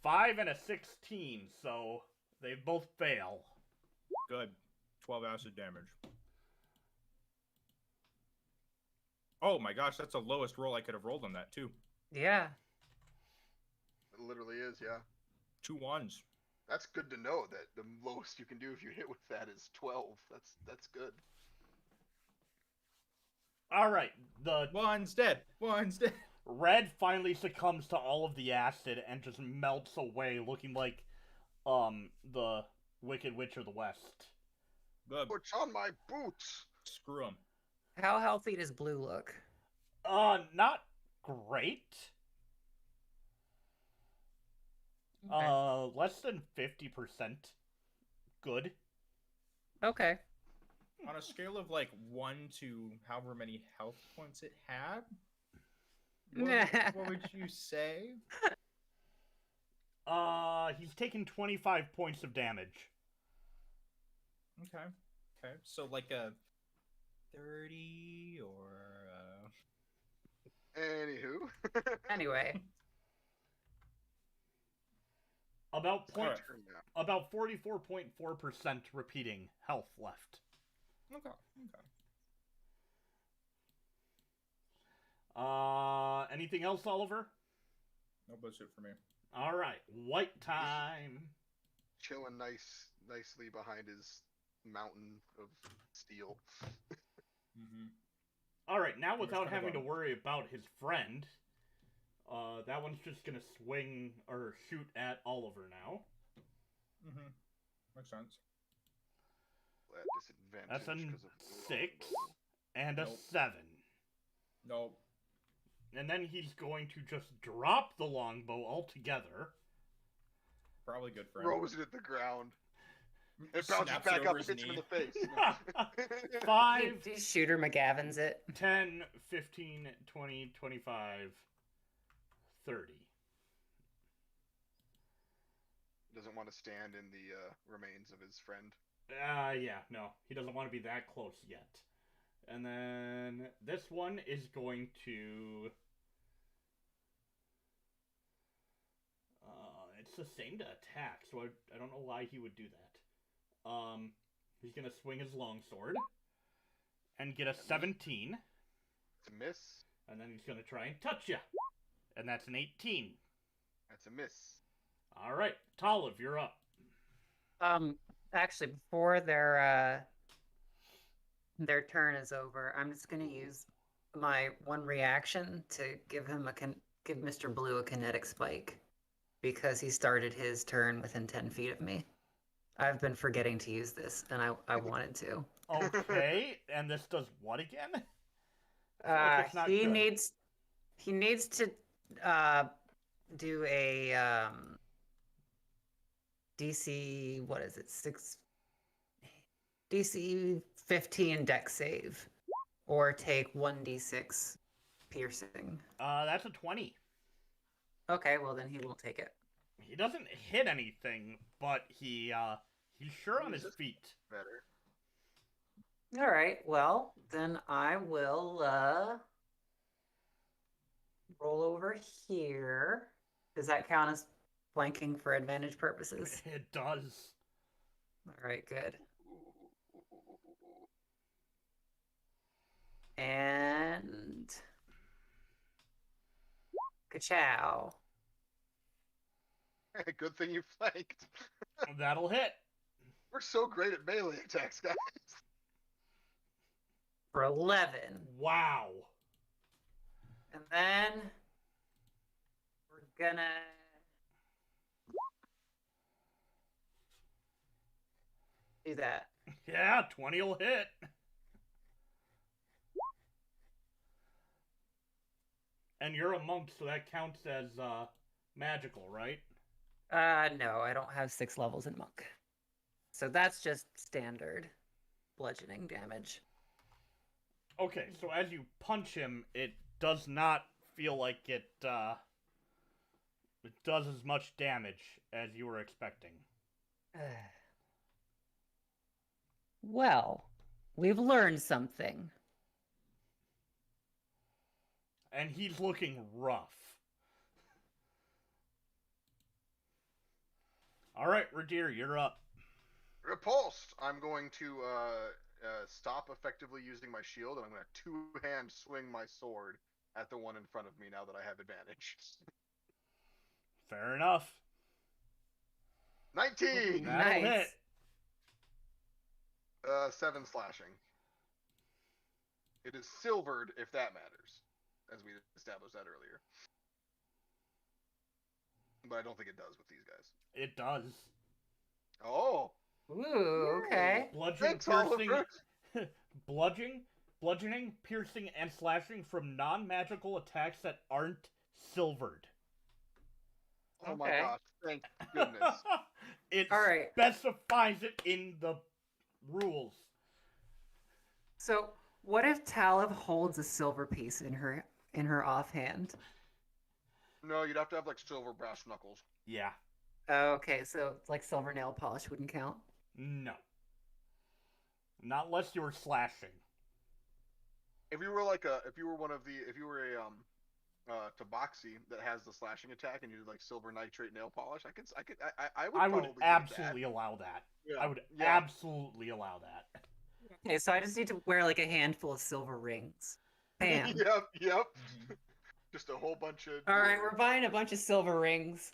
5 and a 16, so they both fail. Good. 12 acid damage. Oh my gosh, that's the lowest roll I could have rolled on that too. Yeah. It literally is, yeah. 2 1s. That's good to know that the lowest you can do if you hit with that is 12. That's good. All right, the One's dead. One's dead. red finally succumbs to all of the acid and just melts away, looking like the Wicked Witch of the West. Good. What's on my boots? Screw him. How healthy does Blue look? Not great. Okay. Less than 50% good. Okay. On a scale of like 1 to however many health points it had, what would you say? He's taken 25 points of damage. Okay. Okay. So like a 30 or Anywho. Anyway. About Turn now. about 44.4% repeating health left. Okay. Okay. Anything else, Oliver? No bullshit for me. All right, white time. Chilling nicely behind his mountain of steel. Mm-hmm. All right, now without gonna having to go. worry about his friend, that one's just gonna swing or shoot at Oliver now. Mm-hmm. Makes sense. At That's a disadvantage because of 6 and a Nope. 7. Nope. And then he's going to just drop the longbow altogether. Probably good for him. throws it at the ground. It bounces Snaps back over up and his hits him in knee. the face. 5, Shooter McGavin's it. 10, 15, 20, 25, 30. Doesn't want to stand in the remains of his friend. Yeah, no. He doesn't want to be that close yet. And then this one is going to... it's the same to attack, so I don't know why he would do that. He's going to swing his longsword and get a 17. It's a miss. And then he's going to try and touch you. And that's an 18. That's a miss. All right, Talamh, you're up. Actually, before their turn is over, I'm just gonna use my one reaction to give Mr. Blue a kinetic spike, because he started his turn within 10 feet of me. I've been forgetting to use this, and I wanted to. Okay, and this does what again? I feel like it's not He good. needs to do a DC, what is it? DC 15 deck save, or take 1d6 piercing. That's a 20. Okay, well then he won't take it. He doesn't hit anything, but he's sure on his feet. Better. All right, well then I will roll over here. Does that count as flanking for advantage purposes? It does. All right, good. And ka-chow. Good thing you flanked. That'll hit. We're so great at melee attacks, guys. For 11. Wow. And then we're gonna do that. Yeah, 20 will hit. And you're a monk, so that counts as magical, right? No, I don't have 6 levels in monk. So that's just standard bludgeoning damage. Okay, so as you punch him, it does not feel like it does as much damage as you were expecting. Well, we've learned something. And he's looking rough. Alright, Ridire, you're up. Repulsed! I'm going to stop effectively using my shield, and I'm going to two-hand swing my sword at the one in front of me now that I have advantage. Fair enough. 19! That'll hit. 7 slashing. It is silvered, if that matters, as we established that earlier. But I don't think it does with these guys. It does. Oh! Ooh, okay. Bludgeoning, bludgeoning, piercing, and slashing from non-magical attacks that aren't silvered. Oh my gosh, thank goodness. It All right. specifies it in the rules. So, what if Talamh holds a silver piece in her offhand? No, you'd have to have like silver brass knuckles. Yeah. Okay, so like silver nail polish wouldn't count? No. Not unless you were slashing. If you were a Tabaxi that has the slashing attack and you did like silver nitrate nail polish, I would absolutely allow that. Yeah. I would absolutely allow that. Okay, so I just need to wear like a handful of silver rings. Bam. Yep. Just a whole bunch of. All right, we're buying a bunch of silver rings.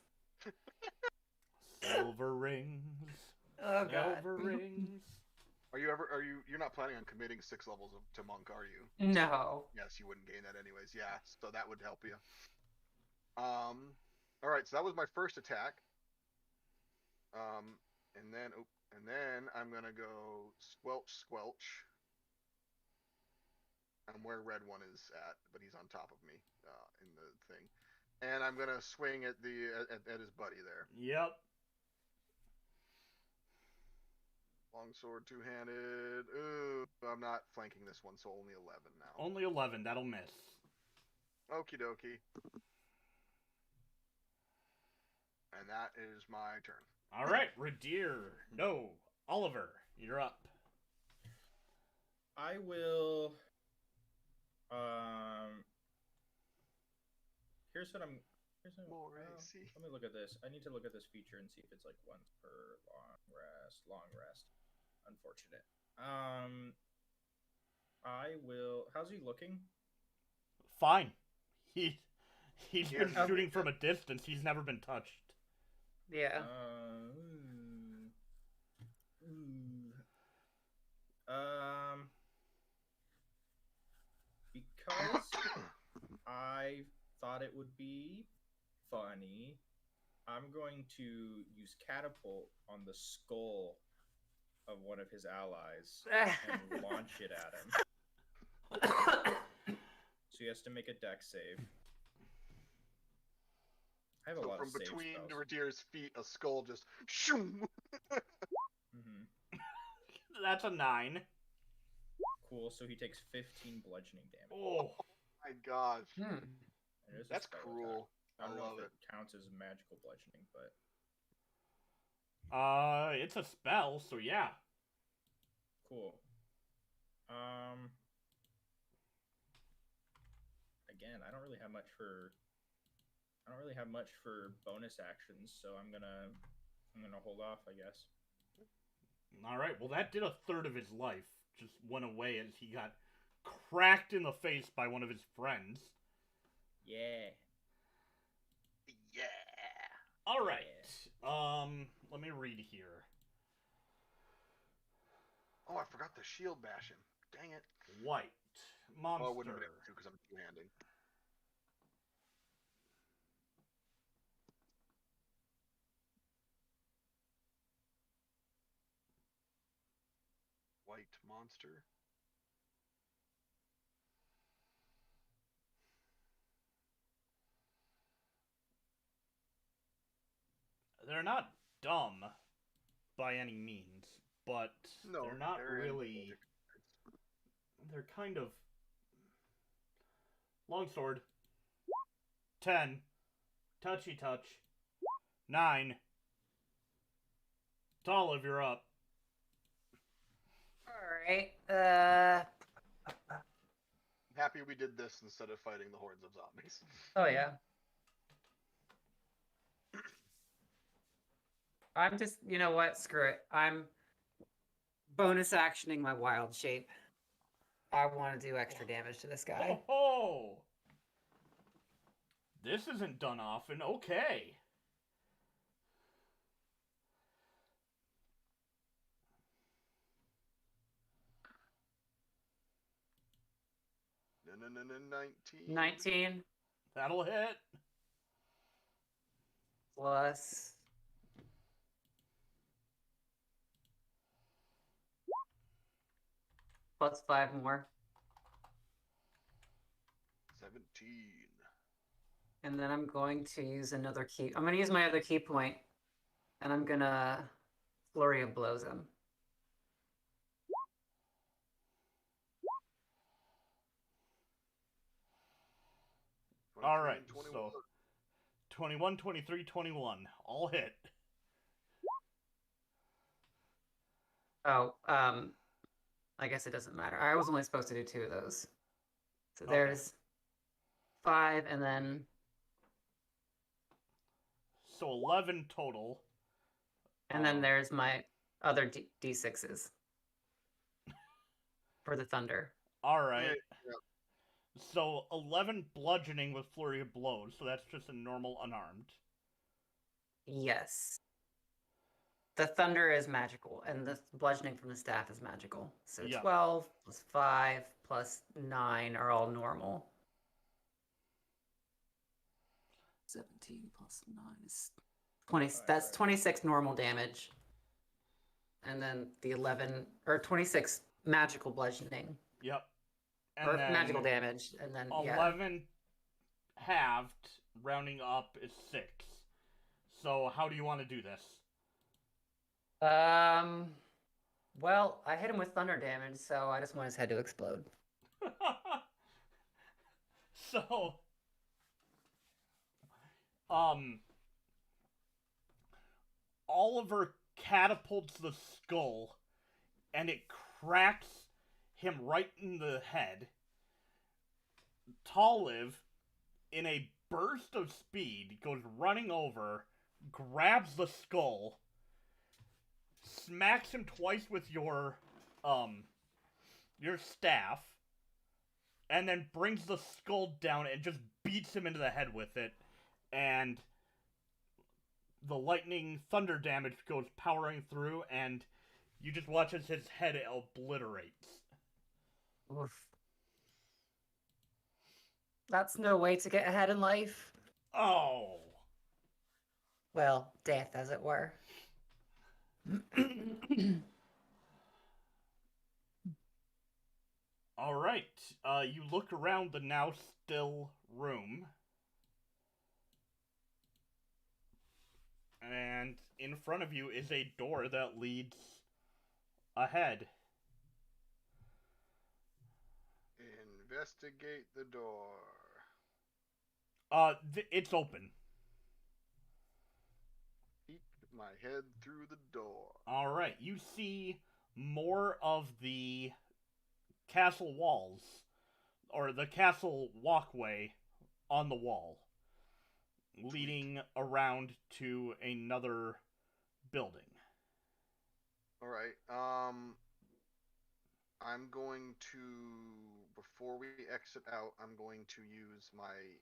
Silver rings. Oh god. Silver rings. You're not planning on committing 6 levels to monk, are you? No. Yes, you wouldn't gain that anyways. Yeah, so that would help you. All right, so that was my first attack. And then I'm gonna go squelch. I'm where red one is at, but he's on top of me in the thing. And I'm gonna swing at his buddy there. Yep. Longsword, two-handed. Ooh, I'm not flanking this one, so only 11 now. Only 11. That'll miss. Okie dokie. And that is my turn. All right, Ridire. No, Oliver, you're up. I will. Here's what I'm. Let me look at this. I need to look at this feature and see if it's like once per long rest. Long rest. Unfortunate. I will. How's he looking? Fine. He's been shooting from a distance. He's never been touched. Yeah. Because I thought it would be funny, I'm going to use catapult on the skull of one of his allies and launch it at him. So he has to make a dex save. I have a lot of from save between spells. Ridire's feet, a skull just shoom. That's a 9. Cool, so he takes 15 bludgeoning damage. Oh my gosh. That's cruel. I don't know love if it. it counts as magical bludgeoning, but it's a spell, so yeah. cool. Again, I don't really have much for bonus actions, so I'm gonna hold off, I guess. All right. Well, that did a third of his life. Just went away as he got cracked in the face by one of his friends. Yeah. All right. Let me read here. Oh, I forgot the shield bash him. Dang it. White monster. Oh, I wouldn't have been able to because I'm two-handing. White monster. They're not dumb by any means, but No, they're not they're really. They're kind of Longsword. 10. Touchy touch. 9. Talamh, you're up. Alright, I'm happy we did this instead of fighting the hordes of zombies. oh yeah. I'm just, you know what, screw it. I'm bonus actioning my wild shape. I want to do extra damage to this guy. Oh! This isn't done often. Okay. No, 19. 19 That'll hit. plus +5 more. 17. And then I'm going to use another key. I'm going to use my other key point, and I'm going to Flurry of Blows him. All right, so 21, 23, 21. All hit. Oh, I guess it doesn't matter. I was only supposed to do 2 of those. So there's 5, and then... So 11 total. And then there's my other D6s. For the thunder. All right. Yeah. So 11 bludgeoning with Flurry of Blows, so that's just a normal unarmed. Yes. The thunder is magical, and the bludgeoning from the staff is magical. So 12 plus 5 plus 9 are all normal. 17 plus 9 is 20. That's 26 normal damage. And then the 11, or 26 magical bludgeoning. Yep. And or then magical damage, and then 11 halved, rounding up, is 6. So how do you want to do this? Well, I hit him with thunder damage, so I just want his head to explode. So, Oliver catapults the skull, and it cracks him right in the head. Talamh, in a burst of speed, goes running over, grabs the skull, smacks him twice with your staff, and then brings the skull down and just beats him into the head with it, and the lightning thunder damage goes powering through, and you just watch as his head obliterates. Oof. That's no way to get ahead in life. Oh. Well, death, as it were. All right. You look around the now still room. And in front of you is a door that leads ahead. Investigate the door. It's open. Peek my head through the door. All right. You see more of the castle walls, or the castle walkway on the wall, leading around to another building. All right. I'm going to, before we exit out, I'm going to use my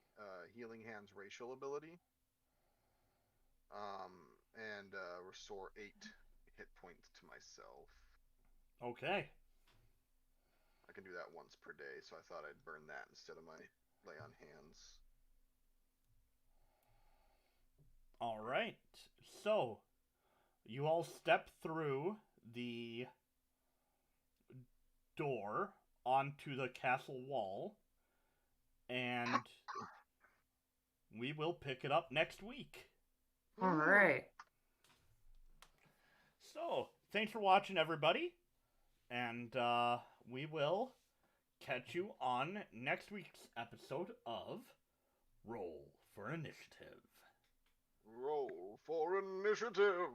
Healing Hands racial ability. And restore 8 hit points to myself. Okay. I can do that once per day, so I thought I'd burn that instead of my lay on hands. All right. So, you all step through the door onto the castle wall, and we will pick it up next week. All right. So, thanks for watching, everybody, and we will catch you on next week's episode of Roll for Initiative. Roll for initiative.